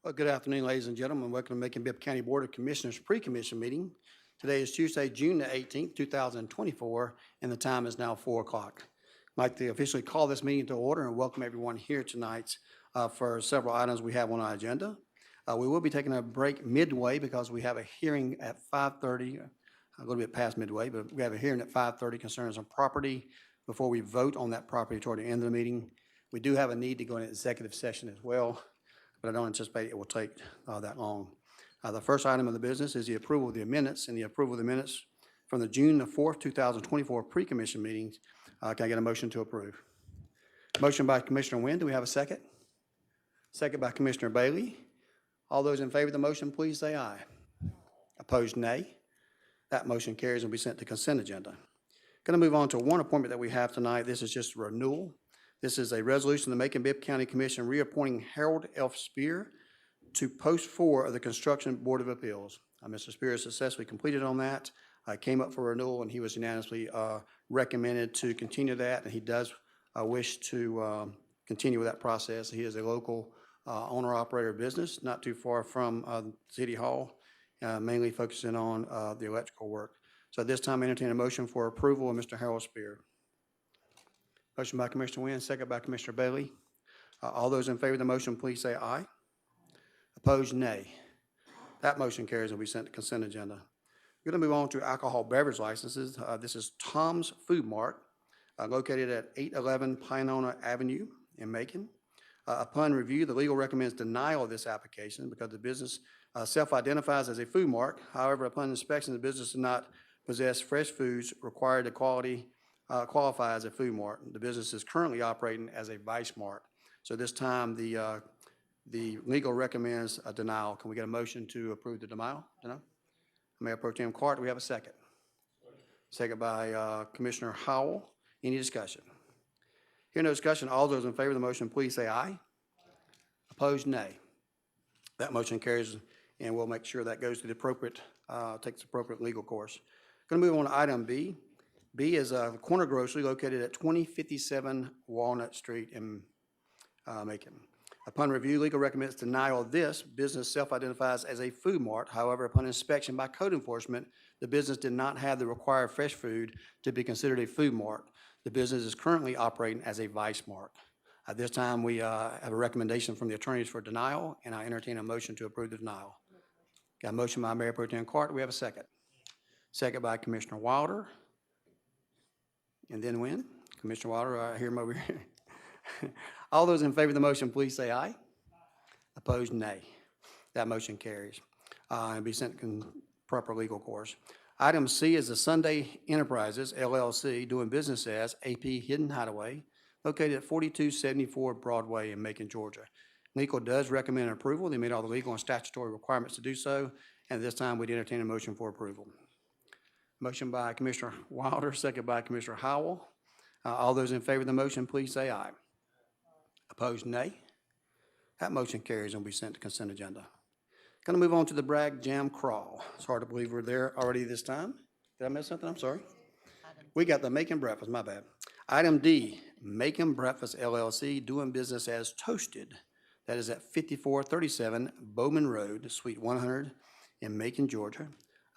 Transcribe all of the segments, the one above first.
Well, good afternoon, ladies and gentlemen. Welcome to Macon-Bibb County Board of Commissioners pre-commission meeting. Today is Tuesday, June the 18th, 2024, and the time is now 4 o'clock. I'd like to officially call this meeting to order and welcome everyone here tonight for several items we have on our agenda. We will be taking a break midway because we have a hearing at 5:30, a little bit past midway, but we have a hearing at 5:30 concerning some property before we vote on that property toward the end of the meeting. We do have a need to go into executive session as well, but I don't anticipate it will take that long. The first item of the business is the approval of the minutes and the approval of the minutes from the June the 4th, 2024 pre-commission meetings. Can I get a motion to approve? Motion by Commissioner Wynn. Do we have a second? Second by Commissioner Bailey. All those in favor of the motion, please say aye. Opposed, nay. That motion carries and will be sent to consent agenda. Going to move on to one appointment that we have tonight. This is just renewal. This is a resolution of the Macon-Bibb County Commission reappointing Harold F. Spear to post 4 of the Construction Board of Appeals. Mr. Spear successfully completed on that. Came up for renewal, and he was unanimously recommended to continue that, and he does wish to continue with that process. He is a local owner-operator business, not too far from City Hall, mainly focusing on the electrical work. So at this time, I entertain a motion for approval of Mr. Harold Spear. Motion by Commissioner Wynn, second by Commissioner Bailey. All those in favor of the motion, please say aye. Opposed, nay. That motion carries and will be sent to consent agenda. We're going to move on to alcohol beverage licenses. This is Tom's Food Mart, located at 811 Pinona Avenue in Macon. Upon review, the legal recommends denial of this application because the business self-identifies as a food mart. However, upon inspection, the business does not possess fresh foods required to qualify as a food mart. The business is currently operating as a Vice Mart. So this time, the legal recommends a denial. Can we get a motion to approve the denial? Mayor Pro Tem Clark, do we have a second? Second by Commissioner Howell. Any discussion? Hearing no discussion, all those in favor of the motion, please say aye. Opposed, nay. That motion carries, and we'll make sure that goes to the appropriate, takes the appropriate legal course. Going to move on to item B. B is a corner grocery located at 2057 Walnut Street in Macon. Upon review, legal recommends denial of this. Business self-identifies as a food mart. However, upon inspection by code enforcement, the business did not have the required fresh food to be considered a food mart. The business is currently operating as a Vice Mart. At this time, we have a recommendation from the attorneys for denial, and I entertain a motion to approve the denial. Got a motion by Mayor Pro Tem Clark. We have a second. Second by Commissioner Wilder. And then when? Commissioner Wilder, I hear him over here. All those in favor of the motion, please say aye. Opposed, nay. That motion carries and be sent in proper legal course. Item C is the Sunday Enterprises, LLC, doing business as AP Hidden Hideaway, located at 4274 Broadway in Macon, Georgia. Legal does recommend approval. They made all the legal and statutory requirements to do so, and at this time, we'd entertain a motion for approval. Motion by Commissioner Wilder, second by Commissioner Howell. All those in favor of the motion, please say aye. Opposed, nay. That motion carries and will be sent to consent agenda. Going to move on to the Bragg Jam Crawl. It's hard to believe we're there already this time. Did I miss something? I'm sorry. We got the Macon Breakfast, my bad. Item D, Macon Breakfast LLC, doing business as Toasted. That is at 5437 Bowman Road, Suite 100 in Macon, Georgia.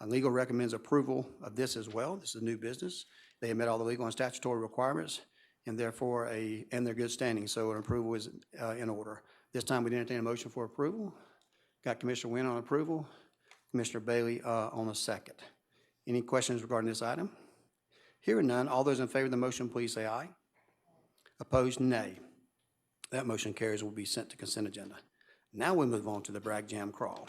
Legal recommends approval of this as well. This is a new business. They have met all the legal and statutory requirements, and therefore and they're good standing, so an approval is in order. This time we entertain a motion for approval. Got Commissioner Wynn on approval, Commissioner Bailey on a second. Any questions regarding this item? Hearing none, all those in favor of the motion, please say aye. Opposed, nay. That motion carries and will be sent to consent agenda. Now we move on to the Bragg Jam Crawl.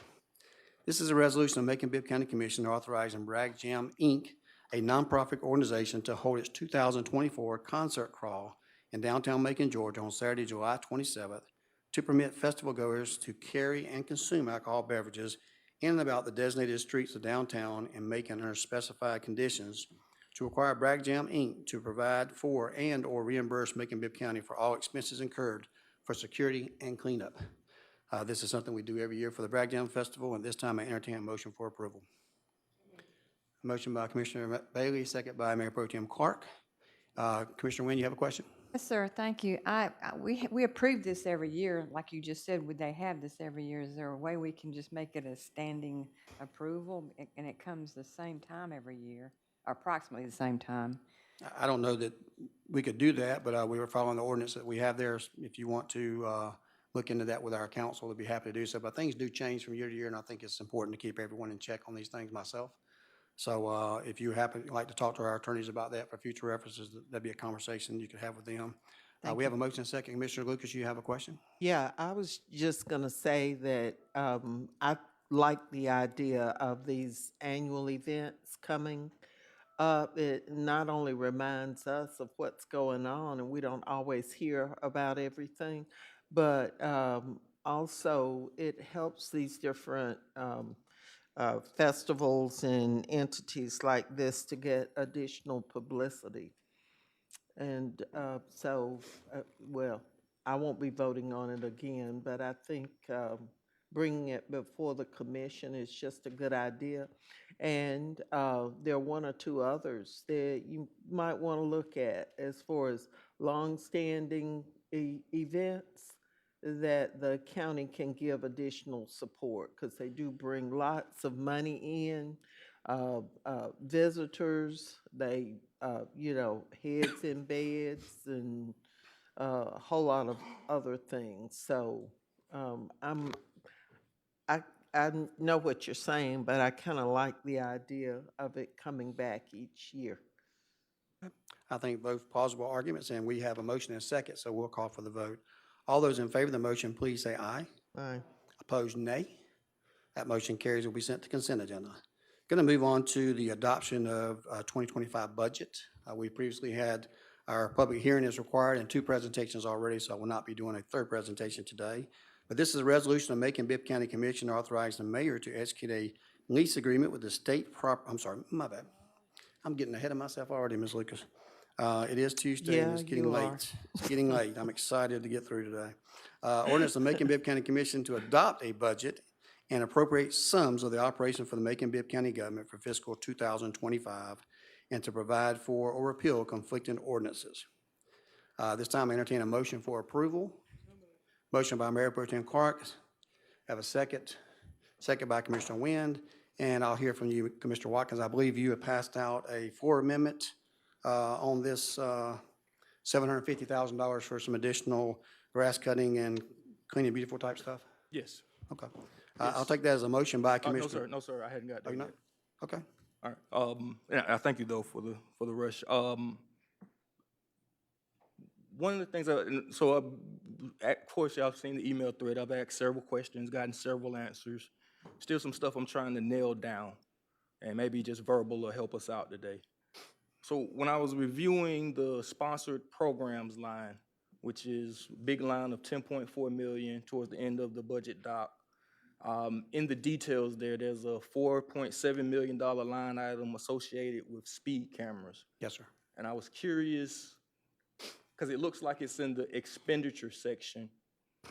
This is a resolution of Macon-Bibb County Commission authorizing Bragg Jam, Inc., a nonprofit organization, to hold its 2024 concert crawl in downtown Macon, Georgia on Saturday, July 27th, to permit festival goers to carry and consume alcohol beverages in and about the designated streets of downtown and Macon under specified conditions, to require Bragg Jam, Inc. to provide for and or reimburse Macon-Bibb County for all expenses incurred for security and cleanup. This is something we do every year for the Bragg Jam Festival, and this time I entertain a motion for approval. Motion by Commissioner Bailey, second by Mayor Pro Tem Clark. Commissioner Wynn, you have a question? Yes, sir, thank you. We approve this every year, like you just said, would they have this every year? Is there a way we can just make it a standing approval? And it comes the same time every year, or approximately the same time? I don't know that we could do that, but we were following the ordinance that we have there. If you want to look into that with our council, we'd be happy to do so. But things do change from year to year, and I think it's important to keep everyone in check on these things myself. So if you like to talk to our attorneys about that for future references, that'd be a conversation you could have with them. Thank We have you. a motion and second. Commissioner Lucas, you have a question? Yeah, I was just going to say that I like the idea of these annual events coming up. It not only reminds us of what's going on, and we don't always hear about everything, but also it helps these different festivals and entities like this to get additional publicity. And well, I won't be voting on it again, but I think bringing it before the commission is just a good idea. And there are one or two others that you might want to look at as far as longstanding events that the county can give additional support because they do bring lots of money in, visitors, heads in beds and a whole lot of other things. So um, I'm, I, I know what you're saying, but I kind of like the idea of it coming back each year. I think both plausible arguments, and we have a motion and a second, so we'll call for the vote. All those in favor of the motion, please say aye. Aye. Opposed, nay. That motion carries, will be sent to consent agenda. Going to move on to the adoption of 2025 budget. We previously had our public hearing is required and two presentations already, so I will not be doing a third presentation today. But this is a resolution of Macon-Bibb County Commission authorizing the mayor to execute a lease agreement with the state I'm sorry, my bad. I'm getting ahead of myself already, Ms. Lucas. It is Tuesday and Yeah, it's getting you late. are. It's getting late. I'm excited to get through today. Ordinance of Macon-Bibb County Commission to adopt a budget and appropriate sums of the operation for the Macon-Bibb County government for fiscal 2025 and to provide for or repeal conflicting ordinances. This time I entertain a motion for approval. Motion by Mayor Pro Tem Clark. Have a second. Second by Commissioner Wind. And I'll hear from you, Commissioner Watkins. I believe you have passed out a floor amendment on this $750,000 for some additional grass cutting and clean and beautiful type stuff? Yes. Okay. I'll take that as a motion by No, Commissioner. sir. No, sir. I hadn't got Oh, that you're yet. not? Okay. All right. And I thank you though for the rush. One of the things, of course, y'all seen the email thread. I've asked several questions, gotten several answers. Still some stuff I'm trying to nail down, and maybe just verbal will help us out today. So when I was reviewing the sponsored programs line, which is big line of 10.4 million towards the end of the budget doc, in the details there's a $4.7 million line item associated with speed cameras. Yes, sir. And I was curious, because it looks like it's in the expenditure section.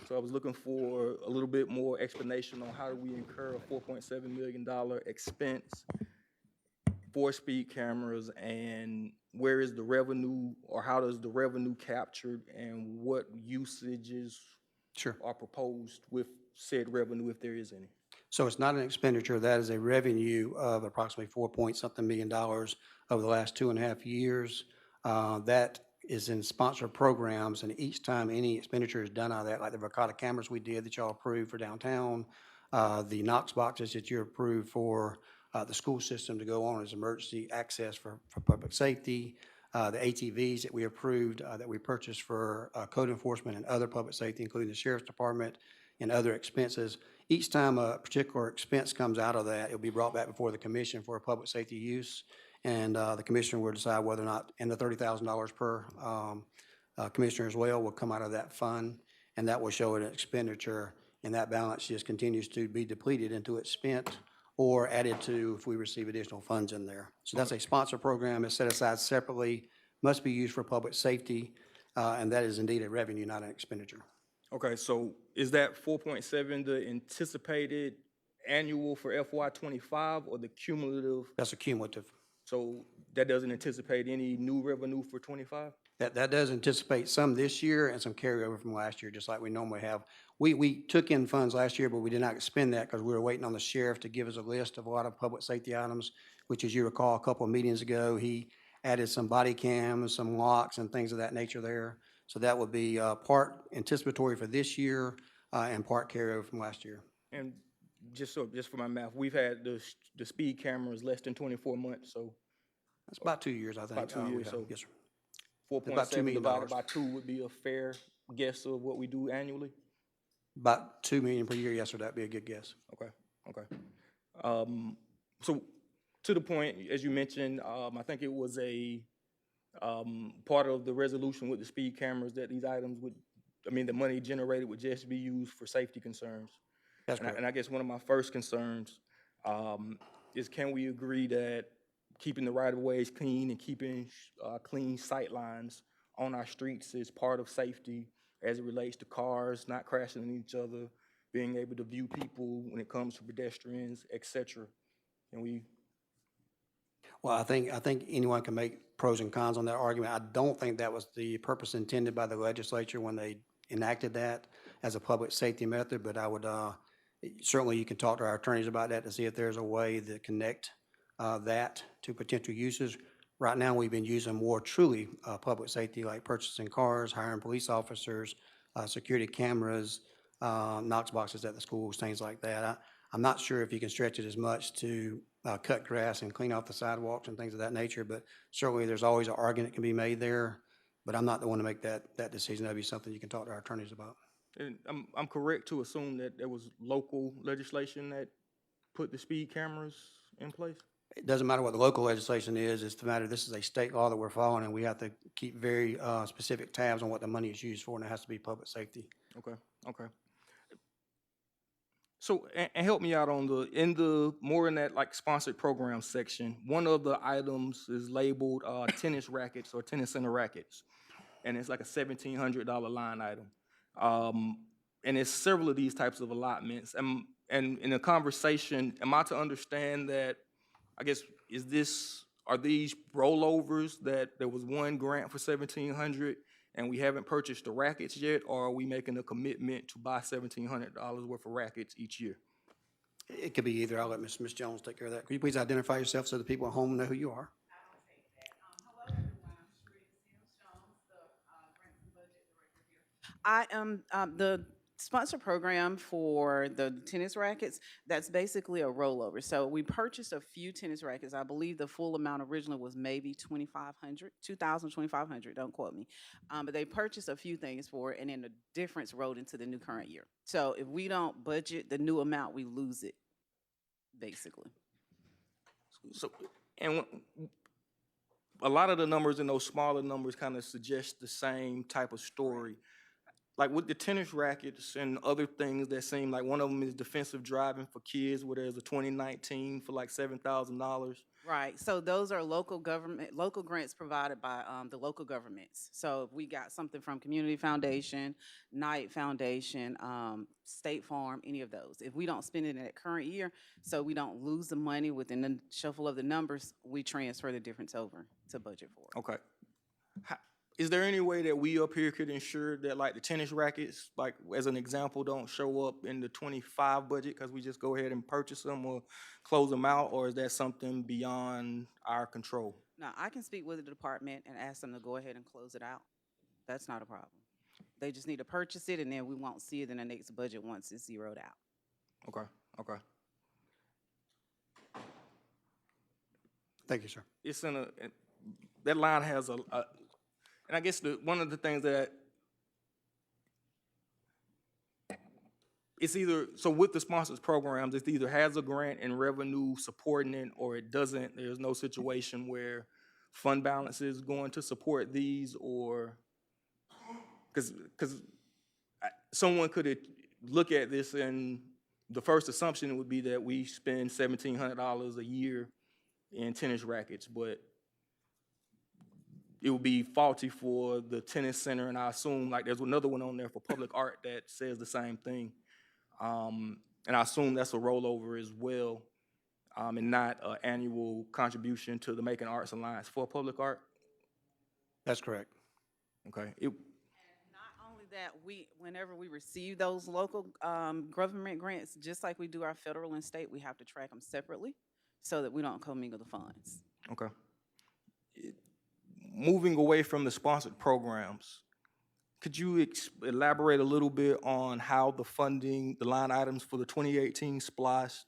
So I was looking for a little bit more explanation on how do we incur a $4.7 million expense for speed cameras, and where is the revenue, or how does the revenue captured, and what usages Sure. are proposed with said revenue, if there is any. So it's not an expenditure. That is a revenue of approximately $4-point-something million over the last 2.5 years. That is in sponsored programs, and each time any expenditure is done out of that, like the Verkada cameras we did that y'all approved for downtown, the Knox boxes that you approved for the school system to go on as emergency access for public safety, the ATVs that we approved that we purchased for code enforcement and other public safety, including the sheriff's department and other expenses. Each time a particular expense comes out of that, it'll be brought back before the commission for a public safety use. And the commissioner will decide whether or not, and the $30,000 per commissioner as well will come out of that fund, and that will show an expenditure, and that balance just continues to be depleted until it's spent or added to if we receive additional funds in there. So that's a sponsor program. It's set aside separately, must be used for public safety, and that is indeed a revenue, not an expenditure. Okay, so is that 4.7 the anticipated annual for FY25 or the cumulative? That's a cumulative. So that doesn't anticipate any new revenue for 25? That does anticipate some this year and some carryover from last year, just like we normally have. We took in funds last year, but we did not spend that because we were waiting on the sheriff to give us a list of a lot of public safety items, which, as you recall, a couple of meetings ago, he added some body cams, some locks and things of that nature there. So that would be part anticipatory for this year and part carryover from last year. And just for my math, we've had the speed cameras less than 24 months, so That's about 2 years, I think. About 2 we years, have. so Yes, sir. 4.7 million divided by 2 would be a fair guess of what we do annually? About 2 million per year, yes, sir, that'd be a good guess. Okay, okay. So to the point, as you mentioned, I think it was a part of the resolution with the speed cameras that these items would, the money generated would just be used for safety concerns. That's And I, correct. and I guess one of my first concerns is, can we agree that keeping the right-of-ways clean and keeping clean sight lines on our streets is part of safety as it relates to cars not crashing into each other, being able to view people when it comes to pedestrians, et cetera? Can we? Well, I think anyone can make pros and cons on that argument. I don't think that was the purpose intended by the legislature when they enacted that as a public safety method, but I would, certainly you can talk to our attorneys about that to see if there's a way to connect that to potential uses. Right now, we've been using more truly public safety, like purchasing cars, hiring police officers, security cameras, Knox boxes at the schools, things like that. I'm not sure if you can stretch it as much to cut grass and clean off the sidewalks and things of that nature, but certainly there's always an argument can be made there. But I'm not the one to make that decision. That'd be something you can talk to our attorneys about. And I'm correct to assume that there was local legislation that put the speed cameras in place? It doesn't matter what the local legislation is, it's the matter, this is a state law that we're following, and we have to keep very specific tabs on what the money is used for, and it has to be public safety. Okay, okay. So, and help me out on more in that like sponsored program section. One of the items is labeled tennis rackets or tennis center rackets, and it's like a $1,700 line item. And it's several of these types of allotments. And in a conversation, am I to understand that, I guess, are these rollovers that there was one grant for $1,700 and we haven't purchased the rackets yet, or are we making a commitment to buy $1,700 worth of rackets each year? It could be either. I'll let Ms. Jones take care of that. Could you please identify yourself so the people at home know who you are? Hello, everyone. I'm Sharita Jones, the Grants and Budget Director here. I am the sponsor program for the tennis rackets. That's basically a rollover. So we purchased a few tennis rackets. I believe the full amount originally was maybe $2,500, don't quote me. But they purchased a few things for it, and then the difference rolled into the new current year. So if we don't budget the new amount, we lose it, basically. So, and a lot of the numbers in those smaller numbers kind of suggest the same type of story. Like with the tennis rackets and other things that seem like, one of them is defensive driving for kids, where there's a 2019 for like $7,000. Right, so those are local grants provided by the local governments. So if we got something from Community Foundation, Knight Foundation, State Farm, any of those. If we don't spend it in that current year, so we don't lose the money within the shuffle of the numbers, we transfer the difference over to budget for it. Okay. Is there any way that we up here could ensure that like the tennis rackets, like as an example, don't show up in the 25 budget because we just go ahead and purchase them or close them out, or is that something beyond our control? Now, I can speak with the department and ask them to go ahead and close it out. That's not a problem. They just need to purchase it, and then we won't see it in the next budget once it's zeroed out. Okay, okay. Thank you, sir. It's that line has and I guess one of the things that it's either, so with the sponsors programs, it either has a grant and revenue supporting it or it doesn't. There's no situation where fund balance is going to support these, or because someone could look at this and the first assumption would be that we spend $1,700 a year in tennis rackets, but it would be faulty for the tennis center, and I assume like there's another one on there for public art that says the same thing. And I assume that's a rollover as well, and not an annual contribution to the Macon Arts Alliance for public art. That's correct. Okay, Not only that, whenever we receive those local government grants, just like we do our federal and state, we have to track them separately so that we don't commingle the funds. okay. Moving away from the sponsored programs, could you elaborate a little bit on how the funding, the line items for the 2018 SPLOST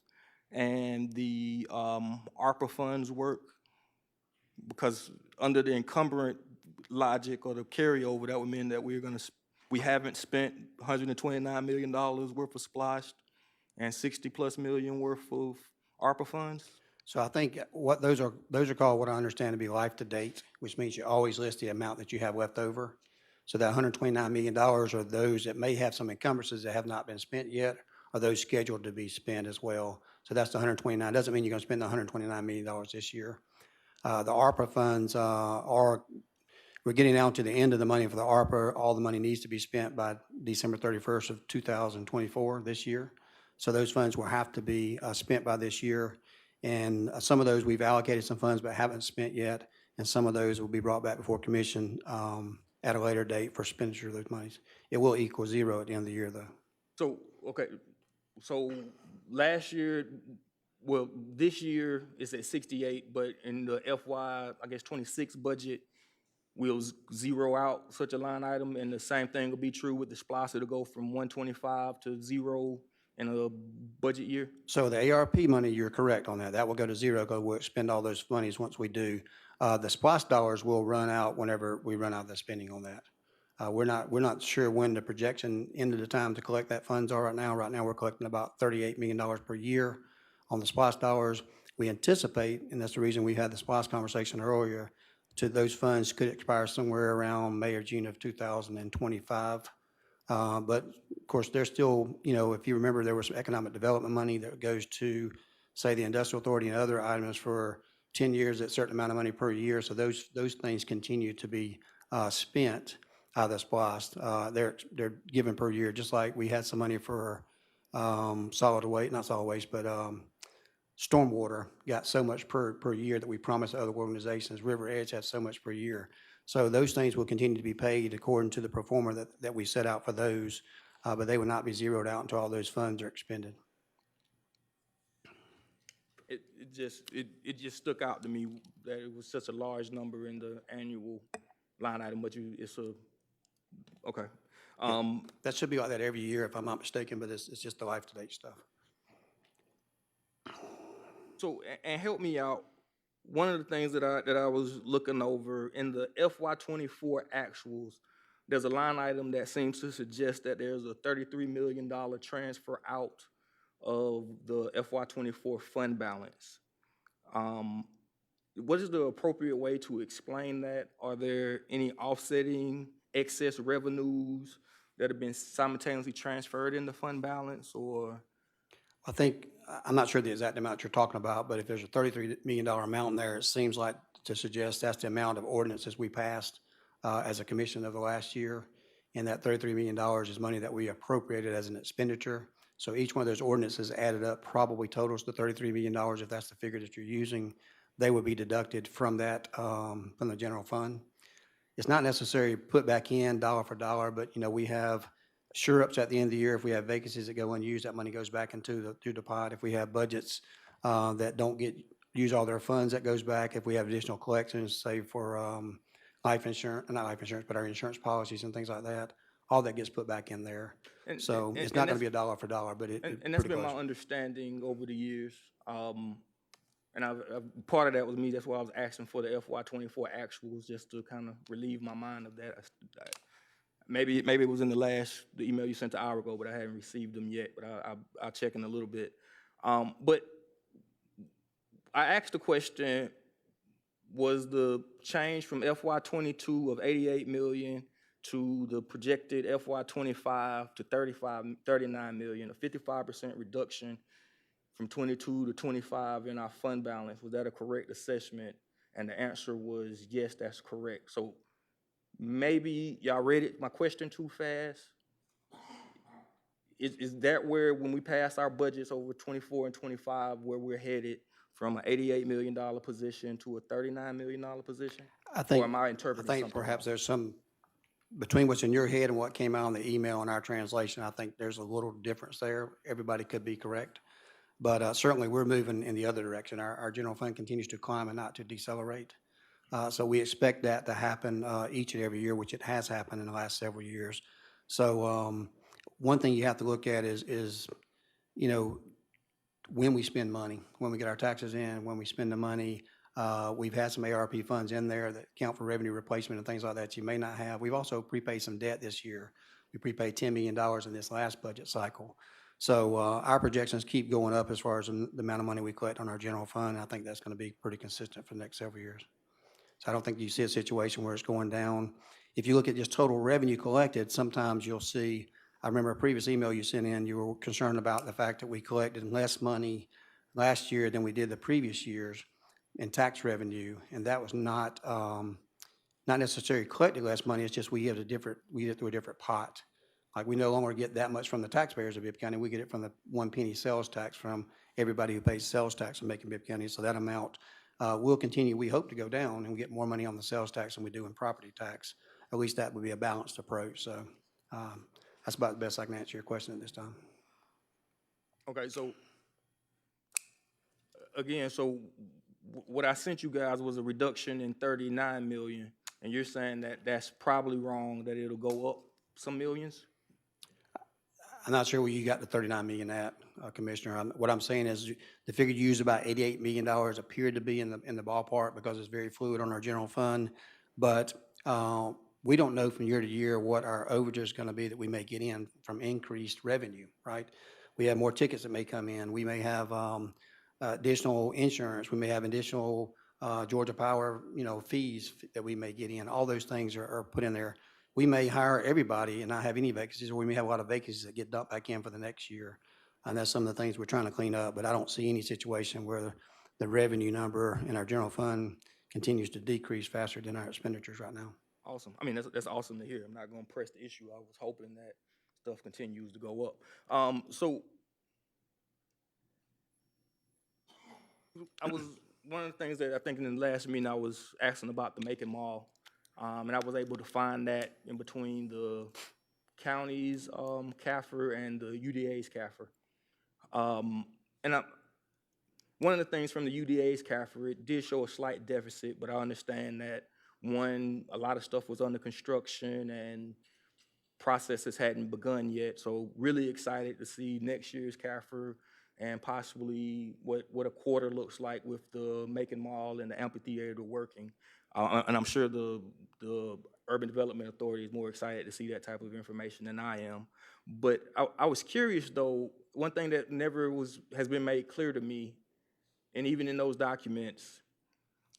and the ARPA funds work? Because under the encumbrant logic or the carryover, that would mean that we haven't spent $129 million worth of SPLOST and 60+ million worth of ARPA funds? So I think what those are called, what I understand to be life to date, which means you always list the amount that you have left over. So that $129 million are those that may have some encumbrances that have not been spent yet, or those scheduled to be spent as well. So that's the 129. Doesn't mean you're going to spend the $129 million this year. The ARPA funds we're getting down to the end of the money for the ARPA. All the money needs to be spent by December 31st of 2024, this year. So those funds will have to be spent by this year. And some of those, we've allocated some funds but haven't spent yet. And some of those will be brought back before commission at a later date for expenditure of those monies. It will equal zero at the end of the year, though. So, okay, so last year, well, this year is at 68, but in the FY, I guess 26 budget, we'll zero out such a line item, and the same thing will be true with the SPLOST. It'll go from 125 to zero in a budget year? So the ARP money, you're correct on that. That will go to zero because we'll expend all those monies once we do. The SPLOST dollars will run out whenever we run out the spending on that. We're not sure when the projection end of the time to collect that funds are right now. Right now, we're collecting about $38 million per year on the SPLOST dollars. We anticipate, and that's the reason we had the SPLOST conversation earlier, to those funds could expire somewhere around May or June of 2025. But of course, there's still, if you remember, there was some economic development money that goes to, say, the Industrial Authority and other items for 10 years at a certain amount of money per year. So those things continue to be spent out of the SPLOST. They're given per year, just like we had some money for solid waste, not solid waste, but stormwater got so much per year that we promised other organizations. River Edge has so much per year. So those things will continue to be paid according to the pro forma that we set out for those, but they will not be zeroed out until all those funds are expended. It just stuck out to me that it was such a large number in the annual line item, but okay. That should be like that every year, if I'm not mistaken, but it's just the life-to-date stuff. So, and help me out, one of the things that I was looking over in the FY24 actuals, there's a line item that seems to suggest that there's a $33 million transfer out of the FY24 fund balance. What is the appropriate way to explain that? Are there any offsetting excess revenues that have been simultaneously transferred in the fund balance, or? I think, I'm not sure the exact amount you're talking about, but if there's a $33 million amount in there, it seems like to suggest that's the amount of ordinances we passed as a commission over the last year. And that $33 million is money that we appropriated as an expenditure. So each one of those ordinances added up probably totals to $33 million, if that's the figure that you're using. They would be deducted from that, from the general fund. It's not necessarily put back in dollar for dollar, but we have sure-ups at the end of the year. If we have vacancies that go unused, that money goes back into the pot. If we have budgets that don't use all their funds, that goes back. If we have additional collections, say for life insurance, not life insurance, but our insurance policies and things like that, all that gets put back in there. So it's not going to be a dollar for dollar, but and that's been my understanding over the years. And part of that was me. That's why I was asking for the FY24 actuals, just to kind of relieve my mind of that. Maybe it was in the email you sent an hour ago, but I haven't received them yet. But I'll check in a little bit. But I asked the question: was the change from FY22 of $88 million to the projected FY25 to $39 million, a 55% reduction from 22 to 25 in our fund balance? Was that a correct assessment? And the answer was yes, that's correct. So maybe y'all read my question too fast. Is that where, when we pass our budgets over 24 and 25, where we're headed from an $88 million position to a $39 million position? I think, or am I interpreting something perhaps wrong? there's some between what's in your head and what came out on the email and our translation, I think there's a little difference there. Everybody could be correct. But certainly, we're moving in the other direction. Our general fund continues to climb and not to decelerate. So we expect that to happen each and every year, which it has happened in the last several years. So one thing you have to look at is, you know, when we spend money, when we get our taxes in, when we spend the money. We've had some ARP funds in there that count for revenue replacement and things like that you may not have. We've also prepaid some debt this year. We prepaid $10 million in this last budget cycle. So our projections keep going up as far as the amount of money we collect on our general fund. I think that's going to be pretty consistent for the next several years. So I don't think you see a situation where it's going down. If you look at just total revenue collected, sometimes you'll see, I remember a previous email you sent in, you were concerned about the fact that we collected less money last year than we did the previous years in tax revenue, and that was not necessarily collecting less money, it's just we get it through a different pot. Like, we no longer get that much from the taxpayers of Bibb County, we get it from the 1 penny sales tax from everybody who pays sales tax in Macon-Bibb County, so that amount will continue, we hope, to go down, and we get more money on the sales tax than we do in property tax. At least that would be a balanced approach, so that's about the best I can answer your question at this time. Okay, so, again, so what I sent you guys was a reduction in 39 million, and you're saying that that's probably wrong, that it'll go up some millions? I'm not sure where you got the 39 million at, Commissioner. What I'm saying is the figure you used, about $88 million, appeared to be in the ballpark because it's very fluid on our general fund. But we don't know from year to year what our overage is going to be that we may get in from increased revenue, right? We have more tickets that may come in. We may have additional insurance. We may have additional Georgia Power, fees that we may get in. All those things are put in there. We may hire everybody and not have any vacancies, or we may have a lot of vacancies that get dumped back in for the next year. And that's some of the things we're trying to clean up, but I don't see any situation where the revenue number in our general fund continues to decrease faster than our expenditures right now. Awesome. I mean, that's awesome to hear. I'm not going to press the issue. I was hoping that stuff continues to go up. So one of the things that I think in the last meeting I was asking about the Macon Mall, and I was able to find that in between the county's CAFR and the UDA's CAFR. One of the things from the UDA's CAFR, it did show a slight deficit, but I understand that, one, a lot of stuff was under construction and processes hadn't begun yet. So really excited to see next year's CAFR and possibly what a quarter looks like with the Macon Mall and the amphitheater working. And I'm sure the Urban Development Authority is more excited to see that type of information than I am. But I was curious, though, one thing that never has been made clear to me, and even in those documents,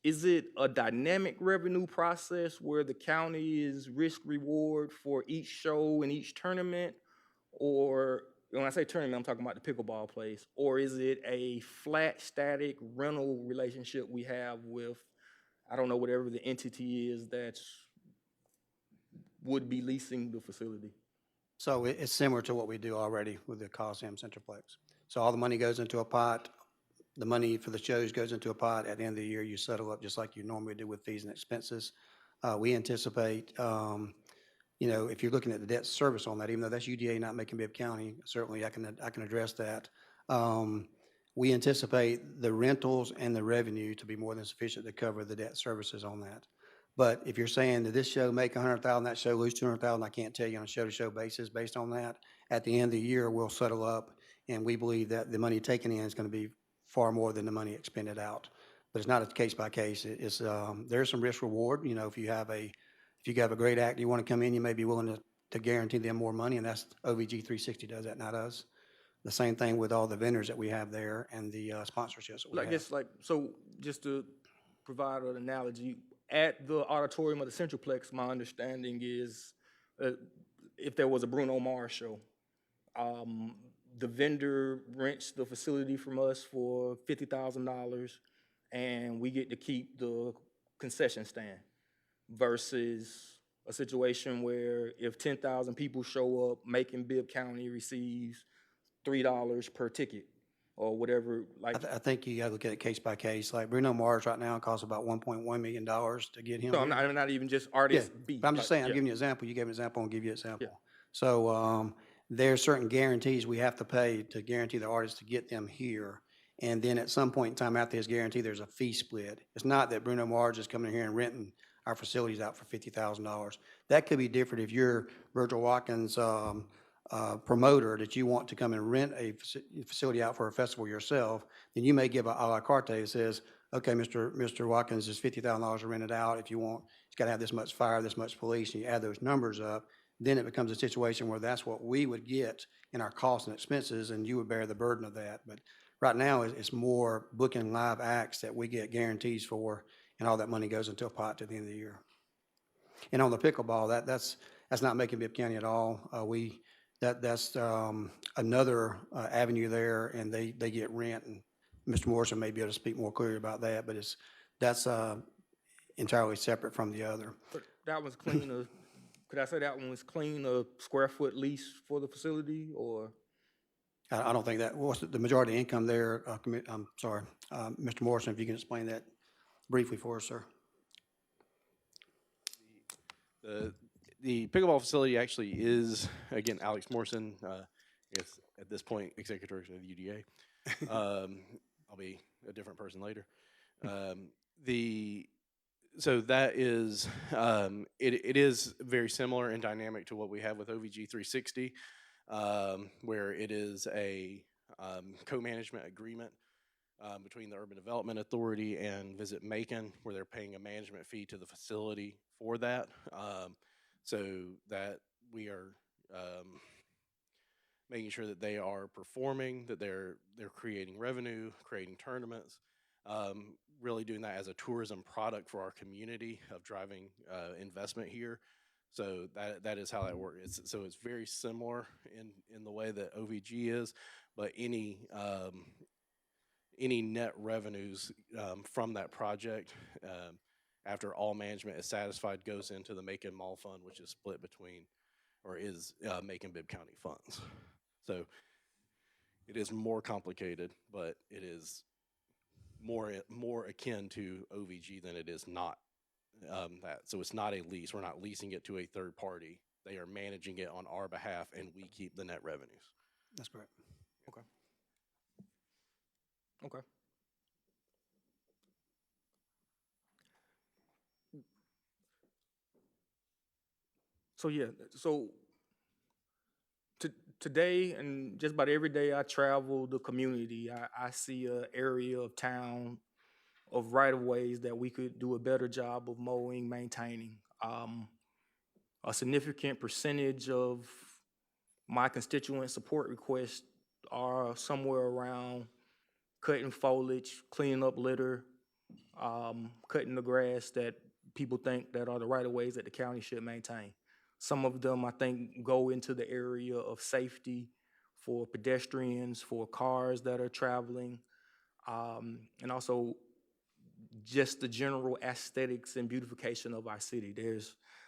is it a dynamic revenue process where the county is risk reward for each show and each tournament? Or when I say tournament, I'm talking about the pickleball place. Or is it a flat, static rental relationship we have with, I don't know, whatever the entity is that would be leasing the facility? So it's similar to what we do already with the Coliseum Centerplex. So all the money goes into a pot. The money for the shows goes into a pot. At the end of the year, you settle up just like you normally do with fees and expenses. We anticipate, if you're looking at the debt service on that, even though that's UDA, not Macon-Bibb County, certainly I can address that. We anticipate the rentals and the revenue to be more than sufficient to cover the debt services on that. But if you're saying that this show make $100,000, that show lose $200,000, I can't tell you on a show-to-show basis based on that. At the end of the year, we'll settle up, and we believe that the money taken in is going to be far more than the money expended out. But it's not a case by case. It's there's some risk reward. If you have a great act, you want to come in, you may be willing to guarantee them more money, and that's OVG 360 does that, not us. The same thing with all the vendors that we have there and the sponsorships that we have. I guess, so just to provide an analogy, at the auditorium of the Centralplex, my understanding is if there was a Bruno Mars show, the vendor rents the facility from us for $50,000, and we get to keep the concession stand, versus a situation where if 10,000 people show up, Macon-Bibb County receives $3 per ticket. or whatever, like, I think you gotta look at it case by case. Like Bruno Mars right now costs about $1.1 million to get him no, here. I'm not even just Yeah, artist B. but I'm just like, saying, I'm yeah. giving you an example. You gave me an example, I'll give you an example. So, there's certain guarantees we have to pay to guarantee the artist to get them here. And then at some point in time after his guarantee, there's a fee split. It's not that Bruno Mars is coming here and renting our facilities out for $50,000. That could be different if you're Virgil Watkins, promoter, that you want to come and rent a facility out for a festival yourself, then you may give a la carte that says, okay, Mr. Watkins, is $50,000 to rent it out. If you want, it's got to have this much fire, this much police, and you add those numbers up, then it becomes a situation where that's what we would get in our costs and expenses, and you would bear the burden of that. But right now, it's more booking live acts that we get guarantees for, and all that money goes into a pot at the end of the year. And on the pickleball, that's not making Bibb County at all. That's another avenue there, and they get rent, and Mr. Morrison may be able to speak more clearly about that, but that's entirely separate from the other. But that was clean, could I say that one was clean, a square foot lease for the facility, or? I don't think that, what's the majority of income there, I'm sorry, Mr. Morrison, if you can explain that briefly for us, sir. The pickleball facility actually is, again, Alex Morrison, I guess at this point, executive director of the UDA. I'll be a different person later. So that is, it is very similar and dynamic to what we have with OVG 360, where it is a co-management agreement between the Urban Development Authority and Visit Macon, where they're paying a management fee to the facility for that. So that we are making sure that they are performing, that they're creating revenue, creating tournaments, really doing that as a tourism product for our community of driving investment here. So that is how that works. So it's very similar in the way that OVG is, but any net revenues from that project, after all management is satisfied, goes into the Macon Mall Fund, which is split between, or is Macon-Bibb County funds. So it is more complicated, but it is more akin to OVG than it is not that. So it's not a lease. We're not leasing it to a third party. They are managing it on our behalf, and we keep the net revenues. That's correct. Okay. Okay. So yeah, so today and just about every day I travel the community, I see an area of town of right-of-ways that we could do a better job of mowing, maintaining. A significant percentage of my constituent support requests are somewhere around cutting foliage, cleaning up litter, cutting the grass that people think that are the right-of-ways that the county should maintain. Some of them, I think, go into the area of safety for pedestrians, for cars that are traveling, and also just the general aesthetics and beautification of our city.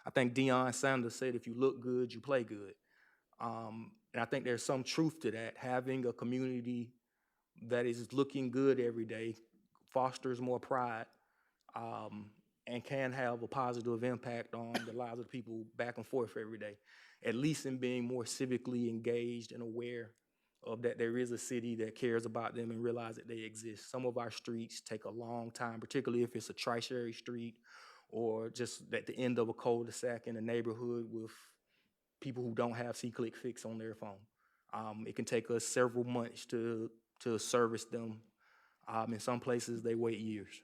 I think Deion Sanders said, if you look good, you play good. And I think there's some truth to that. Having a community that is looking good every day fosters more pride, and can have a positive impact on the lives of the people back and forth every day, at least in being more civically engaged and aware of that there is a city that cares about them and realize that they exist. Some of our streets take a long time, particularly if it's a tertiary street or just at the end of a cul-de-sac in a neighborhood with people who don't have see-click fix on their phone. It can take us several months to service them. In some places, they wait years.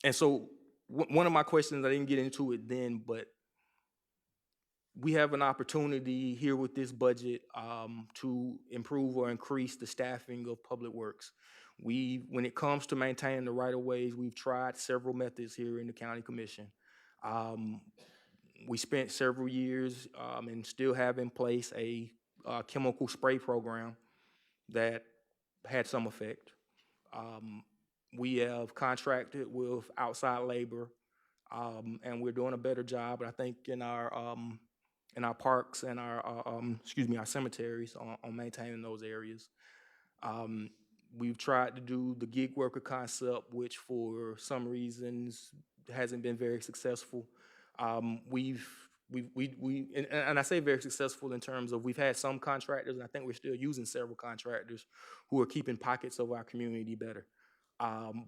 And so one of my questions, I didn't get into it then, but we have an opportunity here with this budget to improve or increase the staffing of public works. When it comes to maintaining the right-of-ways, we've tried several methods here in the county commission. We spent several years and still have in place a chemical spray program that had some effect. We have contracted with outside labor, and we're doing a better job, I think, in our parks and our cemeteries on maintaining those areas. We've tried to do the gig worker concept, which for some reasons hasn't been very successful. And I say very successful in terms of we've had some contractors, and I think we're still using several contractors who are keeping pockets of our community better.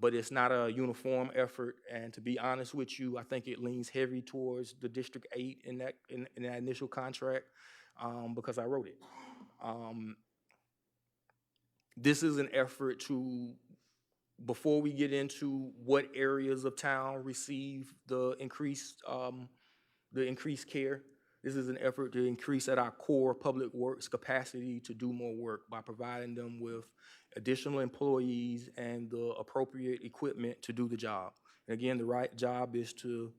But it's not a uniform effort, and to be honest with you, I think it leans heavy towards the District 8 in that initial contract, because I wrote it. This is an effort to, before we get into what areas of town receive the increased care, this is an effort to increase at our core public works capacity to do more work by providing them with additional employees and the appropriate equipment to do the job. And again, the right job is to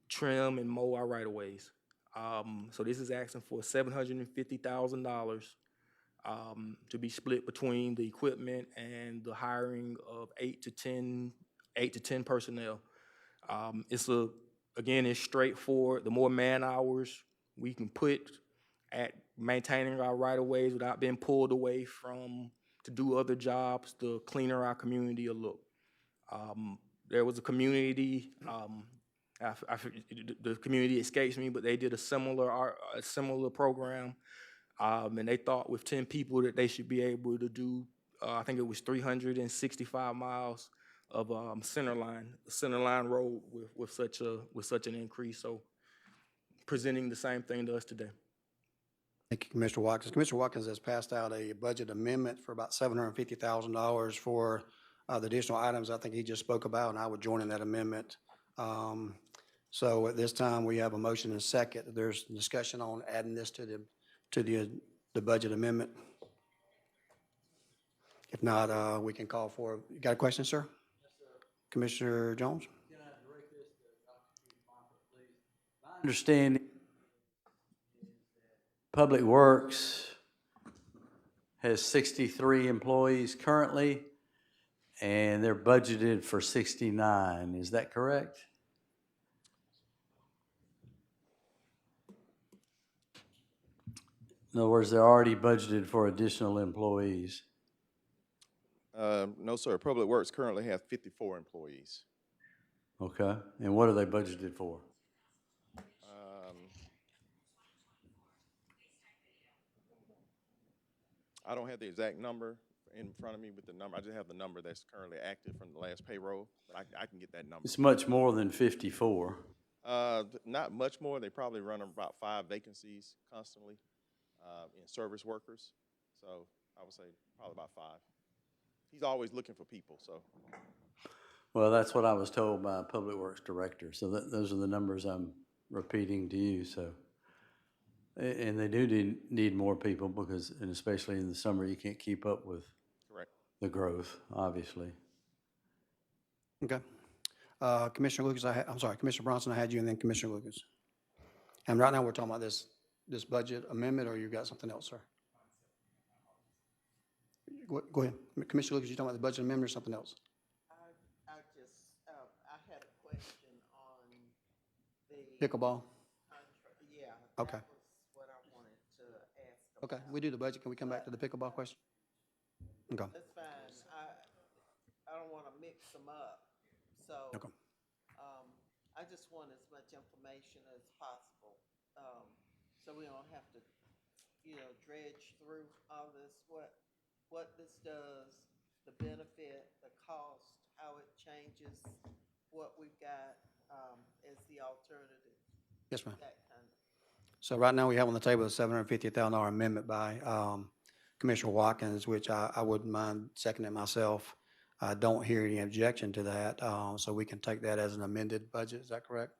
trim and mow our right-of-ways. So this is asking for $750,000 to be split between the equipment and the hiring of 8 to 10 personnel. Again, it's straightforward. The more man hours we can put at maintaining our right-of-ways without being pulled away from to do other jobs, the cleaner our community will look. There was a community, the community escapes me, but they did a similar program. And they thought with 10 people that they should be able to do, I think it was 365 miles of centerline road with such an increase. So presenting the same thing to us today. Thank you, Commissioner Watkins. Commissioner Watkins has passed out a budget amendment for about $750,000 for the additional items I think he just spoke about, and I would join in that amendment. So at this time, we have a motion and a second. There's discussion on adding this to the budget amendment. If not, we can call for, you got a question, sir? Yes, sir. Commissioner Jones? Can I direct this to Dr. Chief Moffett, please? My understanding is that Public Works has 63 employees currently, and they're budgeted for 69. Is that correct? In other words, they're already budgeted for additional employees. No, sir. Public Works currently have 54 employees. Okay, and what are they budgeted for? I don't have the exact number in front of me with the number. I just have the number that's currently active from the last payroll, but I can get that number. It's much more than 54. Not much more. They probably run about 5 vacancies constantly in service workers. So I would say probably about 5. He's always looking for people, so. Well, that's what I was told by a Public Works director. So those are the numbers I'm repeating to you. So, and they do need more people because, and especially in the summer, you can't keep up with Correct. the growth, obviously. Okay. Commissioner Lucas, I'm sorry, Commissioner Bronson, I had you, and then Commissioner Lucas. And right now, we're talking about this budget amendment, or you got something else, sir? Go ahead. Commissioner Lucas, you talking about the budget amendment or something else? I had a question on the. Pickleball? Yeah. Okay. That was what I wanted to ask Okay, about. we do the budget. Can we come back to the pickleball question? Okay. That's fine. I don't want to mix them up. So, Okay. I just want as much information as possible. So we don't have to, dredge through all this, what this does, the benefit, the cost, how it changes what we've got, as the alternative, Yes, ma'am. that kind of. So right now, we have on the table a $750,000 amendment by Commissioner Watkins, which I wouldn't mind seconding myself. I don't hear any objection to that, so we can take that as an amended budget. Is that correct?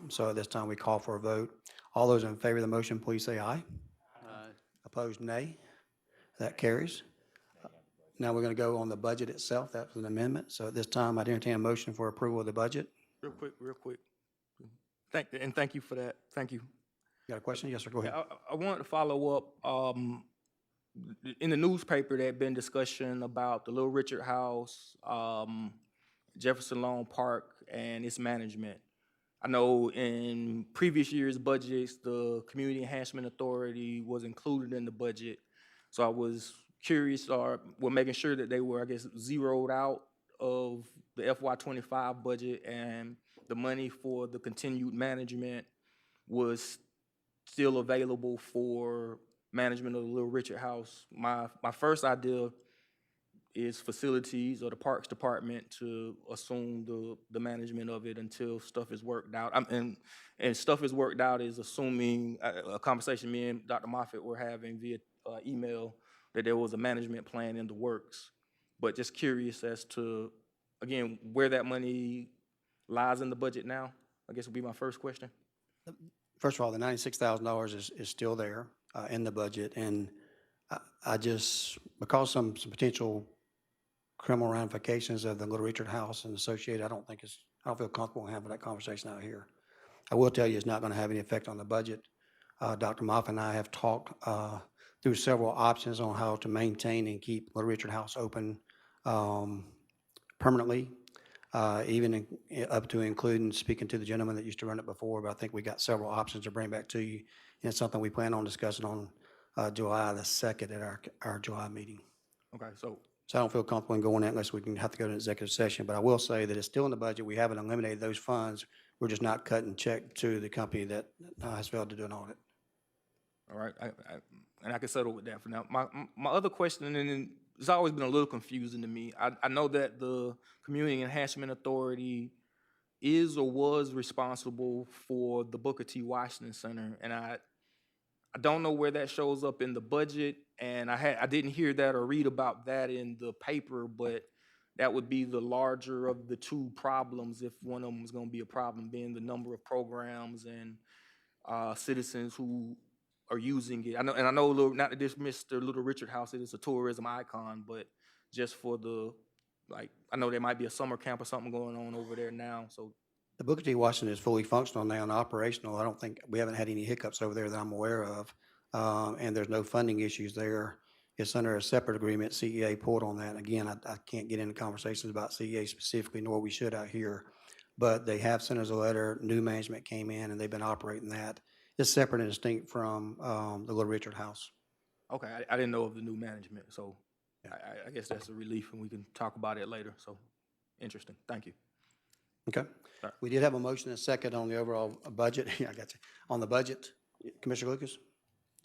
So at this time, we call for a vote. All those in favor of the motion, please say aye. Aye. Opposed, nay. That carries. Now we're going to go on the budget itself. That's an amendment. So at this time, I'd entertain a motion for approval of the budget. Real quick. Thank you for that. Thank you. You got a question? Yes, sir. Go ahead. I wanted to follow up. In the newspaper, there had been discussion about the Little Richard House, Jefferson Lawn Park, and its management. I know in previous years' budgets, the Community Enhancement Authority was included in the budget. So I was curious, or we're making sure that they were, I guess, zeroed out of the FY25 budget, and the money for the continued management was still available for management of the Little Richard House. My first idea is facilities or the Parks Department to assume the management of it until stuff is worked out. And stuff is worked out is assuming a conversation me and Dr. Moffitt were having via email, that there was a management plan in the works. But just curious as to, again, where that money lies in the budget now, I guess would be my first question. First of all, the $96,000 is still there in the budget, and I just, because some potential criminal ramifications of the Little Richard House and associated, I don't feel comfortable having that conversation out here. I will tell you, it's not going to have any effect on the budget. Dr. Moffitt and I have talked through several options on how to maintain and keep Little Richard House open permanently, even up to including speaking to the gentleman that used to run it before. But I think we got several options to bring back to you, and it's something we plan on discussing on July the 2nd at our July meeting. Okay, so So I don't feel comfortable in going that unless we can have to go to an executive session. But I will say that it's still in the budget. We haven't eliminated those funds. We're just not cutting check to the company that has failed to do an audit. all right, and I can settle with that for now. My other question, and it's always been a little confusing to me. I know that the Community Enhancement Authority is or was responsible for the Booker T. Washington Center, and I don't know where that shows up in the budget, and I didn't hear that or read about that in the paper, but that would be the larger of the two problems if one of them was going to be a problem, being the number of programs and citizens who are using it. I know, not to dismiss the Little Richard House, it is a tourism icon, but just for I know there might be a summer camp or something going on over there now, so. The Booker T. Washington is fully functional now and operational. I don't think, we haven't had any hiccups over there that I'm aware of, and there's no funding issues there. It's under a separate agreement. CEA pulled on that. Again, I can't get into conversations about CEA specifically, nor we should out here. But they have sent us a letter, new management came in, and they've been operating that. It's separate and distinct from the Little Richard House. Okay, I didn't know of the new management, so I guess that's a relief, and we can talk about it later, so, interesting, thank you. Okay. Right. We did have a motion and a second on the overall budget. I got you. On the budget, Commissioner Lucas?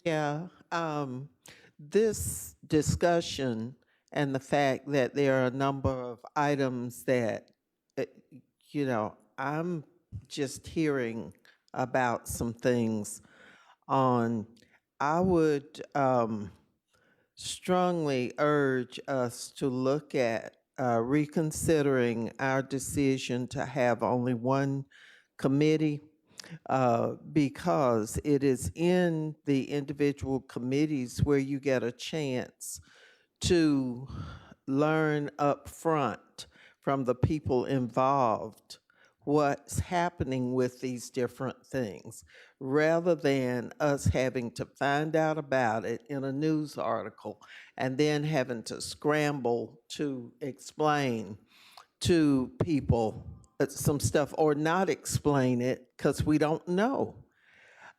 Yeah, this discussion and the fact that there are a number of items that, I'm just hearing about some things I would strongly urge us to look at reconsidering our decision to have only one committee because it is in the individual committees where you get a chance to learn up front from the people involved what's happening with these different things, rather than us having to find out about it in a news article and then having to scramble to explain to people some stuff or not explain it because we don't know.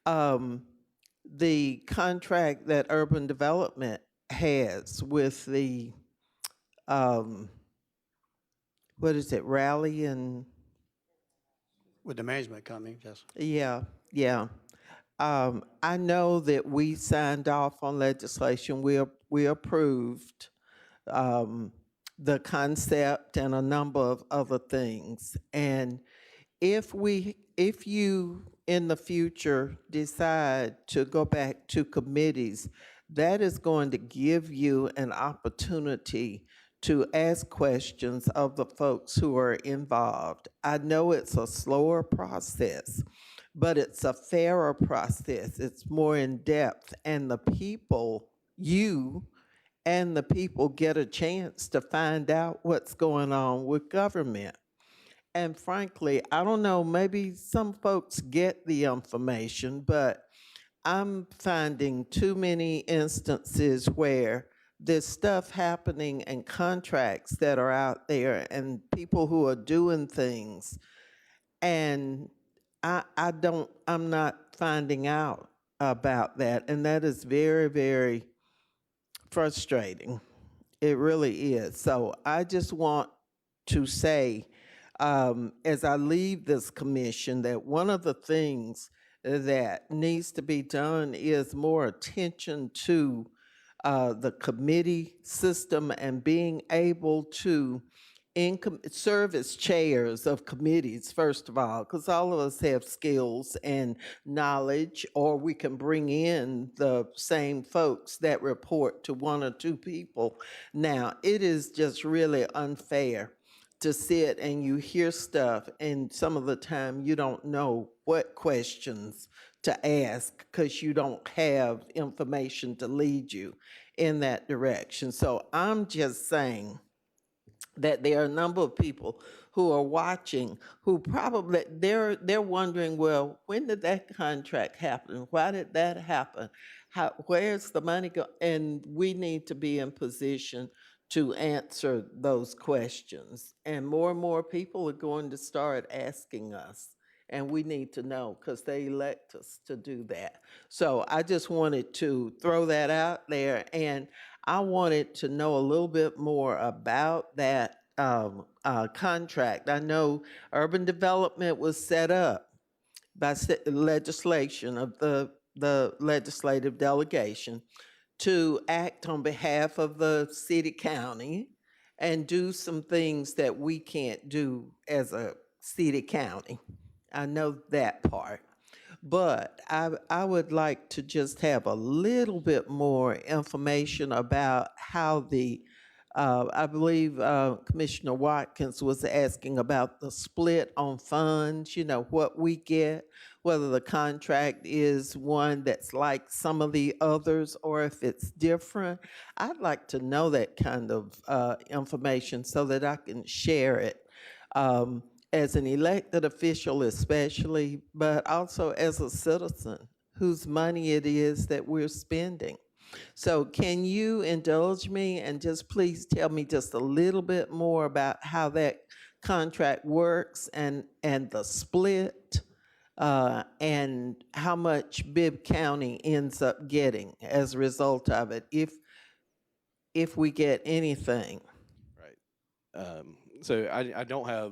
The contract that urban development has with the, what is it, Rally and With the management company, yes. yeah. I know that we signed off on legislation. We approved the concept and a number of other things. And if you in the future decide to go back to committees, that is going to give you an opportunity to ask questions of the folks who are involved. I know it's a slower process, but it's a fairer process. It's more in depth, and the people, you and the people, get a chance to find out what's going on with government. And frankly, I don't know, maybe some folks get the information, but I'm finding too many instances where there's stuff happening and contracts that are out there and people who are doing things, and I'm not finding out about that. And that is very, very frustrating. It really is. So I just want to say, as I leave this commission, that one of the things that needs to be done is more attention to the committee system and being able to serve as chairs of committees, first of all, because all of us have skills and knowledge, or we can bring in the same folks that report to one or two people. Now, it is just really unfair to sit and you hear stuff, and some of the time you don't know what questions to ask because you don't have information to lead you in that direction. So I'm just saying that there are a number of people who are watching who probably they're wondering, well, when did that contract happen? Why did that happen? Where's the money go? And we need to be in position to answer those questions. And more people are going to start asking us. And we need to know because they elect us to do that. So I just wanted to throw that out there. And I wanted to know a little bit more about that contract. I know urban development was set up by legislation of the legislative delegation to act on behalf of the city county and do some things that we can't do as a city county. I know that part. But I would like to just have a little bit more information about how I believe Commissioner Watkins was asking about the split on funds, what we get, whether the contract is one that's like some of the others or if it's different. I'd like to know that kind of information so that I can share it. As an elected official especially, but also as a citizen whose money it is that we're spending. So can you indulge me and just please tell me just a little bit more about how that contract works and the split and how much Bibb County ends up getting as a result of it, if we get anything. Right. So I don't have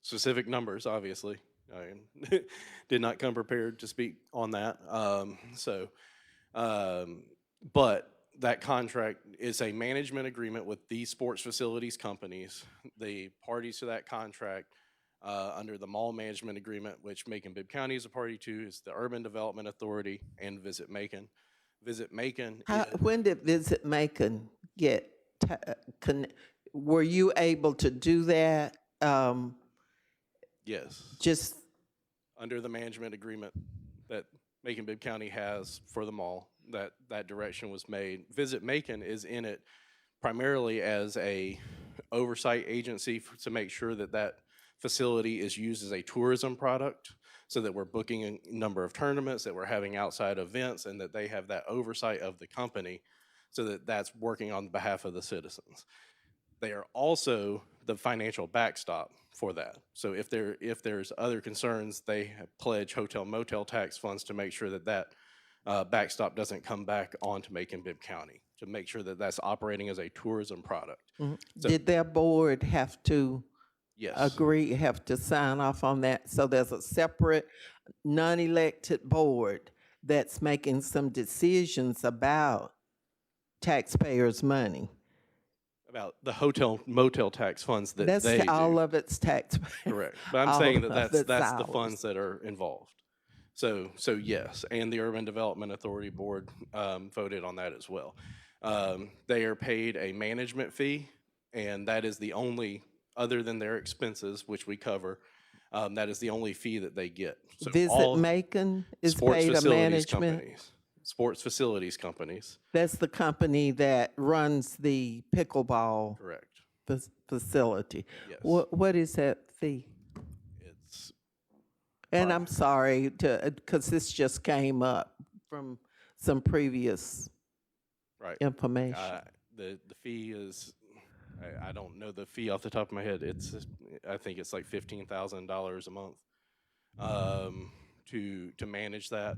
specific numbers, obviously. I did not come prepared to speak on that. But that contract is a management agreement with these sports facilities companies. The parties to that contract under the mall management agreement, which Macon-Bibb County is a party to, is the Urban Development Authority and Visit Macon. Visit Macon. When did Visit Macon get, were you able to do that? Yes. Just Under the management agreement that Macon-Bibb County has for the mall, that direction was made. Visit Macon is in it primarily as a oversight agency to make sure that that facility is used as a tourism product, so that we're booking a number of tournaments, that we're having outside events, and that they have that oversight of the company so that that's working on behalf of the citizens. They are also the financial backstop for that. So if there's other concerns, they pledge hotel motel tax funds to make sure that that backstop doesn't come back onto Macon-Bibb County, to make sure that that's operating as a tourism product. So, did their board have to yes. agree, have to sign off on that? So there's a separate non-elected board that's making some decisions about taxpayers' money. About the hotel motel tax funds that That's they do. all of it's taxpayers. Correct. But I'm All saying of that it's that's the ours. funds that are involved. So yes, and the Urban Development Authority Board voted on that as well. They are paid a management fee, and that is the only, other than their expenses, which we cover, that is the only fee that they get. So Visit Macon is paid a management. Sports facilities companies. That's the company that runs the pickleball Correct. facility. Yes. What is that fee? It's And I'm sorry because this just came up from some previous right. information. The fee is, I don't know the fee off the top of my head. I think it's like $15,000 a month to manage that,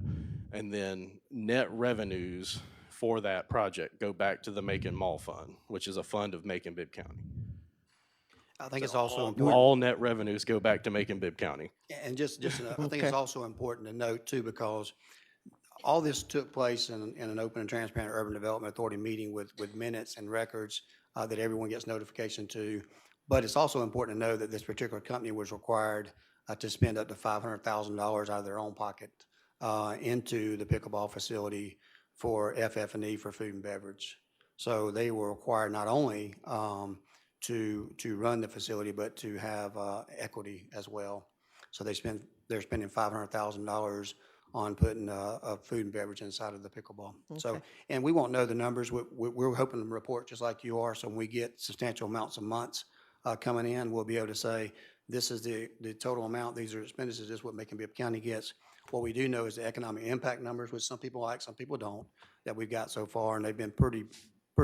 and then net revenues for that project go back to the Macon Mall Fund, which is a fund of Macon-Bibb County. I think it's So also all- important. All net revenues go back to Macon-Bibb County. And I think it's Okay. also important to note too, because all this took place in an open and transparent Urban Development Authority meeting with minutes and records that everyone gets notification to. But it's also important to know that this particular company was required to spend up to $500,000 out of their own pocket into the pickleball facility for FF&E for food and beverage. So they were required not only to run the facility, but to have equity as well. So they're spending $500,000 on putting food and beverage inside of the pickleball. So, Okay. and we won't know the numbers. We're hoping to report just like you are. So when we get substantial amounts of months coming in, we'll be able to say, this is the total amount, these are expenditures, this is what Macon-Bibb County gets. What we do know is the economic impact numbers, which some people like, some people don't, that we've got so far, and they've been pretty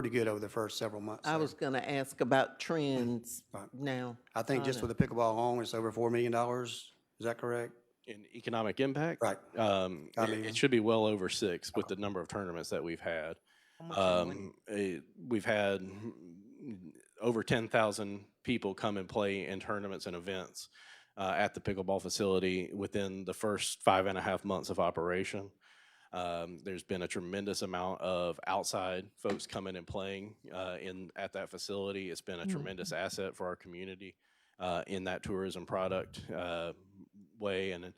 good over the first several months. I there. was gonna ask about trends Right. now. I think on just it. with the pickleball alone, it's over $4 million. Is that correct? In economic impact? Right. It should be well over 6 with the number of tournaments that we've had. We've had over 10,000 people come and play in tournaments and events at the pickleball facility within the first 5.5 months of operation. There's been a tremendous amount of outside folks coming and playing at that facility. It's been a tremendous asset for our community in that tourism product way. And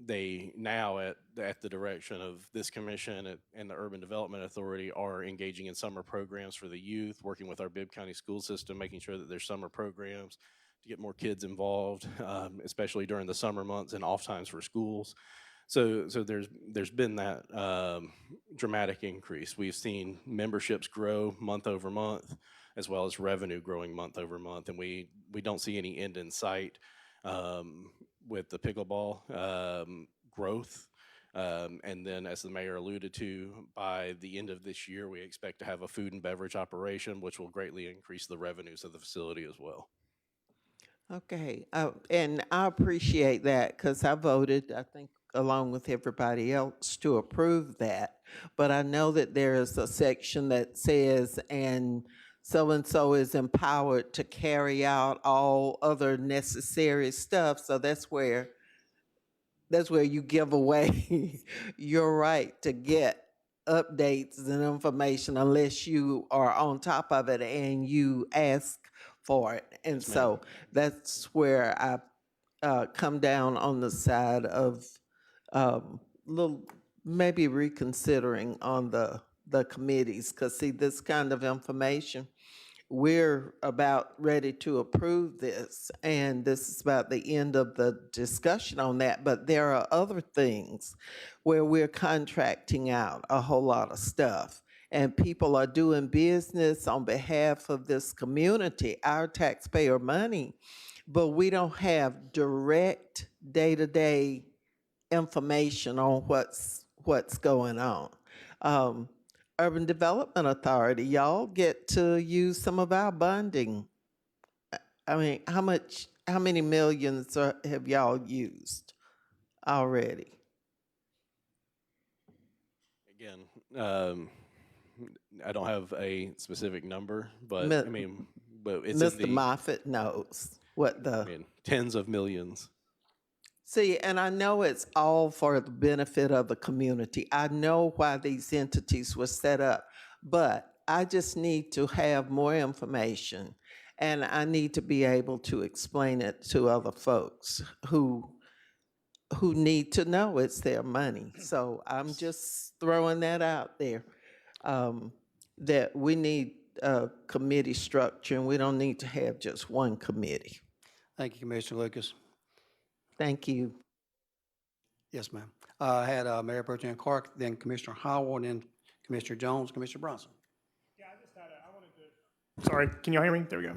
they now at the direction of this commission and the Urban Development Authority are engaging in summer programs for the youth, working with our Bibb County school system, making sure that there's summer programs to get more kids involved, especially during the summer months and off times for schools. So there's been that dramatic increase. We've seen memberships grow month over month, as well as revenue growing month over month, and we don't see any end in sight with the pickleball growth. And then, as the mayor alluded to, by the end of this year, we expect to have a food and beverage operation, which will greatly increase the revenues of the facility as well. Okay, and I appreciate that because I voted, I think, along with everybody else to approve that. But I know that there is a section that says, and so is empowered to carry out all other necessary stuff. So that's where you give away your right to get updates and information unless you are on top of it and you ask for it. And so that's where I come down on the side of little, maybe reconsidering on the committees, because see, this kind of information, we're about ready to approve this, and this is about the end of the discussion on that, but there are other things where we're contracting out a whole lot of stuff, and people are doing business on behalf of this community, our taxpayer money, but we don't have direct day-to-day information on what's going on. Urban Development Authority, y'all get to use some of our bonding. I mean, how many millions have y'all used already? Again, I don't have a specific number, but Mi- I mean, but it's in Mr. Moffett knows what I mean, tens of millions. See, and I know it's all for the benefit of the community. I know why these entities were set up, but I just need to have more information, and I need to be able to explain it to other folks who need to know it's their money. So I'm just throwing that out there, that we need a committee structure, and we don't need to have just one committee. Thank you, Commissioner Lucas. Thank you. Yes, ma'am. I had Mayor Pro Tem Clark, then Commissioner Howell, and then Commissioner Jones, Commissioner Bronson. Yeah, I wanted to. Sorry, can y'all hear me? There we go.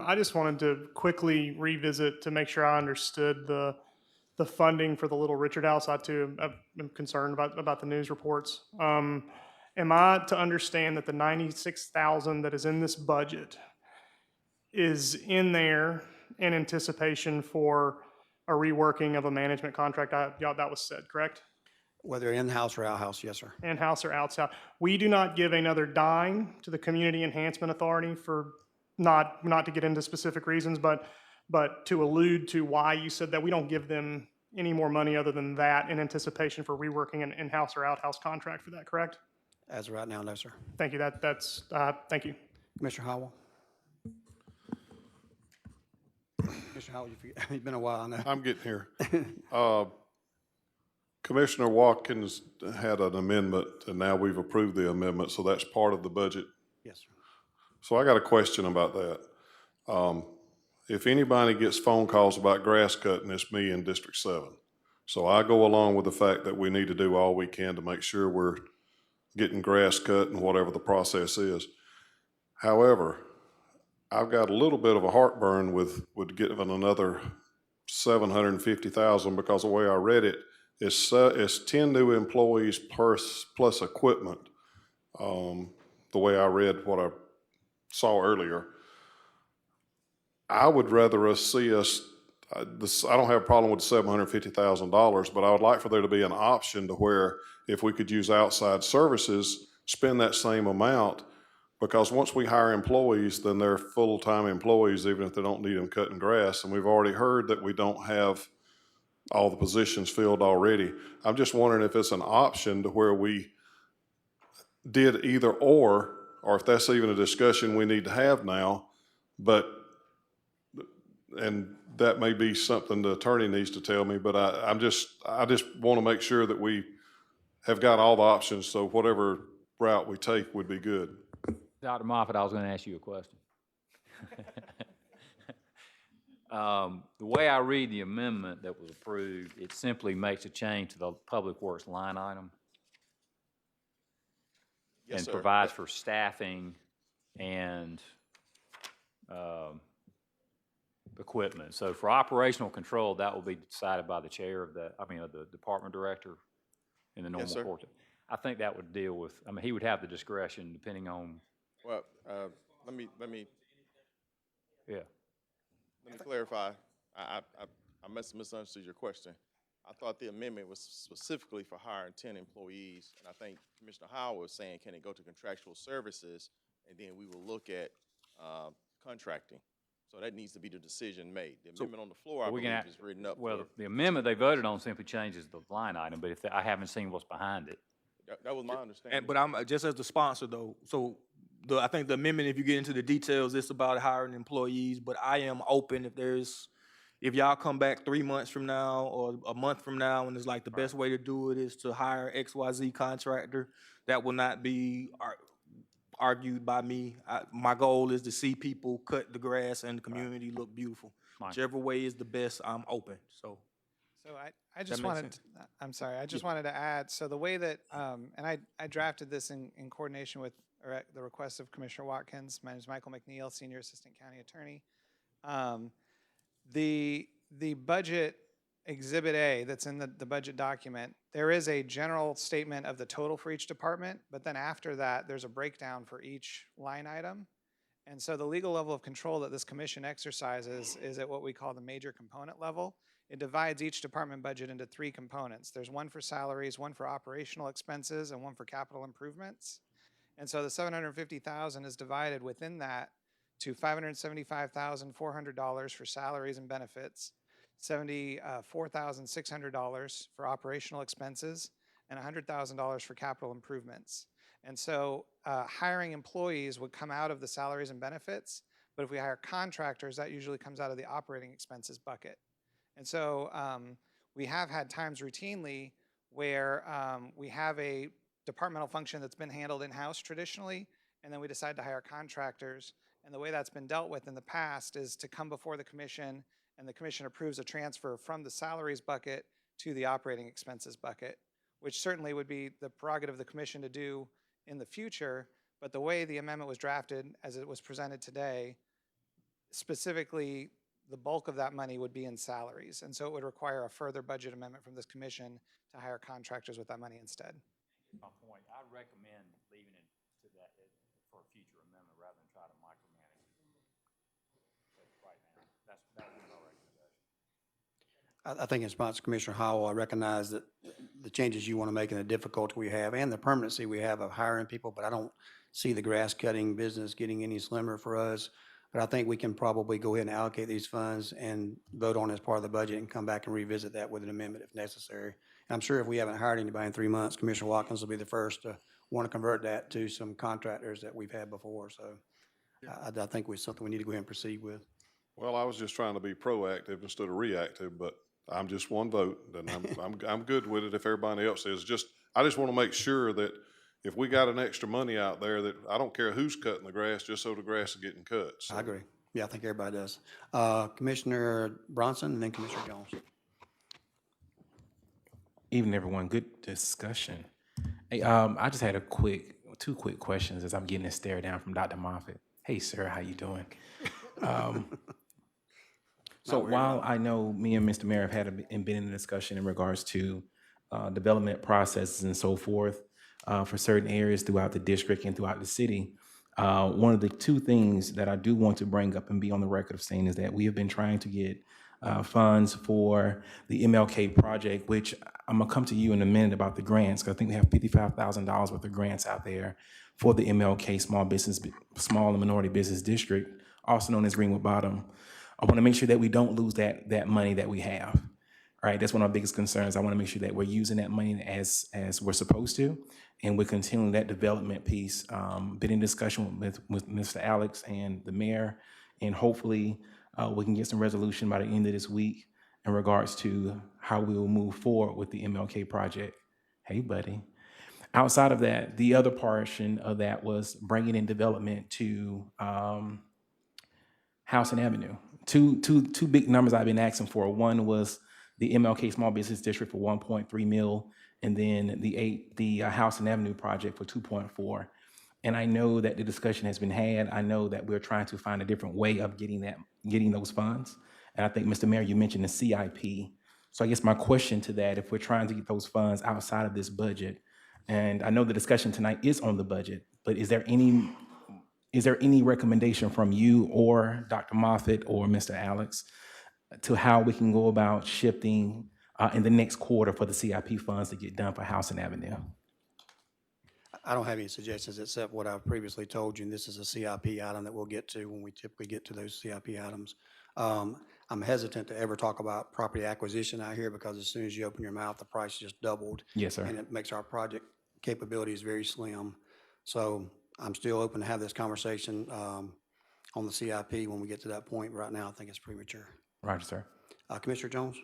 I just wanted to quickly revisit to make sure I understood the funding for the Little Richard House. I too am concerned about the news reports. Am I to understand that the $96,000 that is in this budget is in there in anticipation for a reworking of a management contract? That was said, correct? Whether in-house or out-house, yes, sir. in-house or outside. We do not give another dime to the Community Enhancement Authority for, not to get into specific reasons, but to allude to why you said that, we don't give them any more money other than that in anticipation for reworking an in-house or out-house contract for that, correct? As of right now, no, sir. Thank you, thank you. Commissioner Howell? Commissioner Howell, you've been a while, I know. I'm getting here. Commissioner Watkins had an amendment, and now we've approved the amendment, so that's part of the budget. Yes, sir. So I got a question about that. If anybody gets phone calls about grass cutting, it's me in District 7. So I go along with the fact that we need to do all we can to make sure we're getting grass cut and whatever the process is. However, I've got a little bit of a heartburn with giving another $750,000 because the way I read it, it's 10 new employees plus equipment. The way I read what I saw earlier, I would rather us see us. I don't have a problem with $750,000, but I would like for there to be an option to where if we could use outside services, spend that same amount. Because once we hire employees, then they're full-time employees, even if they don't need them cutting grass. And we've already heard that we don't have all the positions filled already. I'm just wondering if it's an option to where we did either or if that's even a discussion we need to have now. And that may be something the attorney needs to tell me, but I just want to make sure that we have got all the options, so whatever route we take would be good. Dr. Moffett, I was going to ask you a question. The way I read the amendment that was approved, it simply makes a change to the Public Works line item Yes, and sir. provides for staffing and equipment. So for operational control, that will be decided by the chair of the department director in the normal sir. course. I think that would deal with, he would have the discretion depending on, Well, let me yeah. Let me clarify. I must have misunderstood your question. I thought the amendment was specifically for hiring 10 employees, and I think Commissioner Howard was saying, can it go to contractual services, and then we will look at contracting. So that needs to be the decision made. The amendment on the floor, I believe, is written up. Well, the amendment they voted on simply changes the line item, but I haven't seen what's behind it. That was my understanding. But I'm, just as the sponsor though, so I think the amendment, if you get into the details, it's about hiring employees, but I am open if y'all come back 3 months from now or a month from now and it's like the best way to do it is to hire XYZ contractor, that will not be argued by me. My goal is to see people cut the grass and the community look beautiful. Fine. Whichever way is the best, I'm open, so. So I just make wanted, sense? I'm sorry, I just wanted to add, so the way that, and I drafted this in coordination with, or at the request of Commissioner Watkins. My name is Michael McNeil, Senior Assistant County Attorney. The budget Exhibit A that's in the budget document, there is a general statement of the total for each department, but then after that, there's a breakdown for each line item. And so the legal level of control that this commission exercises is at what we call the major component level. It divides each department budget into 3 components. There's one for salaries, one for operational expenses, and one for capital improvements. And so the $750,000 is divided within that to $575,400 for salaries and benefits, $74,600 for operational expenses, and $100,000 for capital improvements. And so hiring employees would come out of the salaries and benefits, but if we hire contractors, that usually comes out of the operating expenses bucket. And so we have had times routinely where we have a departmental function that's been handled in-house traditionally, and then we decide to hire contractors. And the way that's been dealt with in the past is to come before the commission, and the commission approves a transfer from the salaries bucket to the operating expenses bucket, which certainly would be the prerogative of the commission to do in the future. But the way the amendment was drafted, as it was presented today, specifically the bulk of that money would be in salaries. And so it would require a further budget amendment from this commission to hire contractors with that money instead. My point, I recommend leaving it to that for a future amendment rather than try to micromanage it right now. That would be my recommendation. I think in response to Commissioner Howell, I recognize that the changes you want to make and the difficulty we have and the permanency we have of hiring people, but I don't see the grass cutting business getting any slimmer for us. But I think we can probably go ahead and allocate these funds and vote on it as part of the budget and come back and revisit that with an amendment if necessary. And I'm sure if we haven't hired anybody in 3 months, Commissioner Watkins will be the first to want to convert that to some contractors that we've had before. So I think it's something we need to go ahead and proceed with. Well, I was just trying to be proactive instead of reactive, but I'm just one vote, and I'm good with it if everybody else is. I just want to make sure that if we got an extra money out there, that I don't care who's cutting the grass, just so the grass is getting cut. So. I agree. Yeah, I think everybody does. Commissioner Bronson and then Commissioner Jones. Evening, everyone. Good discussion. Hey, I just had two quick questions as I'm getting a stare down from Dr. Moffitt. Hey, sir, how you doing? So while I know me and Mr. Mayor have been in a discussion in regards to development processes and so forth for certain areas throughout the district and throughout the city, one of the two things that I do want to bring up and be on the record of saying is that we have been trying to get funds for the MLK project, which I'm gonna come to you in a minute about the grants, because I think we have $55,000 worth of grants out there for the MLK Small and Minority Business District, also known as Greenwood Bottom. I want to make sure that we don't lose that money that we have. All right, that's one of our biggest concerns. I want to make sure that we're using that money as we're supposed to, and we're continuing that development piece. Been in discussion with Mr. Alex and the mayor, and hopefully we can get some resolution by the end of this week in regards to how we will move forward with the MLK project. Hey, buddy. Outside of that, the other portion of that was bringing in development to House and Avenue. Two big numbers I've been asking for. One was the MLK Small Business District for 1.3 mil, and then the House and Avenue project for 2.4. And I know that the discussion has been had. I know that we're trying to find a different way of getting those funds. And I think, Mr. Mayor, you mentioned the CIP. So I guess my question to that, if we're trying to get those funds outside of this budget, and I know the discussion tonight is on the budget, but is there any recommendation from you or Dr. Moffitt or Mr. Alex to how we can go about shifting in the next quarter for the CIP funds to get done for House and Avenue? I don't have any suggestions except what I've previously told you, and this is a CIP item that we'll get to when we typically get to those CIP items. I'm hesitant to ever talk about property acquisition out here because as soon as you open your mouth, the price just doubled. Yes, sir. And it makes our project capabilities very slim. So I'm still open to have this conversation on the CIP when we get to that point. Right now, I think it's premature. Roger, sir. Commissioner Jones?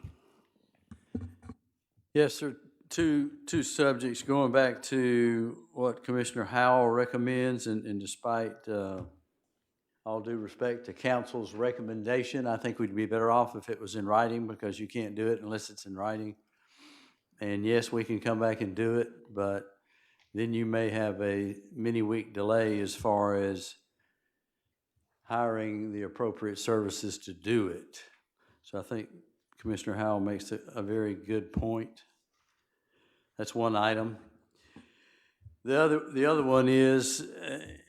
Yes, sir. Two subjects, going back to what Commissioner Howell recommends, and despite all due respect to council's recommendation, I think we'd be better off if it was in writing, because you can't do it unless it's in writing. And yes, we can come back and do it, but then you may have a many-week delay as far as hiring the appropriate services to do it. So I think Commissioner Howell makes a very good point. That's one item. The other one is,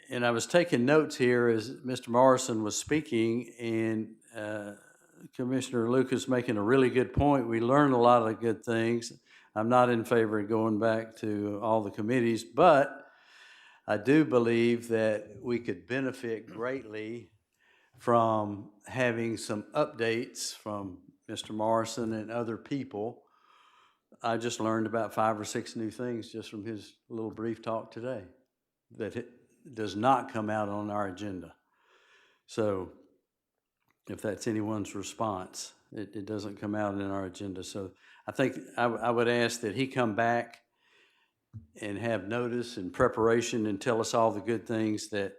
and I was taking notes here as Mr. Morrison was speaking, and Commissioner Lucas making a really good point. We learned a lot of good things. I'm not in favor of going back to all the committees, but I do believe that we could benefit greatly from having some updates from Mr. Morrison and other people. I just learned about 5 or 6 new things just from his little brief talk today that it does not come out on our agenda. So if that's anyone's response, it doesn't come out in our agenda. So I think I would ask that he come back and have notice and preparation and tell us all the good things that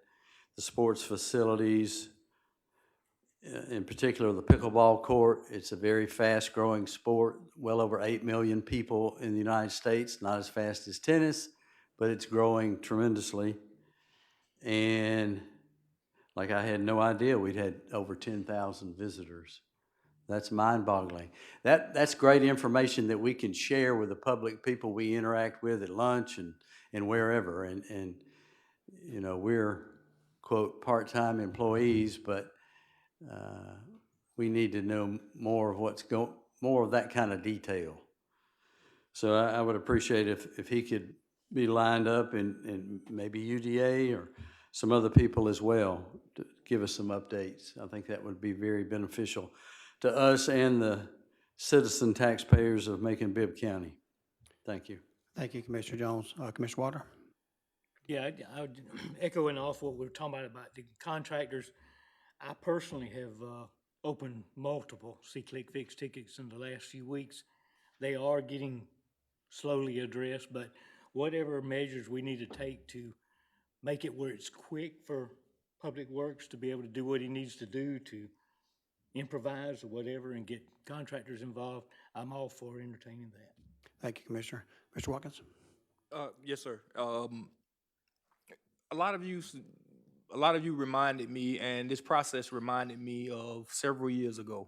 the sports facilities, in particular the pickleball court. It's a very fast-growing sport, well over 8 million people in the United States, not as fast as tennis, but it's growing tremendously. And like, I had no idea we'd had over 10,000 visitors. That's mind-boggling. That's great information that we can share with the public, people we interact with at lunch and wherever. And you know, we're, quote, part-time employees, but we need to know more of what's more of that kind of detail. So I would appreciate if he could be lined up and maybe UDA or some other people as well to give us some updates. I think that would be very beneficial to us and the citizen taxpayers of Macon-Bibb County. Thank you. Thank you, Commissioner Jones. Commissioner Water? Yeah, I would echoing off what we were talking about the contractors. I personally have opened multiple C-Click Fix tickets in the last few weeks. They are getting slowly addressed, but whatever measures we need to take to make it where it's quick for Public Works to be able to do what he needs to do to improvise or whatever and get contractors involved, I'm all for entertaining that. Thank you, Commissioner. Mr. Watkins? Yes, sir. A lot of you reminded me, and this process reminded me of several years ago.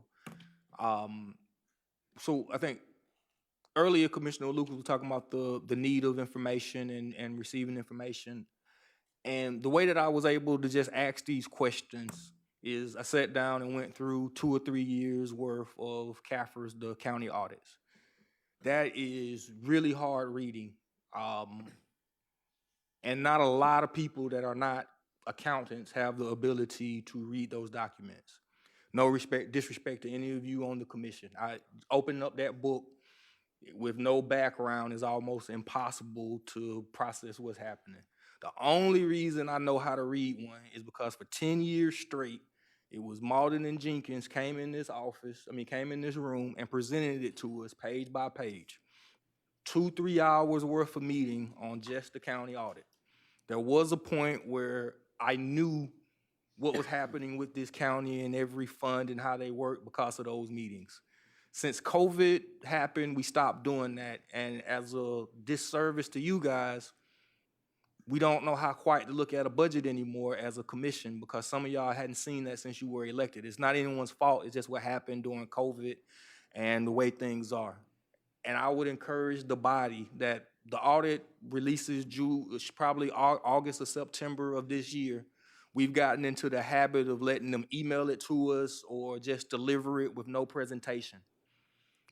So I think earlier Commissioner Lucas was talking about the need of information and receiving information. And the way that I was able to just ask these questions is I sat down and went through 2 or 3 years worth of CAFR's, the county audits. That is really hard reading. And not a lot of people that are not accountants have the ability to read those documents. No disrespect to any of you on the commission. Opening up that book with no background is almost impossible to process what's happening. The only reason I know how to read one is because for 10 years straight, it was Malden and Jenkins came in this room and presented it to us page by page. 2-3 hours worth of meeting on just the county audit. There was a point where I knew what was happening with this county and every fund and how they work because of those meetings. Since COVID happened, we stopped doing that. And as a disservice to you guys, we don't know how quite to look at a budget anymore as a commission because some of y'all hadn't seen that since you were elected. It's not anyone's fault. It's just what happened during COVID and the way things are. And I would encourage the body that the audit releases probably August or September of this year. We've gotten into the habit of letting them email it to us or just deliver it with no presentation.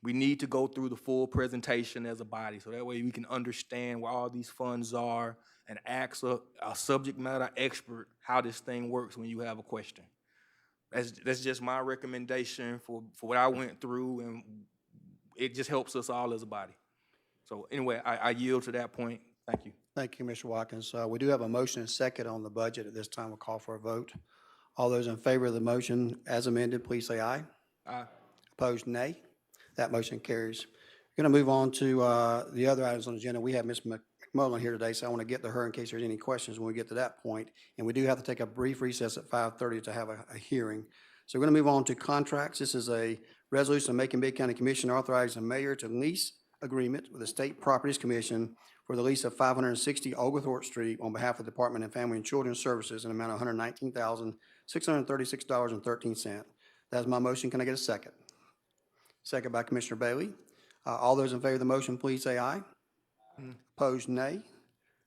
We need to go through the full presentation as a body so that way we can understand where all these funds are and ask a subject matter expert how this thing works when you have a question. That's just my recommendation for what I went through, and it just helps us all as a body. So anyway, I yield to that point. Thank you. Thank you, Mr. Watkins. We do have a motion and second on the budget. At this time, we'll call for a vote. All those in favor of the motion as amended, please say aye. Aye. Opposed, nay. That motion carries. We're going to move on to the other items on the agenda. We have Ms. McMullen here today, so I want to get to her in case there's any questions when we get to that point. And we do have to take a brief recess at 5:30 to have a hearing. So we're going to move on to contracts. This is a resolution of Macon-Bibb County Commission authorizing the mayor to lease agreement with the State Properties Commission for the lease of 560 Oglethorpe Street on behalf of the Department of Family and Children's Services in an amount of $119,636.13. That's my motion. Can I get a second? Second by Commissioner Bailey. All those in favor of the motion, please say aye. Opposed, nay.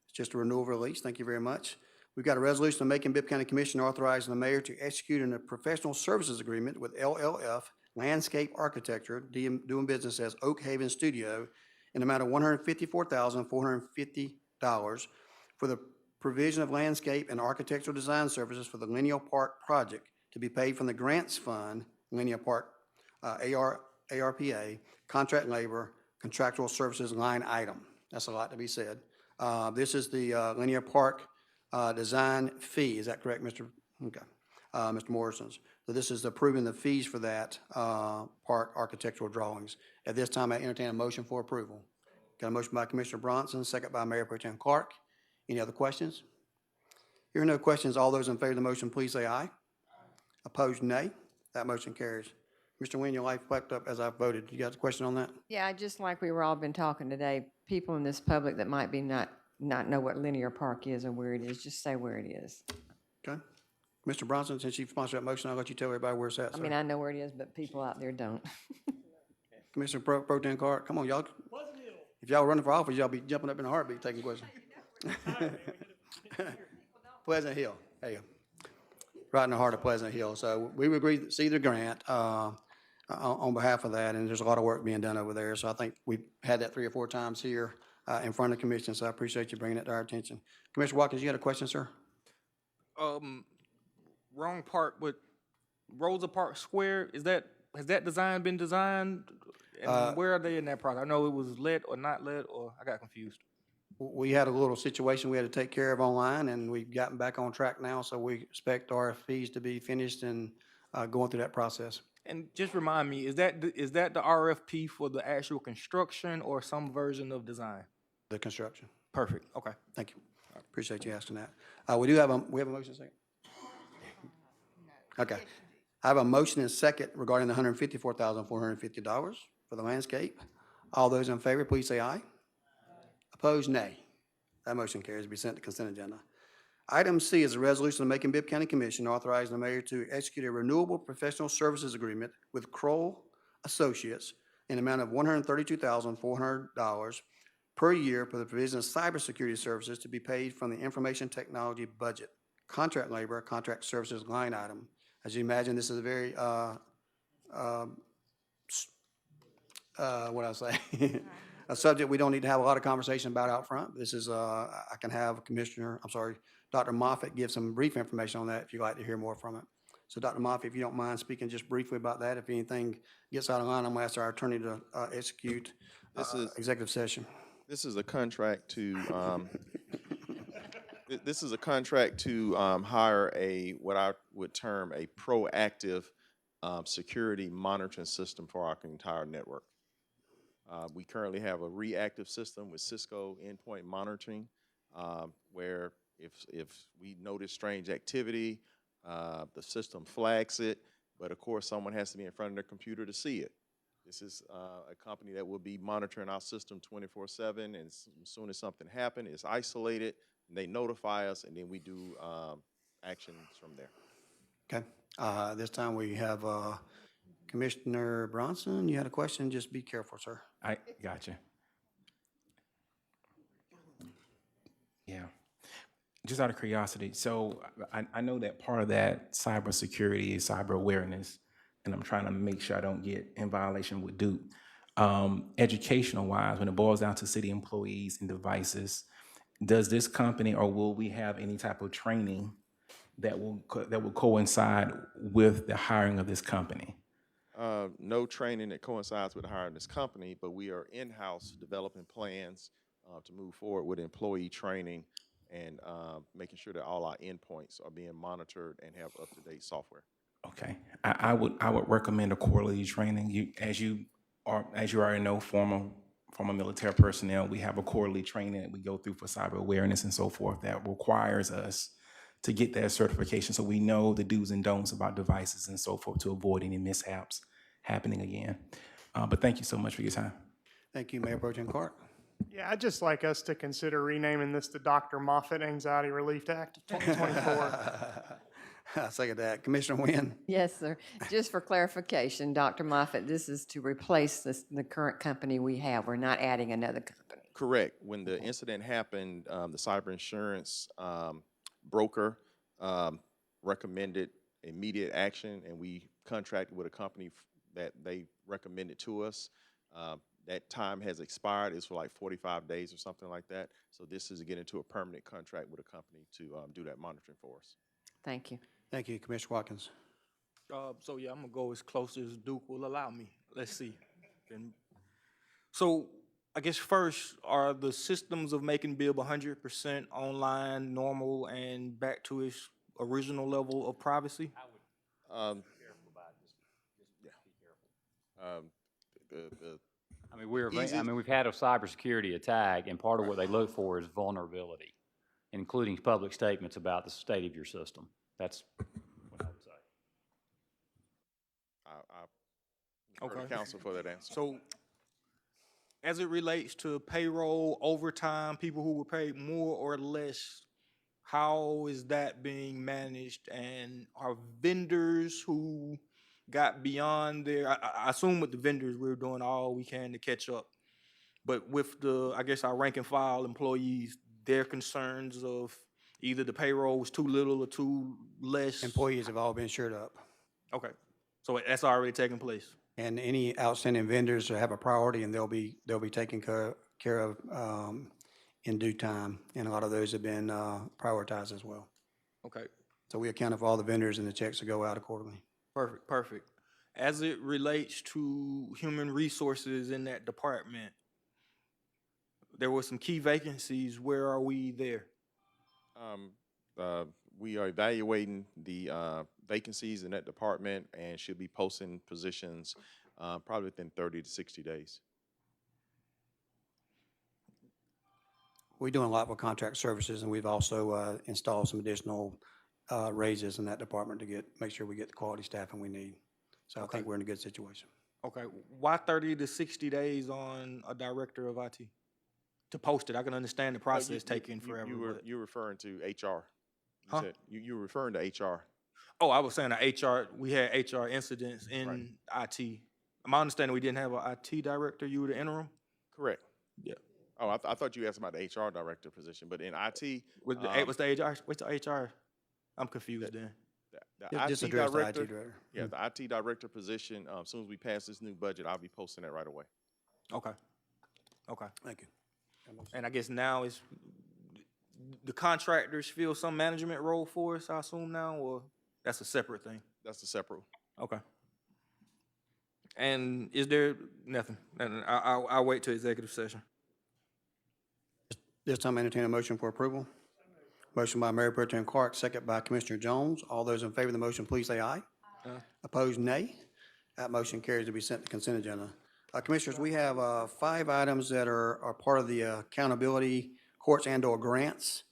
It's just a renewal of release. Thank you very much. We've got a resolution of Macon-Bibb County Commission authorizing the mayor to execute a professional services agreement with LLF Landscape Architecture, doing business as Oak Haven Studio, in the amount of $154,450 for the provision of landscape and architectural design services for the Lineal Park project to be paid from the Grants Fund, Lineal Park ARPA, contract labor, contractual services line item. That's a lot to be said. This is the Linear Park design fee. Is that correct, Mr. Okay. Mr. Morrison's? So this is approving the fees for that park architectural drawings. At this time, I entertain a motion for approval. Got a motion by Commissioner Bronson, second by Mayor Pro Tem Clark. Any other questions? Hearing no questions, all those in favor of the motion, please say aye. Opposed, nay. That motion carries. Mr. Wynn, your light flapped up as I voted. You got a question on that? Yeah, just like we were all been talking today, people in this public that might be not know what linear park is or where it is, just say where it is. Okay. Mr. Bronson, since you sponsored that motion, I'll let you tell everybody where it's at, I sir. mean, I know where it is, but people out there don't. Commissioner Pro Tem Clark, come on, y'all. If y'all were running for office, y'all be jumping up in a heartbeat taking questions. Pleasant Hill, there you go. Right in the heart of Pleasant Hill. So we would agree to see the grant. on behalf of that, and there's a lot of work being done over there. So I think we've had that 3 or 4 times here in front of the commission, so I appreciate you bringing it to our attention. Commissioner Watkins, you had a question, sir? Wrong part with Rosa Parks Square, has that design been designed? And where are they in that process? I know it was let or not let, or I got confused. We had a little situation we had to take care of online, and we've gotten back on track now, so we expect RFPs to be finished and going through that process. And just remind me, is that the RFP for the actual construction or some version of design? The construction. Perfect, okay. Thank you. Appreciate you asking that. We have a motion second? Okay. I have a motion and second regarding the $154,450 for the landscape. All those in favor, please say aye. Opposed, nay. That motion carries to be sent to consent agenda. Item C is a resolution of the Macon-Bibb County Commission authorizing the mayor to execute a renewable professional services agreement with Kroll Associates in the amount of $132,400 per year for the provision of cybersecurity services to be paid from the information technology budget, contract labor, contract services line item. As you imagine, this is a very, what I say, a subject we don't need to have a lot of conversation about out front. This is, I can have Dr. Moffitt give some brief information on that if you'd like to hear more from it. So Dr. Moffitt, if you don't mind speaking just briefly about that, if anything gets out of line, I'm gonna ask our attorney to execute executive session. This is a contract to, this is a contract to hire what I would term a proactive security monitoring system for our entire network. We currently have a reactive system with Cisco endpoint monitoring, where if we notice strange activity, the system flags it, but of course someone has to be in front of their computer to see it. This is a company that will be monitoring our system 24/7, and as soon as something happens, it's isolated, and they notify us, and then we do actions from there. Okay. This time we have Commissioner Bronson. You had a question? Just be careful, sir. I gotcha. Yeah. Just out of curiosity, so I know that part of that cybersecurity is cyber awareness, and I'm trying to make sure I don't get in violation with Duke. Educational wise, when it boils down to city employees and devices, does this company or will we have any type of training that will coincide with the hiring of this company? No training that coincides with hiring this company, but we are in-house developing plans to move forward with employee training and making sure that all our endpoints are being monitored and have up-to-date software. Okay, I would recommend a quarterly training. As you already know, former military personnel, we have a quarterly training that we go through for cyber awareness and so forth that requires us to get that certification so we know the do's and don'ts about devices and so forth to avoid any mishaps happening again. But thank you so much for your time. Thank you, Mayor Pro Tem Clark. Yeah, I'd just like us to consider renaming this the Dr. Moffitt Anxiety Relief Act of 2024. I second that. Commissioner Wynn? Yes, sir. Just for clarification, Dr. Moffitt, this is to replace the current company we have. We're not adding another company. Correct. When the incident happened, the cyber insurance broker recommended immediate action, and we contracted with a company that they recommended to us. That time has expired. It's for like 45 days or something like that. So this is to get into a permanent contract with a company to do that monitoring for us. Thank you. Thank you, Commissioner Watkins. So yeah, I'm gonna go as close as Duke will allow me. Let's see. So I guess first, are the systems of Macon-Bibb 100% online, normal, and back to its original level of privacy? I would be careful about it. Just be careful. We've had a cybersecurity attack, and part of what they look for is vulnerability, including public statements about the state of your system. That's what I would say. I heard counsel for that answer. So, as it relates to payroll, overtime, people who were paid more or less, how is that being managed? And are vendors who got beyond their, I assume with the vendors, we're doing all we can to catch up. But with our rank and file employees, their concerns of either the payroll was too little or too less. Employees have all been shored up. Okay, so that's already taken place. And any outstanding vendors have a priority, and they'll be taken care of in due time. And a lot of those have been prioritized as well. Okay, So we accounted for all the vendors, and the checks will go out accordingly. perfect, perfect. As it relates to human resources in that department, there were some key vacancies. Where are we there? We are evaluating the vacancies in that department and should be posting positions probably within 30 to 60 days. We're doing a lot with contract services, and we've also installed some additional raises in that department to make sure we get the quality staffing we need. So I think we're in a good situation. Okay, why 30 to 60 days on a director of IT? To post it, I can understand the process taking forever. You're referring to HR. Huh? You were referring to HR. Oh, I was saying we had HR incidents in IT. My understanding, we didn't have an IT director, you were the interim? Correct. Yeah. Oh, I thought you asked about the HR director position, but in IT. What's the HR? What's the HR? I'm confused then. The Just IT address the IT director. director. Yeah, the IT director position, as soon as we pass this new budget, I'll be posting that right away. Okay. Okay. Thank you. And I guess now is the contractors fill some management role for us, I assume now, or that's a separate thing? That's a separate. Okay. And is there nothing? And I'll wait till executive session. This time I entertain a motion for approval. Motion by Mayor Pro Tem Clark, second by Commissioner Jones. All those in favor of the motion, please say aye. Opposed, nay. That motion carries to be sent to consent agenda. Commissioners, we have 5 items that are part of the accountability courts and/or grants.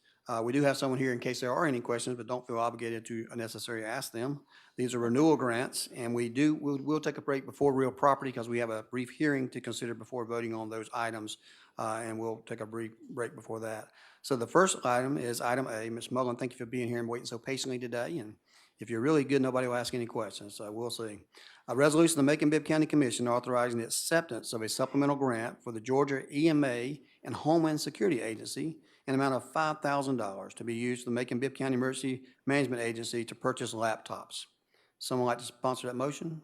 We do have someone here in case there are any questions, but don't feel obligated to unnecessarily ask them. These are renewal grants, and we'll take a break before real property because we have a brief hearing to consider before voting on those items, and we'll take a brief break before that. So the first item is item A. Ms. Mullen, thank you for being here and waiting so patiently today, and if you're really good, nobody will ask any questions, so we'll see. A resolution of the Macon-Bibb County Commission authorizing the acceptance of a supplemental grant for the Georgia EMA and Homeland Security Agency in an amount of $5,000 to be used for the Macon-Bibb County Emergency Management Agency to purchase laptops. Someone like to sponsor that motion?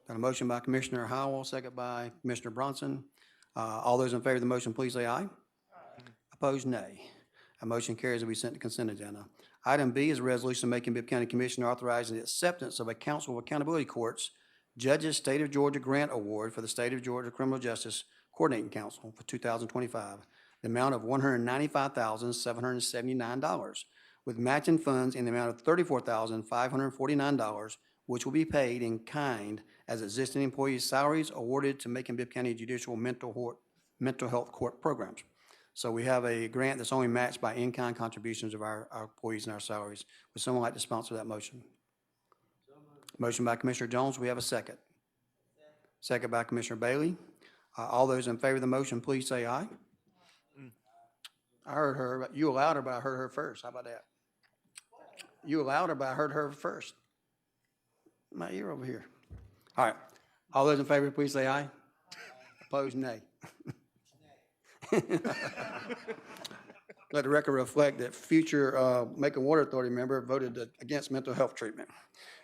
Got a motion by Commissioner Howell, second by Commissioner Bronson. All those in favor of the motion, please say aye. Opposed, nay. A motion carries to be sent to consent agenda. Item B is a resolution of Macon-Bibb County Commission authorizing the acceptance of a Council of Accountability Courts Judges State of Georgia Grant Award for the State of Georgia Criminal Justice Coordinating Council for 2025. The amount of $195,779, with matching funds in the amount of $34,549, which will be paid in kind as existing employees' salaries awarded to Macon-Bibb County Judicial Mental Health Court programs. So we have a grant that's only matched by in-kind contributions of our employees and our salaries. Would someone like to sponsor that motion? Motion by Commissioner Jones. We have a second. Second by Commissioner Bailey. All those in favor of the motion, please say aye. I heard her. You allowed her, but I heard her first. How about that? You allowed her, but I heard her first. My ear over here. All right. All those in favor, please say aye. Opposed, nay. Let the record reflect that future Macon Water Authority member voted against mental health treatment.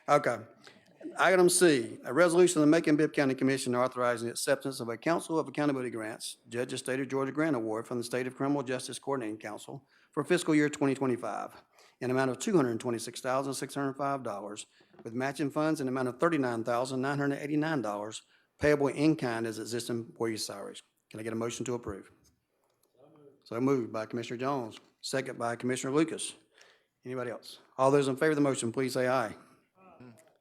Okay. Item C, a resolution of the Macon-Bibb County Commission authorizing the acceptance of a Council of Accountability Grants, Judges State of Georgia Grant Award from the State of Criminal Justice Coordinating Council for fiscal year 2025 in an amount of $226,605, with matching funds in the amount of $39,989, payable in kind as existing employee salaries. Can I get a motion to approve? So moved by Commissioner Jones, second by Commissioner Lucas. Anybody else? All those in favor of the motion, please say aye.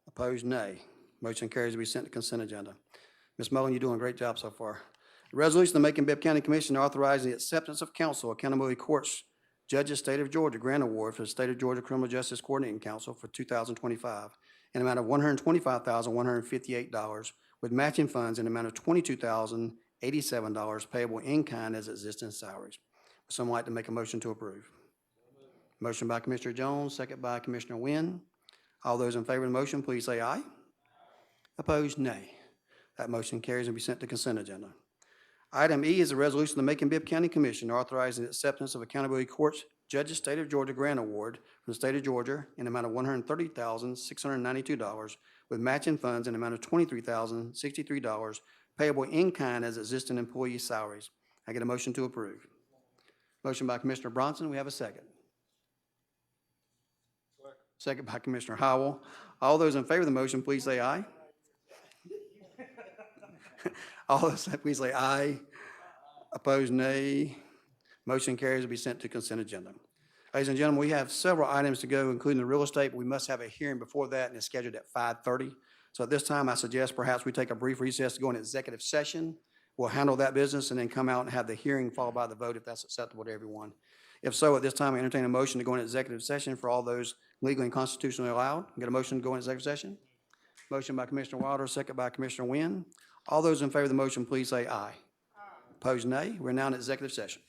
Opposed, nay. Motion carries to be sent to consent agenda. Ms. Mullen, you're doing a great job so far. A resolution of the Macon-Bibb County Commission authorizing the acceptance of Council Accountability Courts Judges State of Georgia Grant Award for the State of Georgia Criminal Justice Coordinating Council for 2025 in an amount of $125,158, with matching funds in an amount of $22,087 payable in kind as existing salaries. Would someone like to make a motion to approve? Motion by Commissioner Jones, second by Commissioner Wynn. All those in favor of the motion, please say aye. Opposed, nay. That motion carries and be sent to consent agenda. Item E is a resolution of the Macon-Bibb County Commission authorizing the acceptance of Accountability Courts Judges State of Georgia Grant Award from the state of Georgia in the amount of $130,692 with matching funds in the amount of $23,063 payable in kind as existing employee salaries. I get a motion to approve. Motion by Commissioner Bronson. We have a second. Second by Commissioner Howell. All those in favor of the motion, please say aye. All those, please say aye. Opposed, nay. Motion carries to be sent to consent agenda. Ladies and gentlemen, we have several items to go, including the real estate, but we must have a hearing before that, and it's scheduled at 5:30. So at this time, I suggest perhaps we take a brief recess to go into executive session. We'll handle that business and then come out and have the hearing followed by the vote if that's acceptable to everyone. If so, at this time, I entertain a motion to go into executive session for all those legally and constitutionally allowed. Get a motion to go into executive session? Motion by Commissioner Wilder, second by Commissioner Wynn. All those in favor of the motion, please say aye. Opposed, nay. We're now in executive session.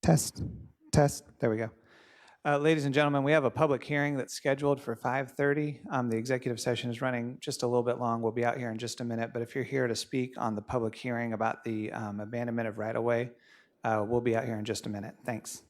Test, test, there we go. Ladies and gentlemen, we have a public hearing that's scheduled for 5:30. The executive session is running just a little bit long. We'll be out here in just a minute, but if you're here to speak on the public hearing about the abandonment of right-of-way, we'll be out here in just a minute. Thanks.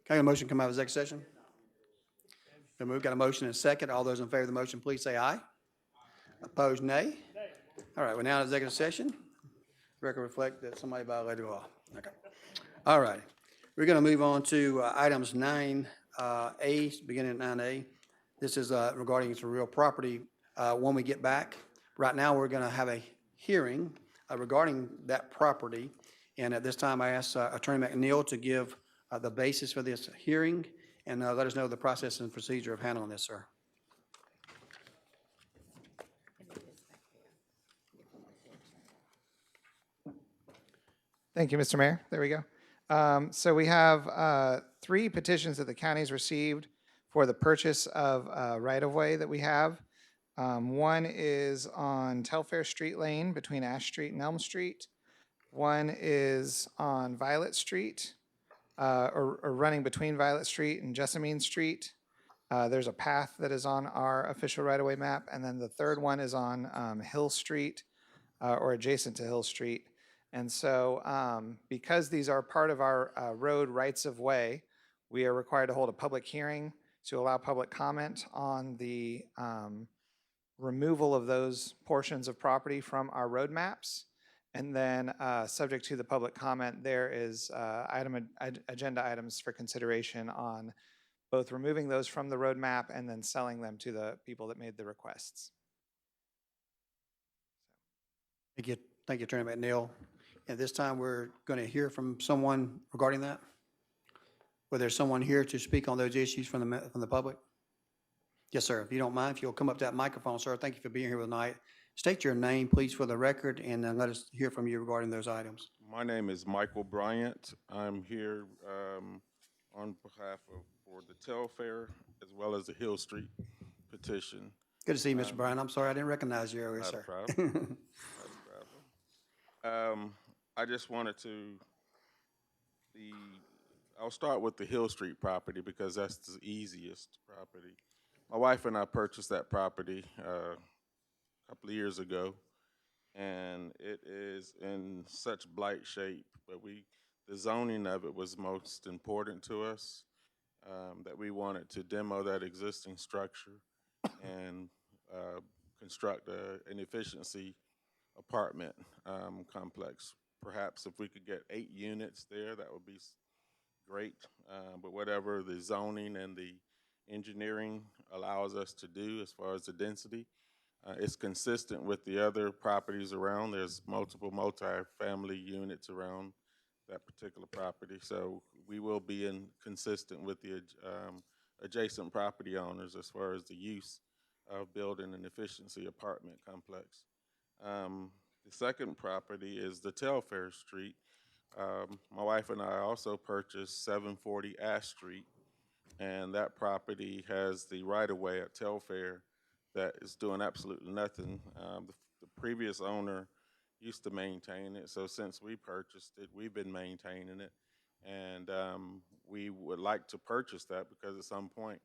Can I get a motion to come out of executive session? We've got a motion and a second. All those in favor of the motion, please say aye. Opposed, nay. All right, we're now in executive session. Record reflect that somebody violated the law. Okay. All right. We're going to move on to items 9A, beginning at 9A. This is regarding some real property. When we get back, right now, we're going to have a hearing regarding that property. And at this time, I ask Attorney McNeil to give the basis for this hearing and let us know the process and procedure of handling this, sir. Thank you, Mr. Mayor. There we go. So we have 3 petitions that the county's received for the purchase of right-of-way that we have. One is on Telfair Street Lane between Ash Street and Elm Street. One is on Violet Street, or running between Violet Street and Jessamine Street. There's a path that is on our official right-of-way map. And then the third one is on Hill Street, or adjacent to Hill Street. And so because these are part of our road rights-of-way, we are required to hold a public hearing to allow public comment on the removal of those portions of property from our road maps. And then subject to the public comment, there is agenda items for consideration on both removing those from the road map and then selling them to the people that made the requests. Thank you, Attorney McNeil. At this time, we're going to hear from someone regarding that. Whether there's someone here to speak on those issues from the public? Yes, sir. If you don't mind, if you'll come up to that microphone, sir. Thank you for being here tonight. State your name, please, for the record, and then let us hear from you regarding those items. My name is Michael Bryant. I'm here on behalf of for the Telfair as well as the Hill Street petition. Good to see you, Mr. Bryant. I'm sorry I didn't recognize you earlier, Not sir. a problem. Not a problem. I just wanted to I'll start with the Hill Street property because that's the easiest property. My wife and I purchased that property a couple of years ago, and it is in such blight shape, but the zoning of it was most important to us, that we wanted to demo that existing structure and construct an efficiency apartment complex. Perhaps if we could get 8 units there, that would be great, but whatever the zoning and the engineering allows us to do as far as the density, it's consistent with the other properties around. There's multiple multi-family units around that particular property, so we will be consistent with the adjacent property owners as far as the use of building an efficiency apartment complex. The second property is the Telfair Street. My wife and I also purchased 740 Ash Street, and that property has the right-of-way at Telfair that is doing absolutely nothing. The previous owner used to maintain it, so since we purchased it, we've been maintaining it, and we would like to purchase that because at some point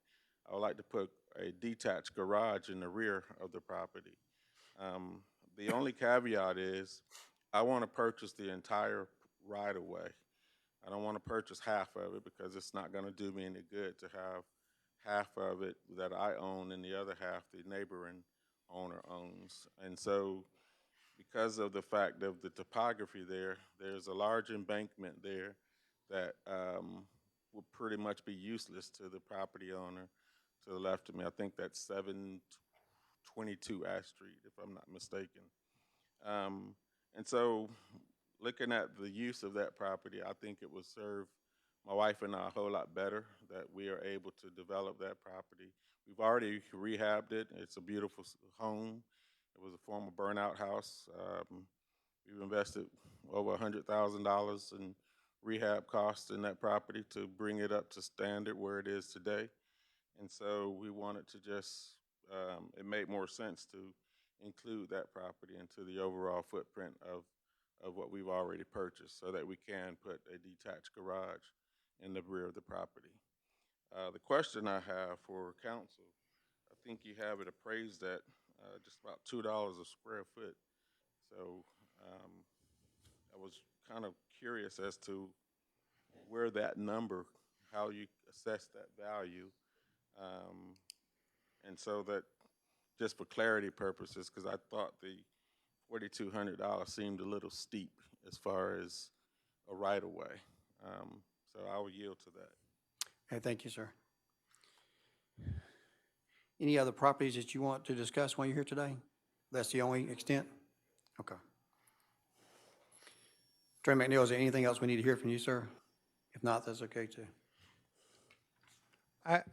I would like to put a detached garage in the rear of the property. The only caveat is I want to purchase the entire right-of-way. I don't want to purchase half of it because it's not going to do me any good to have half of it that I own and the other half the neighboring owner owns. And so because of the fact of the topography there, there's a large embankment there that will pretty much be useless to the property owner to the left of me. I think that's 722 Ash Street, if I'm not mistaken. And so looking at the use of that property, I think it would serve my wife and I a whole lot better that we are able to develop that property. We've already rehabbed it. It's a beautiful home. It was a former burnout house. We've invested over $100,000 in rehab costs in that property to bring it up to standard where it is today. And so we wanted to just, it made more sense to include that property into the overall footprint of what we've already purchased so that we can put a detached garage in the rear of the property. The question I have for council, I think you have it appraised at just about $2 a square foot. So I was kind of curious as to where that number how you assess that value. And so that, just for clarity purposes, because I thought the $4,200 seemed a little steep as far as a right-of-way. So I will yield to that. Okay, thank you, sir. Any other properties that you want to discuss while you're here today? That's the only extent? Okay. Attorney McNeil, is there anything else we need to hear from you, sir? If not, that's okay too.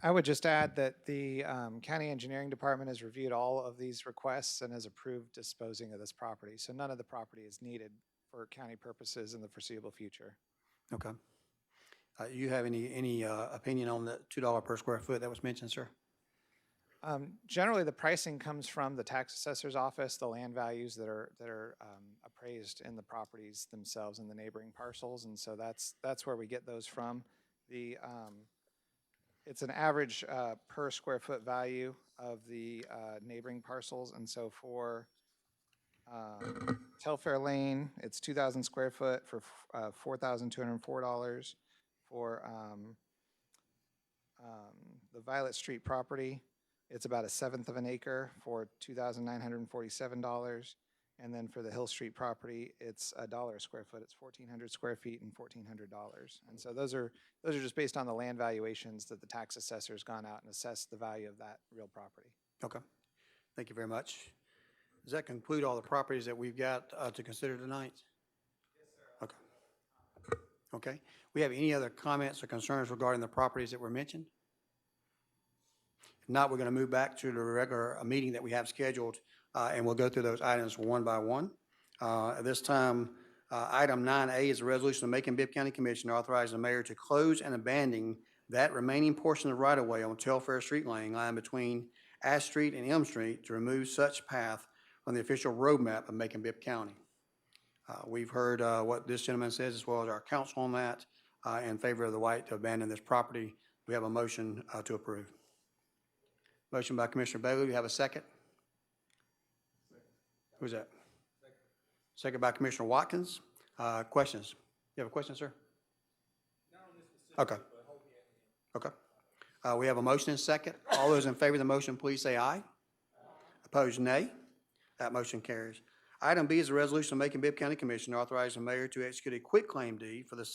I would just add that the county engineering department has reviewed all of these requests and has approved disposing of this property. So none of the property is needed for county purposes in the foreseeable future. Okay. You have any opinion on the $2 per square foot that was mentioned, sir? Generally, the pricing comes from the tax assessor's office, the land values that are appraised in the properties themselves and the neighboring parcels, and so that's where we get those from. It's an average per square foot value of the neighboring parcels, and so for Telfair Lane, it's 2,000 square foot for $4,204. For the Violet Street property, it's about 1/7 of an acre for $2,947. And then for the Hill Street property, it's $1 a square foot. It's 1,400 square feet and $1,400. And so those are just based on the land valuations that the tax assessor's gone out and assessed the value of that real property. Okay. Thank you very much. Does that conclude all the properties that we've got to consider tonight? Yes, sir. Okay. Okay. We have any other comments or concerns regarding the properties that were mentioned? If not, we're going to move back to the regular meeting that we have scheduled, and we'll go through those items one by one. At this time, item 9A is a resolution of Macon-Bibb County Commission authorizing the mayor to close and abandon that remaining portion of right-of-way on Telfair Street Lane line between Ash Street and Elm Street to remove such path from the official road map of Macon-Bibb County. We've heard what this gentleman says as well as our counsel on that in favor of the right to abandon this property. We have a motion to approve. Motion by Commissioner Bailey. Do you have a second? Who's that? Second by Commissioner Watkins. Questions? You have a question, sir? Okay. Okay. We have a motion and a second. All those in favor of the motion, please say aye. Opposed, nay. That motion carries. Item B is a resolution of Macon-Bibb County Commission authorizing the mayor to execute a quitclaim deed for the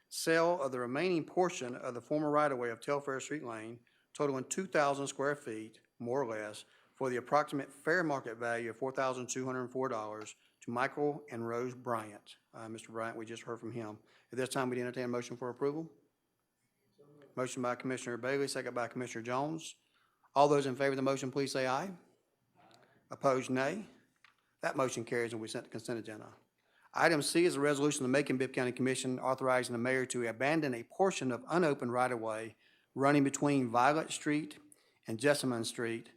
sale of the remaining portion of the former right-of-way of Telfair Street Lane, totaling 2,000 square feet, more or less, for the approximate fair market value of $4,204 to Michael and Rose Bryant. Mr. Bryant, we just heard from him. At this time, we entertain a motion for approval. Motion by Commissioner Bailey, second by Commissioner Jones. All those in favor of the motion, please say aye. Opposed, nay. That motion carries and we sent the consent agenda. Item C is a resolution of the Macon-Bibb County Commission authorizing the mayor to abandon a portion of unopened right-of-way running between Violet Street and Jessamine Street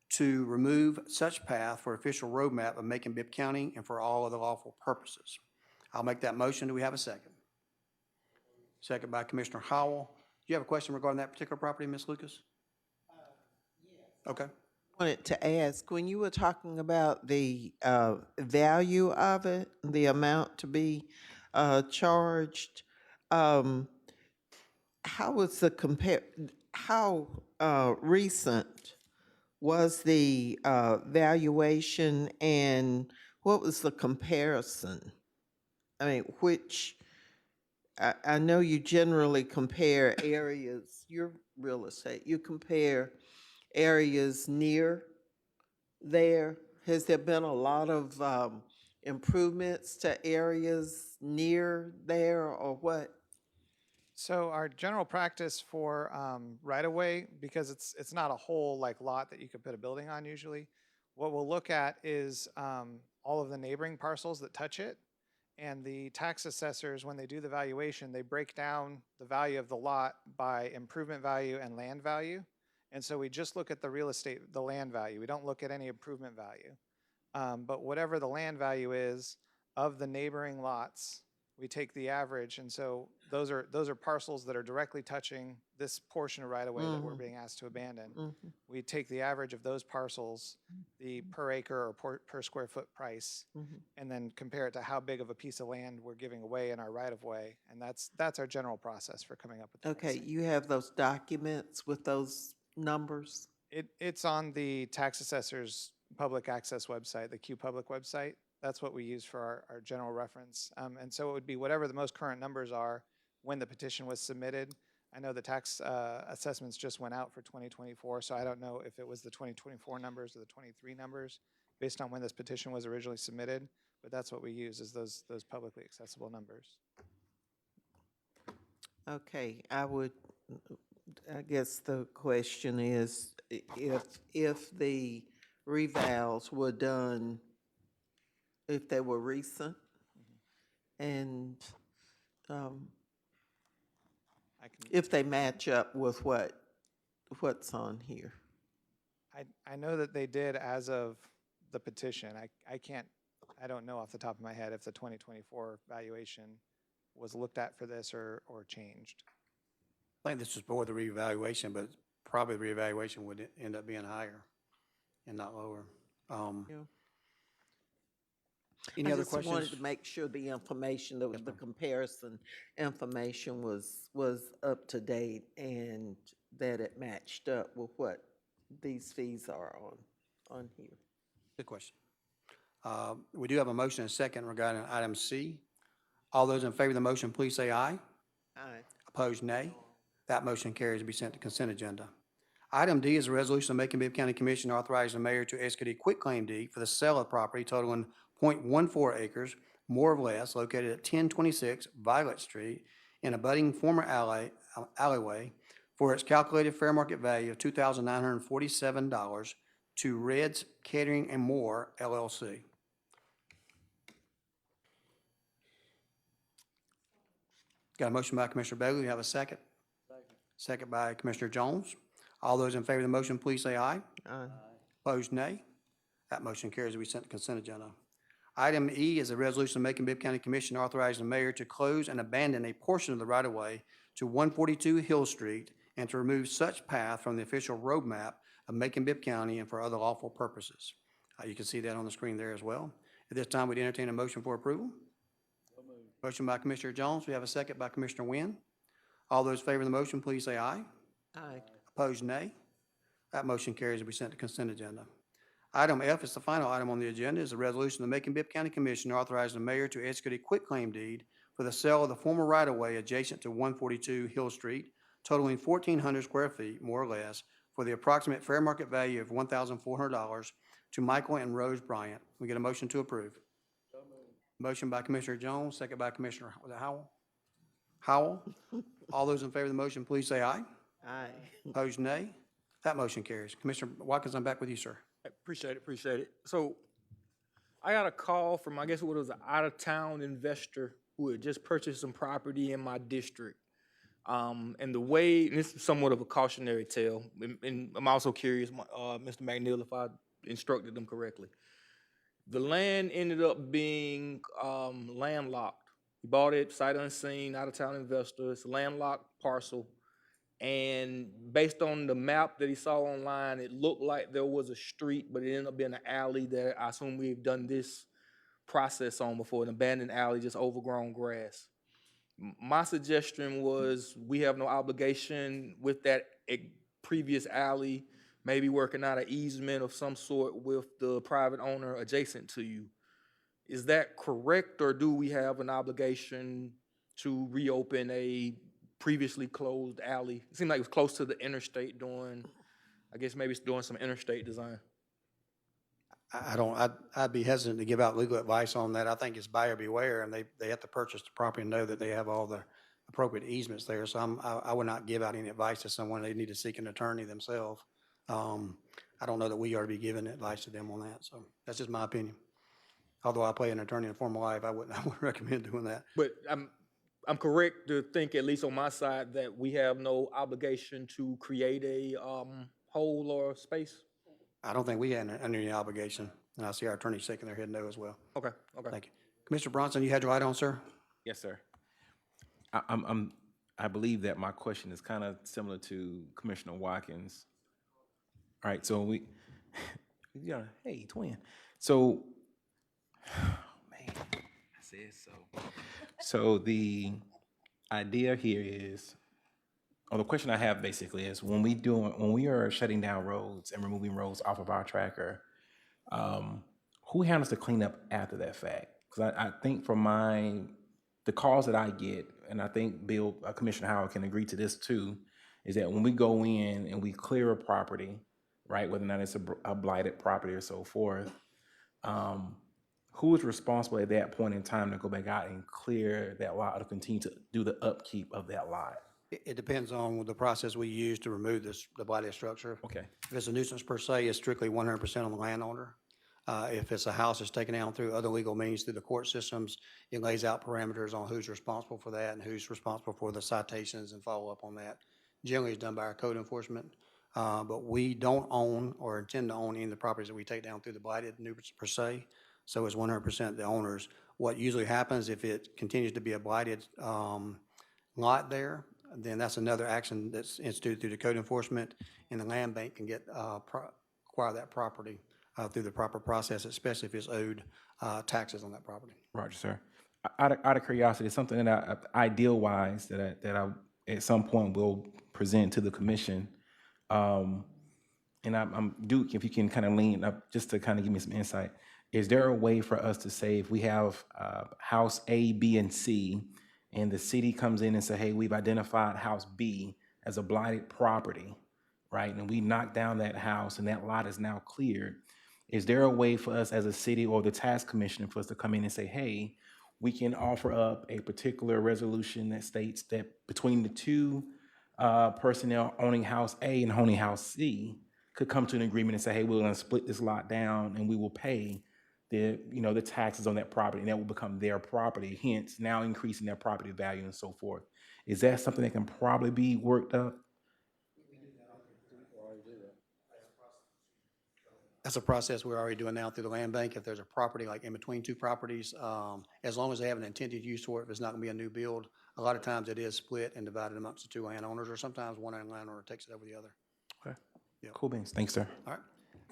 to remove such path for official road map of Macon-Bibb County and for all other lawful purposes. I'll make that motion. Do we have a second? Second by Commissioner Howell. Do you have a question regarding that particular property, Ms. Lucas? Yes. Okay. Wanted to ask, when you were talking about the value of it, the amount to be charged, how was the how recent was the valuation and what was the comparison? I mean, I know you generally compare areas, your real estate, you compare areas near there. Has there been a lot of improvements to areas near there or what? So our general practice for right-of-way, because it's not a whole lot that you could put a building on usually, what we'll look at is all of the neighboring parcels that touch it. And the tax assessors, when they do the valuation, they break down the value of the lot by improvement value and land value. And so we just look at the real estate, the land value. We don't look at any improvement value. But whatever the land value is of the neighboring lots, we take the average, and so those are parcels that are directly touching this portion of right-of-way that we're being asked to abandon. We take the average of those parcels, the per acre or per square foot price, and then compare it to how big of a piece of land we're giving away in our right-of-way, and that's our general process for coming up with the Okay, pricing. you have those documents with those numbers? It's on the tax assessor's public access website, the Q Public website. That's what we use for our general reference. And so it would be whatever the most current numbers are when the petition was submitted. I know the tax assessments just went out for 2024, so I don't know if it was the 2024 numbers or the 23 numbers based on when this petition was originally submitted, but that's what we use is those publicly accessible numbers. Okay, I guess the question is, if the revals were done, if they were recent, and if they match up with what's on here. I know that they did as of the petition. I don't know off the top of my head if the 2024 valuation was looked at for this or changed. I think this is for the reevaluation, but probably the reevaluation would end up being higher and not lower. Any other I just wanted questions? to make sure the information, the comparison information was up to date and that it matched up with what these fees are on here. Good question. We do have a motion and a second regarding item C. All those in favor of the motion, please say aye. Aye. Opposed, nay. That motion carries to be sent to consent agenda. Item D is a resolution of Macon-Bibb County Commission authorizing the mayor to execute a quitclaim deed for the sale of property totaling .14 acres, more or less, located at 1026 Violet Street in abutting former alleyway for its calculated fair market value of $2,947 to Red's Catering and More, LLC. Got a motion by Commissioner Bailey. You have a second? Second by Commissioner Jones. All those in favor of the motion, please say aye. Aye. Opposed, nay. That motion carries to be sent to consent agenda. Item E is a resolution of Macon-Bibb County Commission authorizing the mayor to close and abandon a portion of the right-of-way to 142 Hill Street and to remove such path from the official road map of Macon-Bibb County and for other lawful purposes. You can see that on the screen there as well. At this time, we'd entertain a motion for approval. Motion by Commissioner Jones. We have a second by Commissioner Wynn. All those in favor of the motion, please say aye. Aye. Opposed, nay. That motion carries to be sent to consent agenda. Item F is the final item on the agenda, is a resolution of the Macon-Bibb County Commission authorizing the mayor to execute a quitclaim deed for the sale of the former right-of-way adjacent to 142 Hill Street, totaling 1,400 square feet, more or less, for the approximate fair market value of $1,400 to Michael and Rose Bryant. We get a motion to approve. Motion by Commissioner Jones, second by Commissioner, was it Howell? Howell. All those in favor of the motion, please say aye. Aye. Opposed, nay. That motion carries. Commissioner Watkins, I'm back with you, sir. Appreciate it. So I got a call from, I guess it was an out-of-town investor who had just purchased some property in my district. And the way, and this is somewhat of a cautionary tale, and I'm also curious, Mr. McNeil, if I instructed them correctly. The land ended up being landlocked. He bought it, sight unseen, out-of-town investor. It's a landlocked parcel. And based on the map that he saw online, it looked like there was a street, but it ended up being an alley that I assume we've done this process on before, an abandoned alley, just overgrown grass. My suggestion was we have no obligation with that previous alley, maybe working out an easement of some sort with the private owner adjacent to you. Is that correct, or do we have an obligation to reopen a previously closed alley? It seemed like it was close to the interstate doing, I guess maybe it's doing some interstate design. I'd be hesitant to give out legal advice on that. I think it's buyer beware, and they have to purchase the property and know that they have all the appropriate easements there. So I would not give out any advice to someone. They need to seek an attorney themselves. I don't know that we ought to be giving advice to them on that. So that's just my opinion. Although I play an attorney in formal life, I wouldn't recommend doing that. But I'm correct to think, at least on my side, that we have no obligation to create a hole or space? I don't think we had any obligation. And I see our attorney shaking their head no as well. Okay. Thank you. Commissioner Bronson, you had your light on, sir? Yes, sir. I believe that my question is kind of similar to Commissioner Watkins. All right, so yeah, hey, twin. So, man, I said so. So the idea here is, or the question I have basically is, when we are shutting down roads and removing roads off of our tracker, who handles the cleanup after that fact? Because I think the calls that I get, and I think Commissioner Howard can agree to this too, is that when we go in and we clear a property, right, whether or not it's a blighted property or so forth, who is responsible at that point in time to go back out and clear that lot or to continue to do the upkeep of that lot? It depends on the process we use to remove the blighted structure. Okay. If it's a nuisance per se, it's strictly 100% on the landowner. If it's a house that's taken down through other legal means through the court systems, it lays out parameters on who's responsible for that and who's responsible for the citations and follow up on that. Generally, it's done by our code enforcement, but we don't own or intend to own any of the properties that we take down through the blighted nuisance per se. So it's 100% the owners. What usually happens if it continues to be a blighted lot there, then that's another action that's instituted through the code enforcement, and the land bank can acquire that property through the proper process, especially if it's owed taxes on that property. Roger, sir. Out of curiosity, something that ideal-wise that I at some point will present to the commission, and I'm Duke, if you can kind of lean up just to kind of give me some insight. Is there a way for us to say if we have house A, B, and C, and the city comes in and say, hey, we've identified house B as a blighted property, right? And we knock down that house and that lot is now cleared. Is there a way for us as a city or the tax commissioner for us to come in and say, hey, we can offer up a particular resolution that states that between the two personnel owning house A and owning house C could come to an agreement and say, hey, we're going to split this lot down and we will pay the taxes on that property, and that will become their property, hence now increasing their property value and so forth. Is that something that can probably be worked up? That's a process we're already doing now through the land bank. If there's a property like in between two properties, as long as they have an intended use for it, if it's not gonna be a new build, a lot of times it is split and divided amongst the two landowners, or sometimes one landowner takes it over the other. Okay. Yeah. Cool beans. Thanks, sir. All right.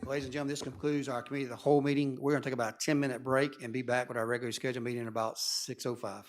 Ladies and gentlemen, this concludes our committee of the whole meeting. We're gonna take about a 10-minute break and be back with our regularly scheduled meeting in about 6:05.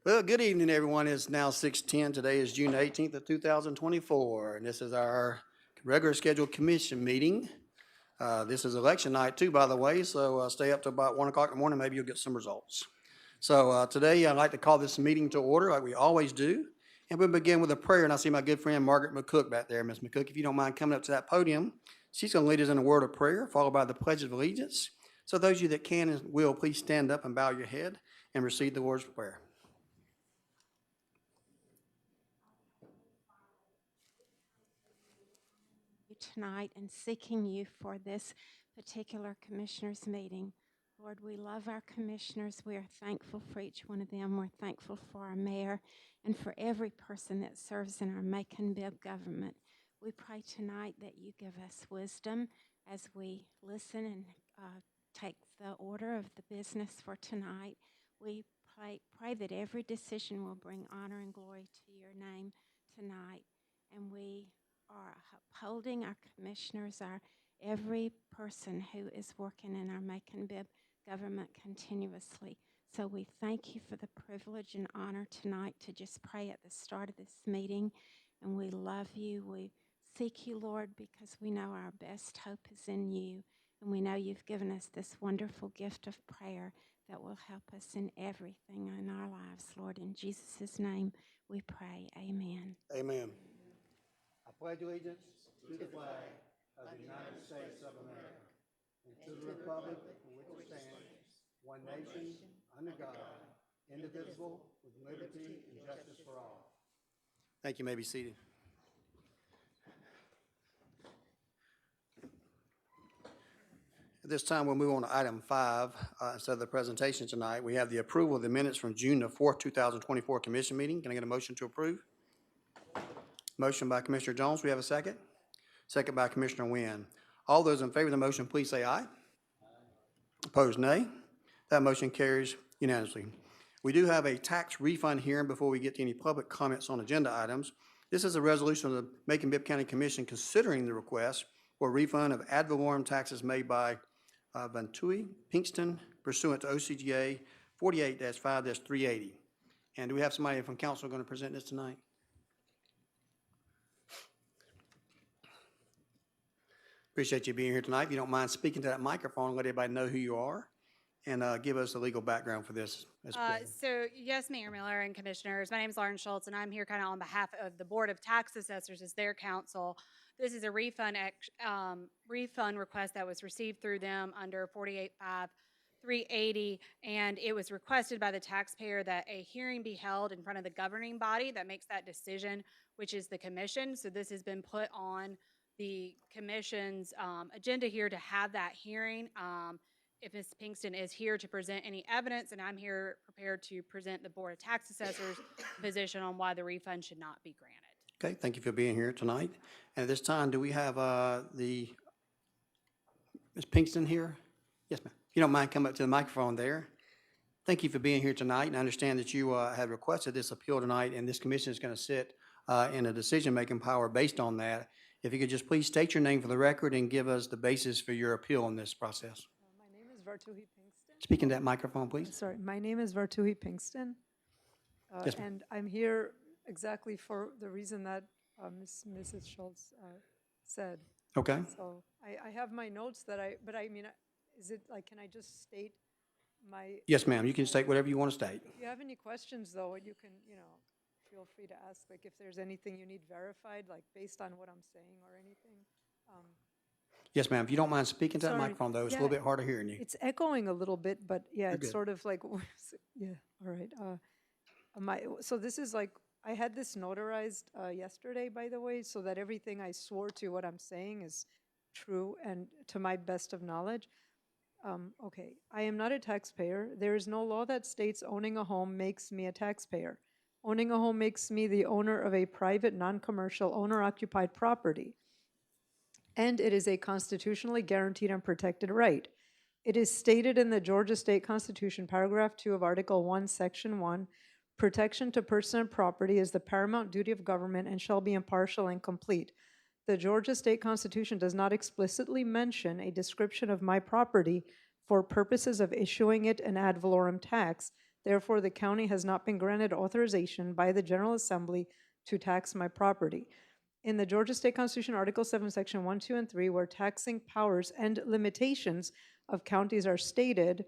Well, good evening, everyone. It's now 6:10. Today is June 18th of 2024, and this is our regular scheduled commission meeting. This is election night too, by the way, so stay up to about 1 o'clock in the morning. Maybe you'll get some results. So today I'd like to call this meeting to order like we always do. And we'll begin with a prayer, and I see my good friend Margaret McCook back there. Ms. McCook, if you don't mind coming up to that podium, she's going to lead us in a word of prayer, followed by the Pledge of Allegiance. So those of you that can and will, please stand up and bow your head and receive the words of prayer. Tonight and seeking you for this particular commissioners meeting. Lord, we love our commissioners. We are thankful for each one of them. We're thankful for our mayor and for every person that serves in our Macon-Bibb government. We pray tonight that you give us wisdom as we listen and take the order of the business for tonight. We pray that every decision will bring honor and glory to your name tonight. And we are upholding our commissioners, every person who is working in our Macon-Bibb government continuously. So we thank you for the privilege and honor tonight to just pray at the start of this meeting. And we love you. We seek you, Lord, because we know our best hope is in you. And we know you've given us this wonderful gift of prayer that will help us in everything in our lives, Lord. In Jesus' name we pray. Amen. Amen. I pledge allegiance to the flag of the United States of America and to the republic for which it stands, one nation, under God, indivisible, with liberty and justice for all. Thank you. You may be seated. At this time, we'll move on to item 5. Instead of the presentation tonight, we have the approval of the minutes from June the 4th, 2024 commission meeting. Can I get a motion to approve? Motion by Commissioner Jones. We have a second? Second by Commissioner Wynn. All those in favor of the motion, please say aye. Opposed, nay. That motion carries unanimously. We do have a tax refund hearing before we get to any public comments on agenda items. This is a resolution of the Macon-Bibb County Commission considering the request for refund of ad valorem taxes made by Ventui Pinkston pursuant to OCGA 48-5-380. And do we have somebody from council going to present this tonight? Appreciate you being here tonight. If you don't mind speaking to that microphone, let everybody know who you are, and give us the legal background for this. So yes, Mayor Miller and Commissioners, my name is Lauren Schultz, and I'm here kind of on behalf of the Board of Tax Assessors as their counsel. This is a refund request that was received through them under 48-5-380, and it was requested by the taxpayer that a hearing be held in front of the governing body that makes that decision, which is the commission. So this has been put on the commission's agenda here to have that hearing. If Ms. Pinkston is here to present any evidence, and I'm here prepared to present the Board of Tax Assessors' position on why the refund should not be granted. Okay, thank you for being here tonight. And at this time, do we have Ms. Pinkston here? Yes, ma'am. If you don't mind coming up to the microphone there. Thank you for being here tonight, and I understand that you had requested this appeal tonight, and this commission is going to sit in a decision-making power based on that. If you could just please state your name for the record and give us the basis for your appeal in this process. My name is Vartuhi Pinkston. Speak into that microphone, please. Sorry, my name is Vartuhi Pinkston. Yes, ma'am. And I'm here exactly for the reason that Mrs. Schultz said. Okay. So I have my notes that but I mean, is it like, can I just state my? Yes, ma'am. You can state whatever you want to state. If you have any questions, though, you can, feel free to ask, like if there's anything you need verified, like based on what I'm saying or anything. Yes, ma'am. If you don't mind speaking to that Sorry. microphone, though, it's a Yeah, little bit hard of hearing you. It's echoing a little bit, but yeah, You're it's good. sort of like, yeah, all right. So this is like, I had this notarized yesterday, by the way, so that everything I swore to what I'm saying is true and to my best of knowledge. Okay, I am not a taxpayer. There is no law that states owning a home makes me a taxpayer. Owning a home makes me the owner of a private, non-commercial, owner-occupied property. And it is a constitutionally guaranteed and protected right. It is stated in the Georgia State Constitution, paragraph 2 of Article 1, Section 1, protection to person and property is the paramount duty of government and shall be impartial and complete. The Georgia State Constitution does not explicitly mention a description of my property for purposes of issuing it an ad valorem tax. Therefore, the county has not been granted authorization by the General Assembly to tax my property. In the Georgia State Constitution, Article 7, Section 1, 2, and 3, where taxing powers and limitations of counties are stated,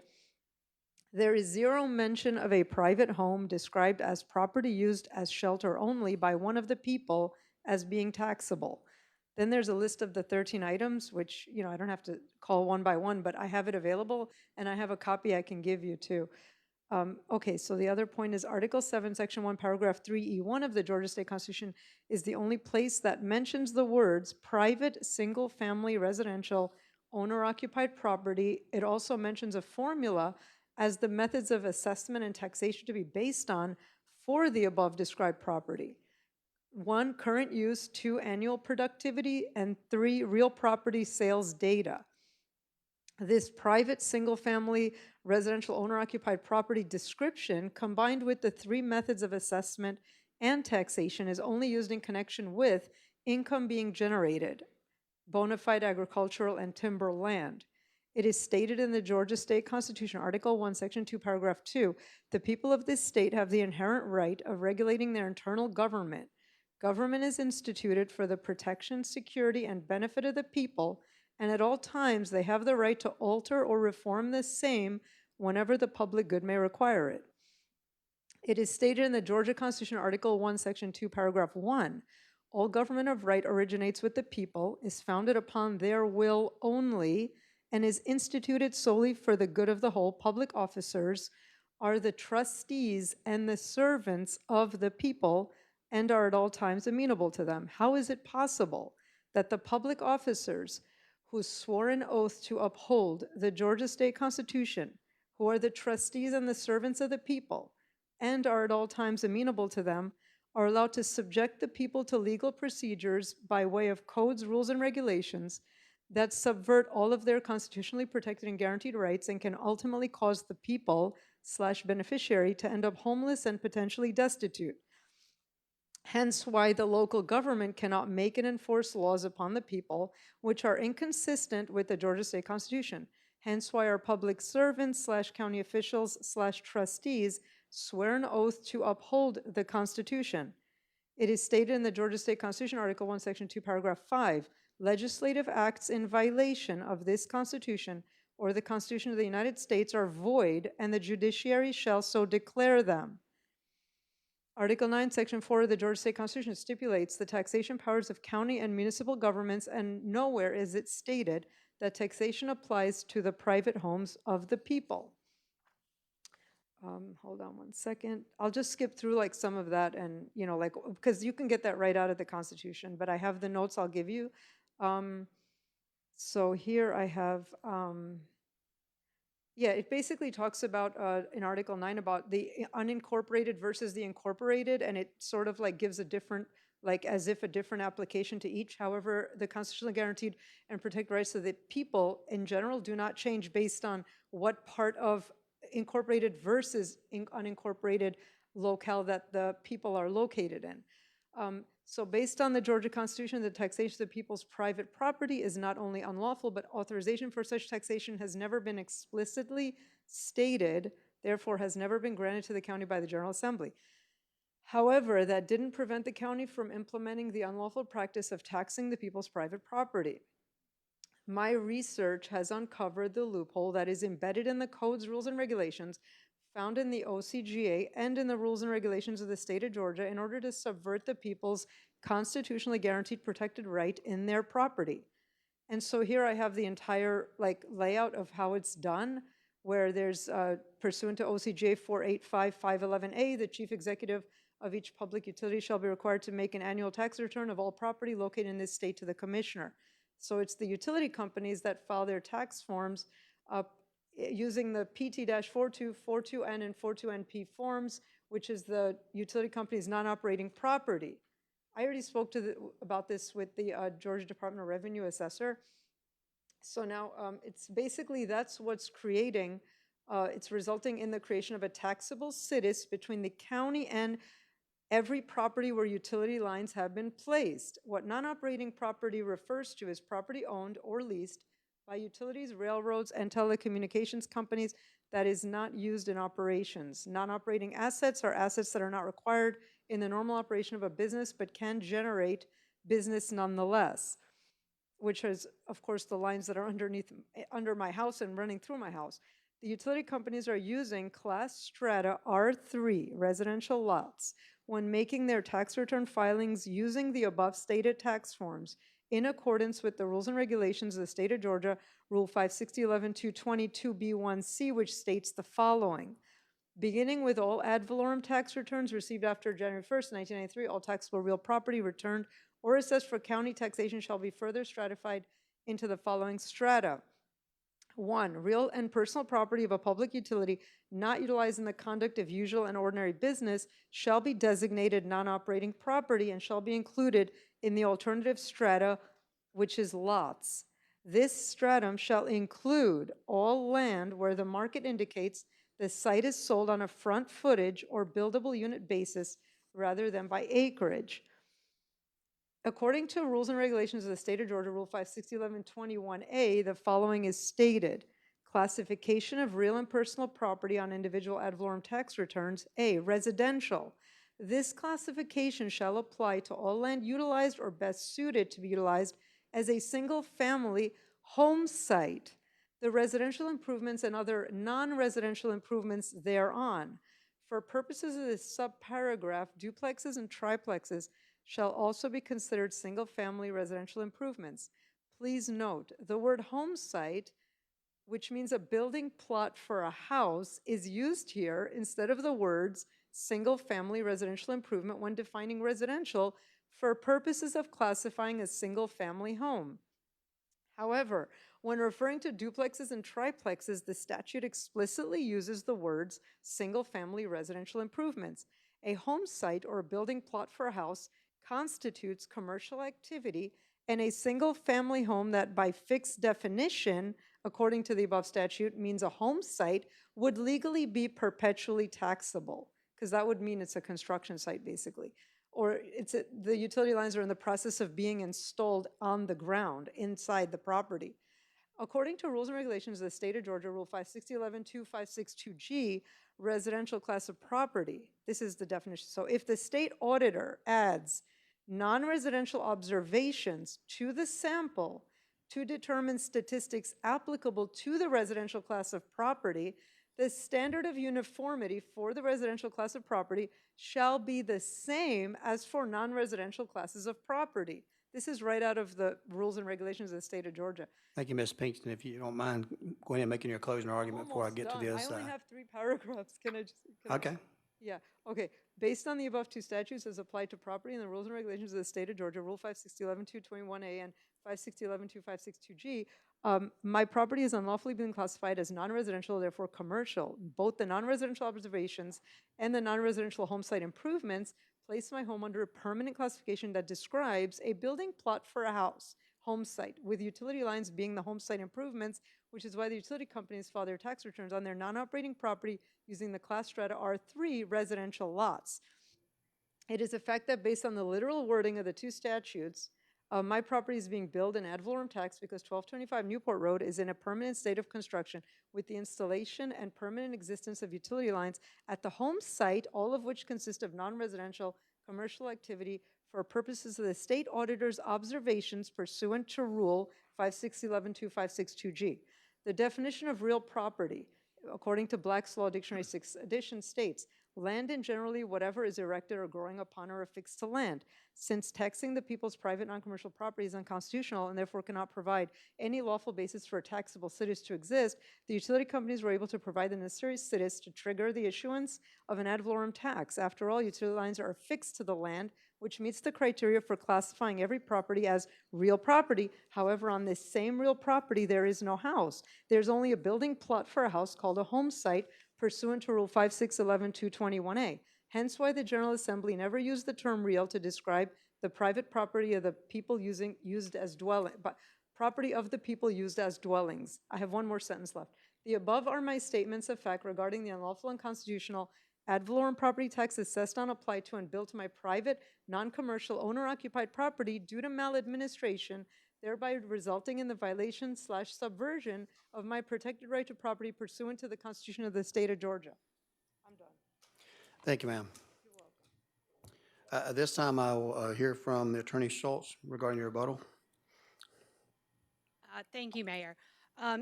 there is zero mention of a private home described as property used as shelter only by one of the people as being taxable. Then there's a list of the 13 items, which, I don't have to call one by one, but I have it available, and I have a copy I can give you too. Okay, so the other point is Article 7, Section 1, Paragraph 3E1 of the Georgia State Constitution is the only place that mentions the words private, single-family, residential, owner-occupied property. It also mentions a formula as the methods of assessment and taxation to be based on for the above described property. 1, current use, 2, annual productivity, and 3, real property sales data. This private single-family residential owner-occupied property description, combined with the 3 methods of assessment and taxation, is only used in connection with income being generated, bona fide agricultural and timber land. It is stated in the Georgia State Constitution, Article 1, Section 2, Paragraph 2, the people of this state have the inherent right of regulating their internal government. Government is instituted for the protection, security, and benefit of the people, and at all times they have the right to alter or reform the same whenever the public good may require it. It is stated in the Georgia Constitution, Article 1, Section 2, Paragraph 1, all government of right originates with the people, is founded upon their will only, and is instituted solely for the good of the whole. Public officers are the trustees and the servants of the people and are at all times amenable to them. How is it possible that the public officers who swore an oath to uphold the Georgia State Constitution, who are the trustees and the servants of the people, and are at all times amenable to them, are allowed to subject the people to legal procedures by way of codes, rules, and regulations that subvert all of their constitutionally protected and guaranteed rights and can ultimately cause the people/beneficiary to end up homeless and potentially destitute? Hence why the local government cannot make and enforce laws upon the people which are inconsistent with the Georgia State Constitution. Hence why our public servants/county officials/trustees swear an oath to uphold the Constitution. It is stated in the Georgia State Constitution, Article 1, Section 2, Paragraph 5, legislative acts in violation of this Constitution or the Constitution of the United States are void, and the judiciary shall so declare them. Article 9, Section 4 of the Georgia State Constitution stipulates the taxation powers of county and municipal governments, and nowhere is it stated that taxation applies to the private homes of the people. Hold on one second. I'll just skip through like some of that and, because you can get that right out of the Constitution, but I have the notes I'll give you. So here I have, it basically talks about, in Article 9, about the unincorporated versus the incorporated, and it sort of like gives a different, like as if a different application to each. However, the constitutionally guaranteed and protected rights of the people in general do not change based on what part of incorporated versus unincorporated locale that the people are located in. So based on the Georgia Constitution, the taxation of the people's private property is not only unlawful, but authorization for such taxation has never been explicitly stated, therefore has never been granted to the county by the General Assembly. However, that didn't prevent the county from implementing the unlawful practice of taxing the people's private property. My research has uncovered the loophole that is embedded in the codes, rules, and regulations found in the OCGA and in the rules and regulations of the state of Georgia in order to subvert the people's constitutionally guaranteed protected right in their property. And so here I have the entire layout of how it's done, where there's pursuant to OCGA 485511A, the chief executive of each public utility shall be required to make an annual tax return of all property located in this state to the commissioner. So it's the utility companies that file their tax forms using the PT-42, 42N, and 42NP forms, which is the utility company's non-operating property. I already spoke about this with the Georgia Department of Revenue assessor. So now it's basically, that's what's creating, it's resulting in the creation of a taxable situs between the county and every property where utility lines have been placed. What non-operating property refers to is property owned or leased by utilities, railroads, and telecommunications companies that is not used in operations. Non-operating assets are assets that are not required in the normal operation of a business but can generate business nonetheless, which is, of course, the lines that are under my house and running through my house. The utility companies are using Class Strata R3 residential lots when making their tax return filings using the above stated tax forms in accordance with the rules and regulations of the state of Georgia, Rule 560.11.222B1C, which states the following. Beginning with all ad valorem tax returns received after January 1st, 1993, all taxable real property returned or assessed for county taxation shall be further stratified into the following strata. 1, real and personal property of a public utility not utilized in the conduct of usual and ordinary business shall be designated non-operating property and shall be included in the alternative strata, which is lots. This stratum shall include all land where the market indicates the site is sold on a front footage or buildable unit basis rather than by acreage. According to rules and regulations of the state of Georgia, Rule 560.11.21A, the following is stated. Classification of real and personal property on individual ad valorem tax returns. A, residential. This classification shall apply to all land utilized or best suited to be utilized as a single-family home site, the residential improvements and other non-residential improvements thereon. For purposes of this subparagraph, duplexes and triplexes shall also be considered single-family residential improvements. Please note, the word home site, which means a building plot for a house, is used here instead of the words single-family residential improvement when defining residential for purposes of classifying a single-family home. However, when referring to duplexes and triplexes, the statute explicitly uses the words single-family residential improvements. A home site or a building plot for a house constitutes commercial activity, and a single-family home that by fixed definition, according to the above statute, means a home site would legally be perpetually taxable, because that would mean it's a construction site, basically. Or the utility lines are in the process of being installed on the ground, inside the property. According to rules and regulations of the state of Georgia, Rule 560.11.2562G, residential class of property, this is the definition. So if the state auditor adds non-residential observations to the sample to determine statistics applicable to the residential class of property, the standard of uniformity for the residential class of property shall be the same as for non-residential classes of property. This is right out of the rules and regulations of the state of Georgia. Thank you, Ms. Pinkston. If you don't mind, go ahead and making your closing argument before I get to the other I only side. have 3 paragraphs. Can I just? Okay. Yeah, okay. Based on the above 2 statutes as applied to property and the rules and regulations of the state of Georgia, Rule 560.11.221A and 560.11.2562G, my property is unlawfully being classified as non-residential, therefore commercial. Both the non-residential observations and the non-residential home site improvements place my home under a permanent classification that describes a building plot for a house, home site, with utility lines being the home site improvements, which is why the utility companies file their tax returns on their non-operating property using the Class Strata R3 residential lots. It is a fact that based on the literal wording of the 2 statutes, my property is being billed an ad valorem tax because 1225 Newport Road is in a permanent state of construction with the installation and permanent existence of utility lines at the home site, all of which consist of non-residential commercial activity for purposes of the state auditor's observations pursuant to Rule 560.11.256.2G. The definition of real property, according to Black's Law Dictionary 6th edition, states, land and generally whatever is erected or growing upon or affixed to land. Since taxing the people's private non-commercial property is unconstitutional and therefore cannot provide any lawful basis for a taxable situs to exist, the utility companies were able to provide the necessary situs to trigger the issuance of an ad valorem tax. After all, utility lines are affixed to the land, which meets the criteria for classifying every property as real property. However, on this same real property, there is no house. There's only a building plot for a house called a home site pursuant to Rule 5611221A. Hence why the General Assembly never used the term real to describe the private property of the people property of the people used as dwellings. I have one more sentence left. The above are my statements of fact regarding the unlawful and unconstitutional ad valorem property tax assessed on, applied to, and billed to my private, non-commercial, owner-occupied property due to maladministration thereby resulting in the violation/subversion of my protected right to property pursuant to the Constitution of the State of Georgia. I'm done. Thank you, ma'am. At this time, I will hear from the Attorney Schultz regarding your rebuttal. Thank you, Mayor.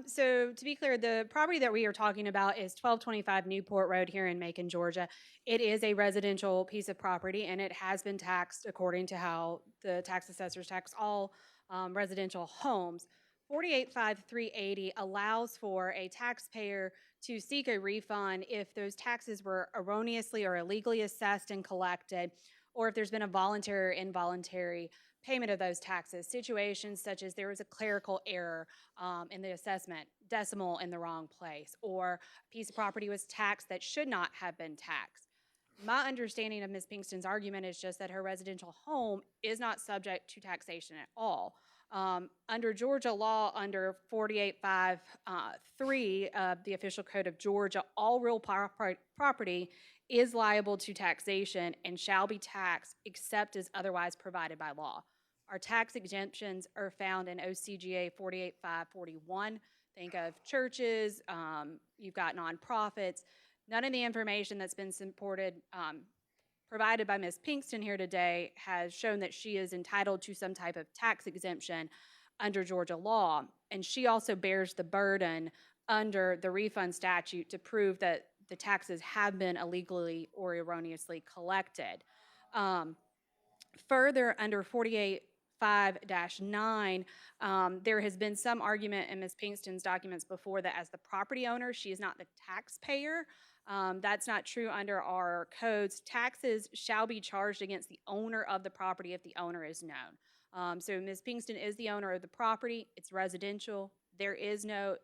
So to be clear, the property that we are talking about is 1225 Newport Road here in Macon, Georgia. It is a residential piece of property, and it has been taxed according to how the tax assessors tax all residential homes. 485380 allows for a taxpayer to seek a refund if those taxes were erroneously or illegally assessed and collected, or if there's been a voluntary or involuntary payment of those taxes. Situations such as there was a clerical error in the assessment, decimal in the wrong place, or a piece of property was taxed that should not have been taxed. My understanding of Ms. Pinkston's argument is just that her residential home is not subject to taxation at all. Under Georgia law, under 4853 of the official code of Georgia, all real property is liable to taxation and shall be taxed except as otherwise provided by law. Our tax exemptions are found in OCGA 48541. Think of churches, you've got nonprofits. None of the information that's been provided by Ms. Pinkston here today has shown that she is entitled to some type of tax exemption under Georgia law. And she also bears the burden under the refund statute to prove that the taxes have been illegally or erroneously collected. Further, under 485-9, there has been some argument in Ms. Pinkston's documents before that as the property owner, she is not the taxpayer. That's not true under our codes. Taxes shall be charged against the owner of the property if the owner is known. So Ms. Pinkston is the owner of the property. It's residential. There is no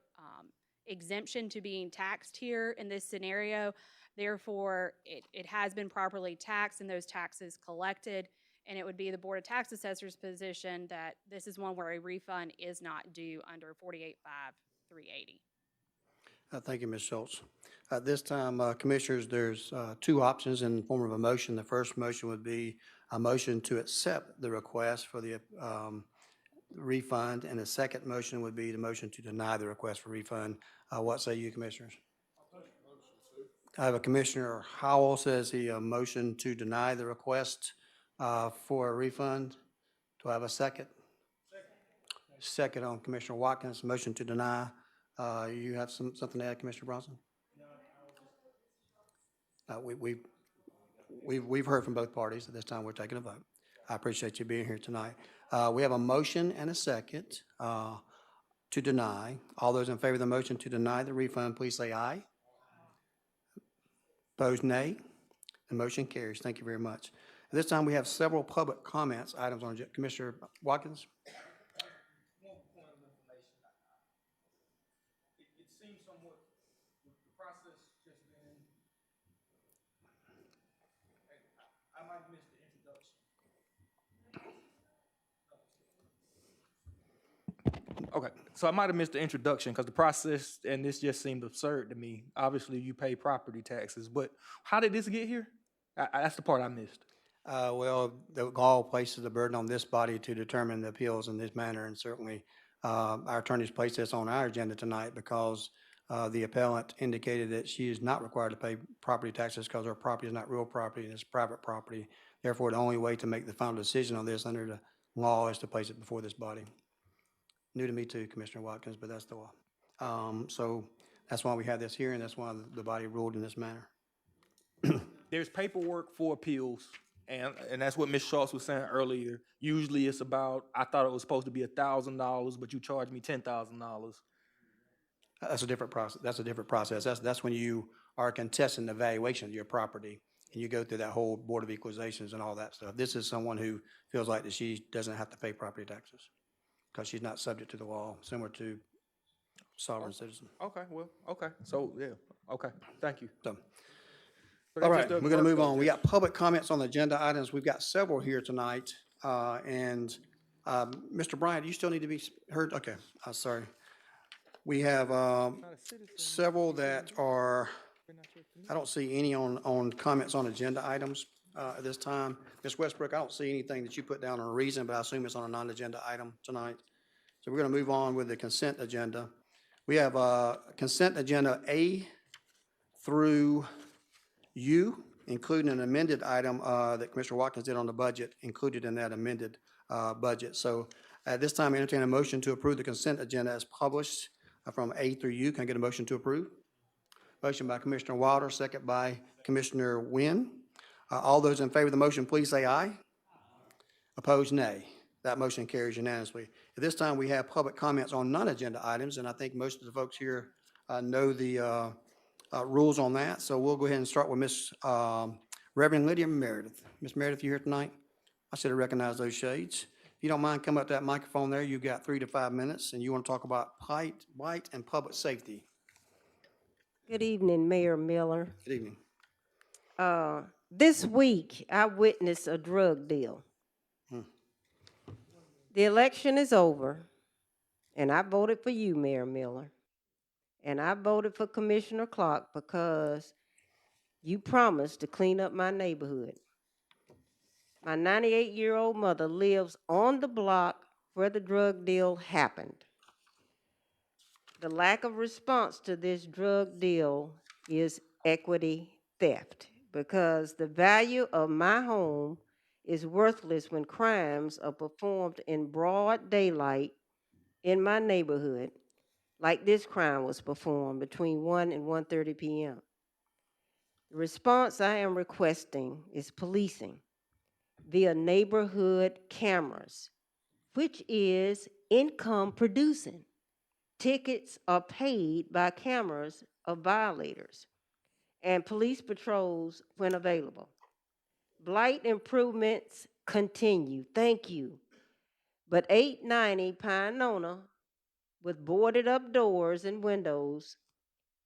exemption to being taxed here in this scenario. Therefore, it has been properly taxed and those taxes collected. And it would be the Board of Tax Assessors' position that this is one where a refund is not due under 485-380. Thank you, Ms. Schultz. At this time, Commissioners, there's two options in the form of a motion. The first motion would be a motion to accept the request for the refund, and the second motion would be the motion to deny the request for refund. What say you, Commissioners? I have a Commissioner Howell says he a motion to deny the request for a refund. Do I have a second? Second on Commissioner Watkins, motion to deny. You have something to add, Commissioner Bronson? We've heard from both parties. At this time, we're taking a vote. I appreciate you being here tonight. We have a motion and a second to deny. All those in favor of the motion to deny the refund, please say aye. Opposed, nay. The motion carries. Thank you very much. At this time, we have several public comments items on Commissioner Watkins. One point of information. It seems somewhat, with the process just been, I might have missed the introduction. Okay, so I might have missed the introduction because the process, and this just seemed absurd to me. Obviously, you pay property taxes, but how did this get here? That's the part I missed. Well, the law places the burden on this body to determine the appeals in this manner, and certainly our attorneys placed this on our agenda tonight because the appellant indicated that she is not required to pay property taxes because her property is not real property and it's private property. Therefore, the only way to make the final decision on this under the law is to place it before this body. New to me too, Commissioner Watkins, but that's the law. So that's why we had this hearing. That's why the body ruled in this manner. There's paperwork for appeals, and that's what Ms. Schultz was saying earlier. Usually it's about, I thought it was supposed to be $1,000, but you charged me $10,000. That's a different process. That's a different process. That's when you are contesting the valuation of your property, and you go through that whole Board of Equalizations and all that stuff. This is someone who feels like that she doesn't have to pay property taxes because she's not subject to the law, similar to sovereign citizen. Okay, well, okay. So, yeah, okay. Thank you. So, all right, we're going to move on. We got public comments on the agenda items. We've got several here tonight. And Mr. Bryant, you still need to be heard? Okay, sorry. We have several that are, I don't see any on comments on agenda items at this time. Ms. Westbrook, I don't see anything that you put down on a reason, but I assume it's on a non-agenda item tonight. So we're going to move on with the consent agenda. We have consent agenda A through U, including an amended item that Commissioner Watkins did on the budget, included in that amended budget. So at this time, I entertain a motion to approve the consent agenda as published from A through U. Can I get a motion to approve? Motion by Commissioner Wilder, second by Commissioner Wynn. All those in favor of the motion, please say aye. Opposed, nay. That motion carries unanimously. At this time, we have public comments on non-agenda items, and I think most of the folks here know the rules on that. So we'll go ahead and start with Miss Reverend Lydia Meredith. Miss Meredith, you here tonight? I should have recognized those shades. If you don't mind, come up to that microphone there. You've got 3 to 5 minutes, and you want to talk about blight and public safety. Good evening, Mayor Miller. Good evening. This week, I witnessed a drug deal. The election is over, and I voted for you, Mayor Miller. And I voted for Commissioner Clark because you promised to clean up my neighborhood. My 98-year-old mother lives on the block where the drug deal happened. The lack of response to this drug deal is equity theft because the value of my home is worthless when crimes are performed in broad daylight in my neighborhood, like this crime was performed between 1 and 1:30 p.m. The response I am requesting is policing via neighborhood cameras, which is income producing. Tickets are paid by cameras of violators and police patrols when available. Blight improvements continue, thank you. But 890 Pinona with boarded up doors and windows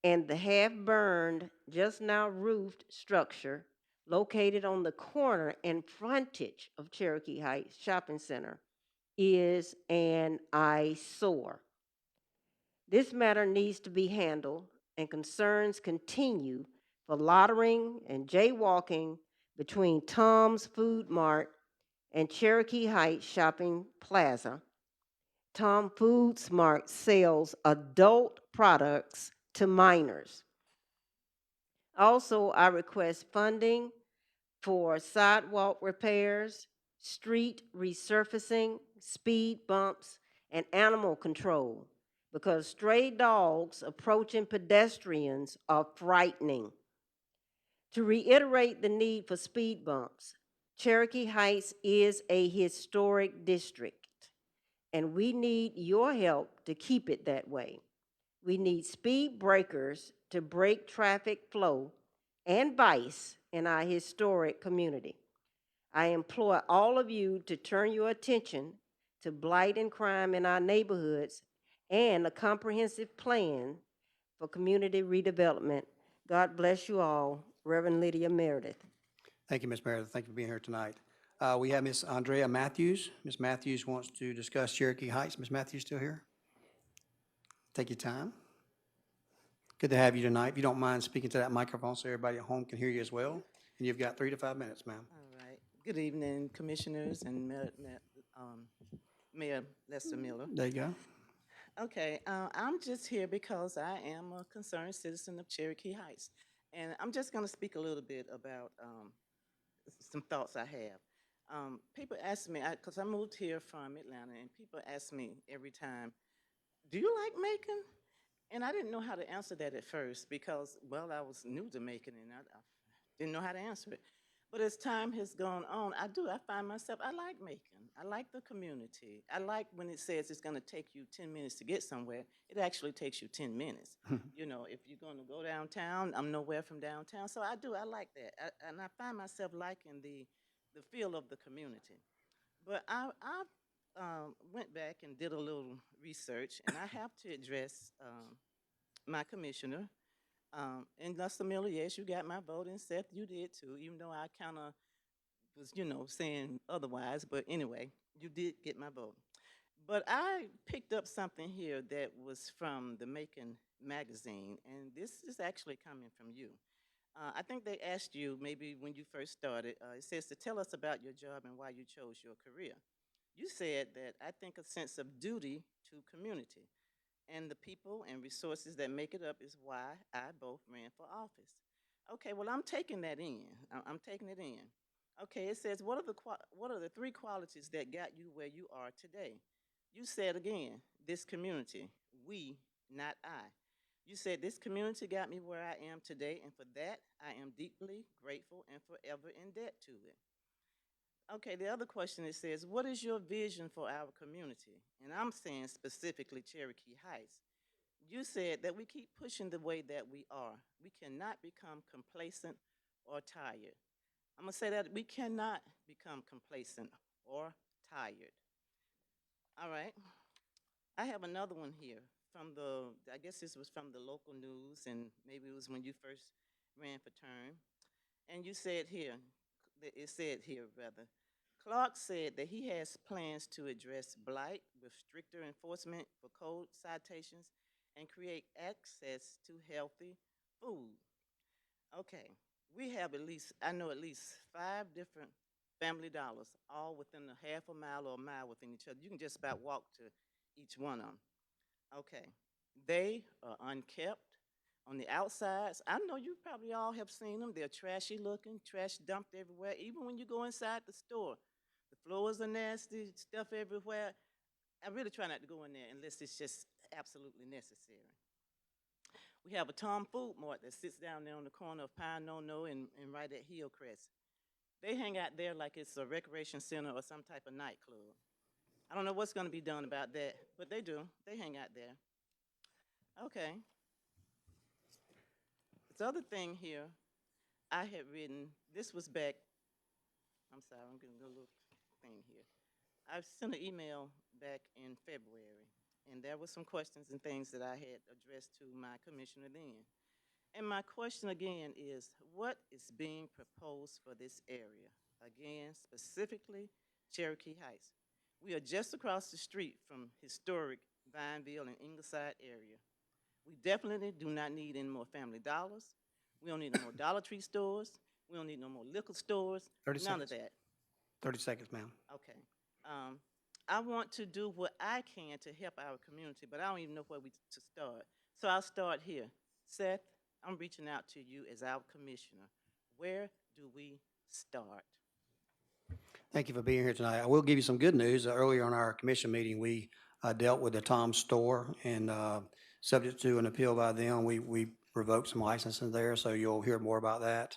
and the half-burned, just now roofed structure located on the corner and frontage of Cherokee Heights Shopping Center is an eyesore. This matter needs to be handled, and concerns continue for loitering and jaywalking between Tom's Food Mart and Cherokee Heights Shopping Plaza. Tom Food Mart sells adult products to minors. Also, I request funding for sidewalk repairs, street resurfacing, speed bumps, and animal control, because stray dogs approaching pedestrians are frightening. To reiterate the need for speed bumps, Cherokee Heights is a historic district, and we need your help to keep it that way. We need speed breakers to break traffic flow and vice in our historic community. I implore all of you to turn your attention to blight and crime in our neighborhoods and a comprehensive plan for community redevelopment. God bless you all. Reverend Lydia Meredith. Thank you, Ms. Meredith. Thank you for being here tonight. We have Ms. Andrea Matthews. Ms. Matthews wants to discuss Cherokee Heights. Ms. Matthews still here? Take your time. Good to have you tonight. If you don't mind speaking to that microphone so everybody at home can hear you as well. And you've got 3 to 5 minutes, ma'am. All right. Good evening, commissioners and Mayor Lester Miller. There you go. Okay, I'm just here because I am a concerned citizen of Cherokee Heights. And I'm just going to speak a little bit about some thoughts I have. People ask me, because I moved here from Atlanta, and people ask me every time, do you like Macon? And I didn't know how to answer that at first because, well, I was new to Macon and I didn't know how to answer it. But as time has gone on, I find myself, I like Macon. I like the community. I like when it says it's going to take you 10 minutes to get somewhere. It actually takes you 10 minutes. You know, if you're going to go downtown, I'm nowhere from downtown. So I like that. And I find myself liking the feel of the community. But I went back and did a little research, and I have to address my commissioner. And Lester Miller, yes, you got my vote, and Seth, you did too, even though I kind of was, saying otherwise. But anyway, you did get my vote. But I picked up something here that was from the Macon magazine, and this is actually coming from you. I think they asked you maybe when you first started, it says to tell us about your job and why you chose your career. You said that I think a sense of duty to community. And the people and resources that make it up is why I both ran for office. Okay, well, I'm taking that in. I'm taking it in. Okay, it says, what are the three qualities that got you where you are today? You said again, this community, we, not I. You said this community got me where I am today, and for that, I am deeply grateful and forever in debt to it. Okay, the other question it says, what is your vision for our community? And I'm saying specifically Cherokee Heights. You said that we keep pushing the way that we are. We cannot become complacent or tired. I'm gonna say that we cannot become complacent or tired. All right. I have another one here from I guess this was from the local news, and maybe it was when you first ran for term. And you said here, it said here rather, Clark said that he has plans to address blight with stricter enforcement for code citations and create access to healthy food. Okay, we have I know at least 5 different Family Dollars, all within a half a mile or a mile within each other. You can just about walk to each one of them. Okay, they are unkept on the outsides. I know you probably all have seen them. They're trashy looking, trash dumped everywhere. Even when you go inside the store, the floors are nasty, stuff everywhere. I really try not to go in there unless it's just absolutely necessary. We have a Tom Food Mart that sits down there on the corner of Pine No No and right at Hillcrest. They hang out there like it's a recreation center or some type of nightclub. I don't know what's going to be done about that, but they do. They hang out there. Okay. This other thing here, I had written, this was back, I'm sorry, I'm getting a little thing here. I sent an email back in February, and there were some questions and things that I had addressed to my commissioner then. And my question again is, what is being proposed for this area? Again, specifically Cherokee Heights. We are just across the street from historic Vineville and Ingleside area. We definitely do not need any more Family Dollars. We don't need no more Dollar Tree stores. We don't need no more liquor stores. 30 None seconds. of that. 30 seconds, ma'am. Okay. I want to do what I can to help our community, but I don't even know where to start. So I'll start here. Seth, I'm reaching out to you as our commissioner. Where do we start? Thank you for being here tonight. I will give you some good news. Earlier in our commission meeting, we dealt with the Tom Store, and subject to an appeal by them, we revoked some licenses there, so you'll hear more about that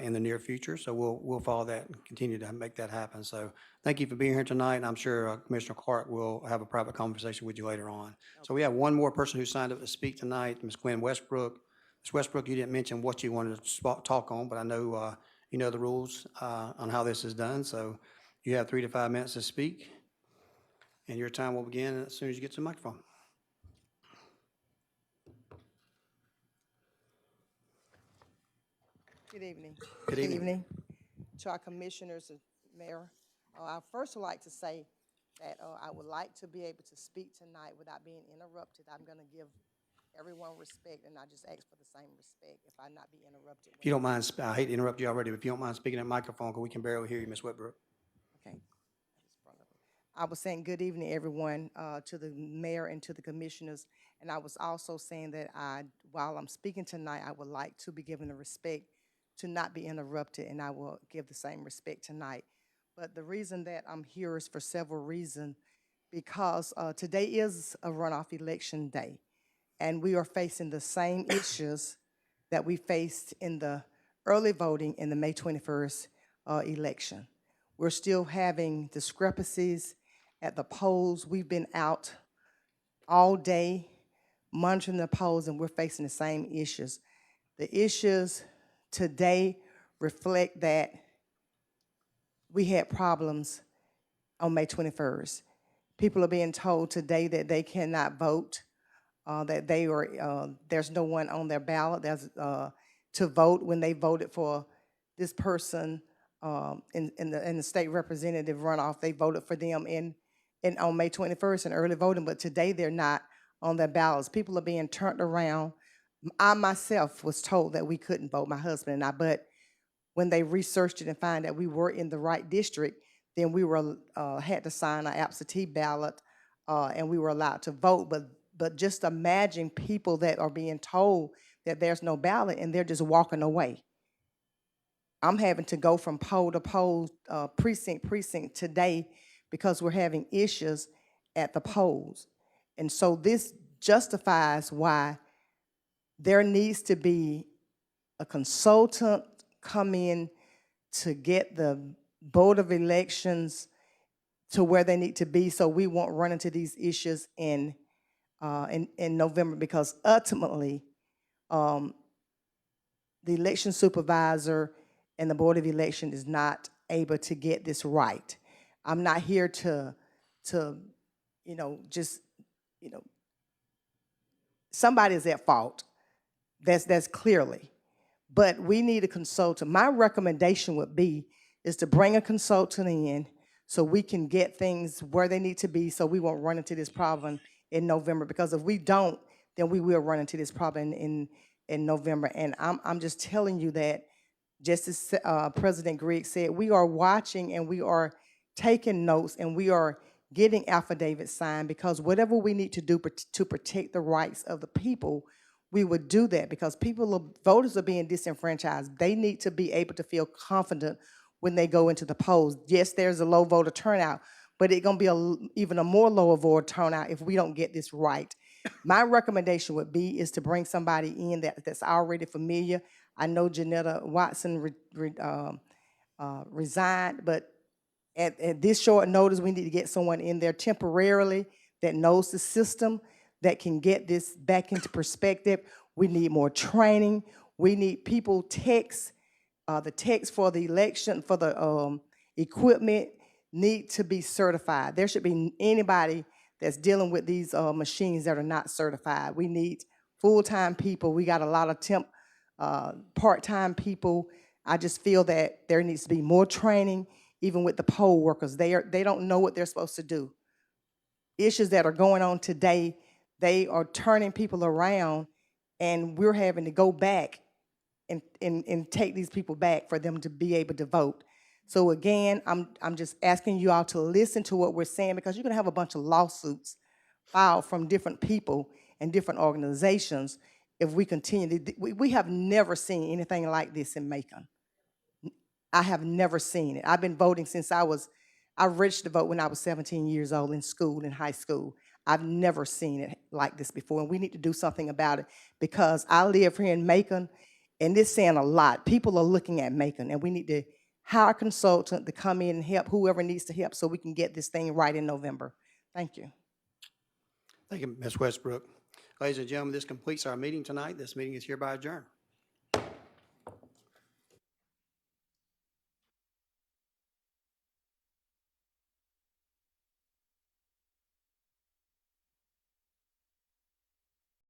in the near future. So we'll follow that and continue to make that happen. So thank you for being here tonight, and I'm sure Commissioner Clark will have a private conversation with you later on. Okay. So we have one more person who signed up to speak tonight, Ms. Gwen Westbrook. Ms. Westbrook, you didn't mention what you wanted to talk on, but I know you know the rules on how this is done, so you have 3 to 5 minutes to speak, and your time will begin as soon as you get to the microphone. Good evening. Good evening. To our commissioners, Mayor. I first would like to say that I would like to be able to speak tonight without being interrupted. I'm going to give everyone respect, and I just ask for the same respect if I not be interrupted. If you don't mind, I hate to interrupt you already, but if you don't mind speaking in the microphone, because we can barely hear you, Ms. Whitbrook. Okay. I was saying good evening, everyone, to the mayor and to the commissioners. And I was also saying that while I'm speaking tonight, I would like to be given the respect to not be interrupted, and I will give the same respect tonight. But the reason that I'm here is for several reasons, because today is a runoff election day, and we are facing the same issues that we faced in the early voting in the May 21st election. We're still having discrepancies at the polls. We've been out all day monitoring the polls, and we're facing the same issues. The issues today reflect that we had problems on May 21st. People are being told today that they cannot vote, that there's no one on their ballot to vote when they voted for this person in the state representative runoff. They voted for them on May 21st in early voting, but today they're not on their ballots. People are being turned around. I myself was told that we couldn't vote, my husband and I, but when they researched it and found that we were in the right district, then we had to sign an absentee ballot and we were allowed to vote. But just imagine people that are being told that there's no ballot and they're just walking away. I'm having to go from poll to poll, precinct today because we're having issues at the polls. And so this justifies why there needs to be a consultant come in to get the Board of Elections to where they need to be so we won't run into these issues in November, because ultimately, the election supervisor and the Board of Election is not able to get this right. I'm not here to just, somebody is at fault. That's clearly. But we need a consultant. My recommendation would be is to bring a consultant in so we can get things where they need to be so we won't run into this problem in November. Because if we don't, then we will run into this problem in November. And I'm just telling you that, just as President Griggs said, we are watching and we are taking notes and we are getting affidavits signed, because whatever we need to do to protect the rights of the people, we would do that, because voters are being disenfranchised. They need to be able to feel confident when they go into the polls. Yes, there's a low voter turnout, but it's going to be even a more lower voter turnout if we don't get this right. My recommendation would be is to bring somebody in that's already familiar. I know Janetta Watson resigned, but at this short notice, we need to get someone in there temporarily that knows the system, that can get this back into perspective. We need more training. We need people the techs for the election, for the equipment need to be certified. There should be anybody that's dealing with these machines that are not certified. We need full-time people. We got a lot of part-time people. I just feel that there needs to be more training, even with the poll workers. They don't know what they're supposed to do. Issues that are going on today, they are turning people around, and we're having to go back and take these people back for them to be able to vote. So again, I'm just asking you all to listen to what we're saying, because you're gonna have a bunch of lawsuits filed from different people and different organizations if we continue. We have never seen anything like this in Macon. I have never seen it. I've been voting since I registered to vote when I was 17 years old in school, in high school. I've never seen it like this before, and we need to do something about it, because I live here in Macon, and this saying a lot. People are looking at Macon, and we need to hire a consultant to come in and help whoever needs to help so we can get this thing right in November. Thank you. Thank you, Ms. Westbrook. Ladies and gentlemen, this completes our meeting tonight. This meeting is hereby adjourned.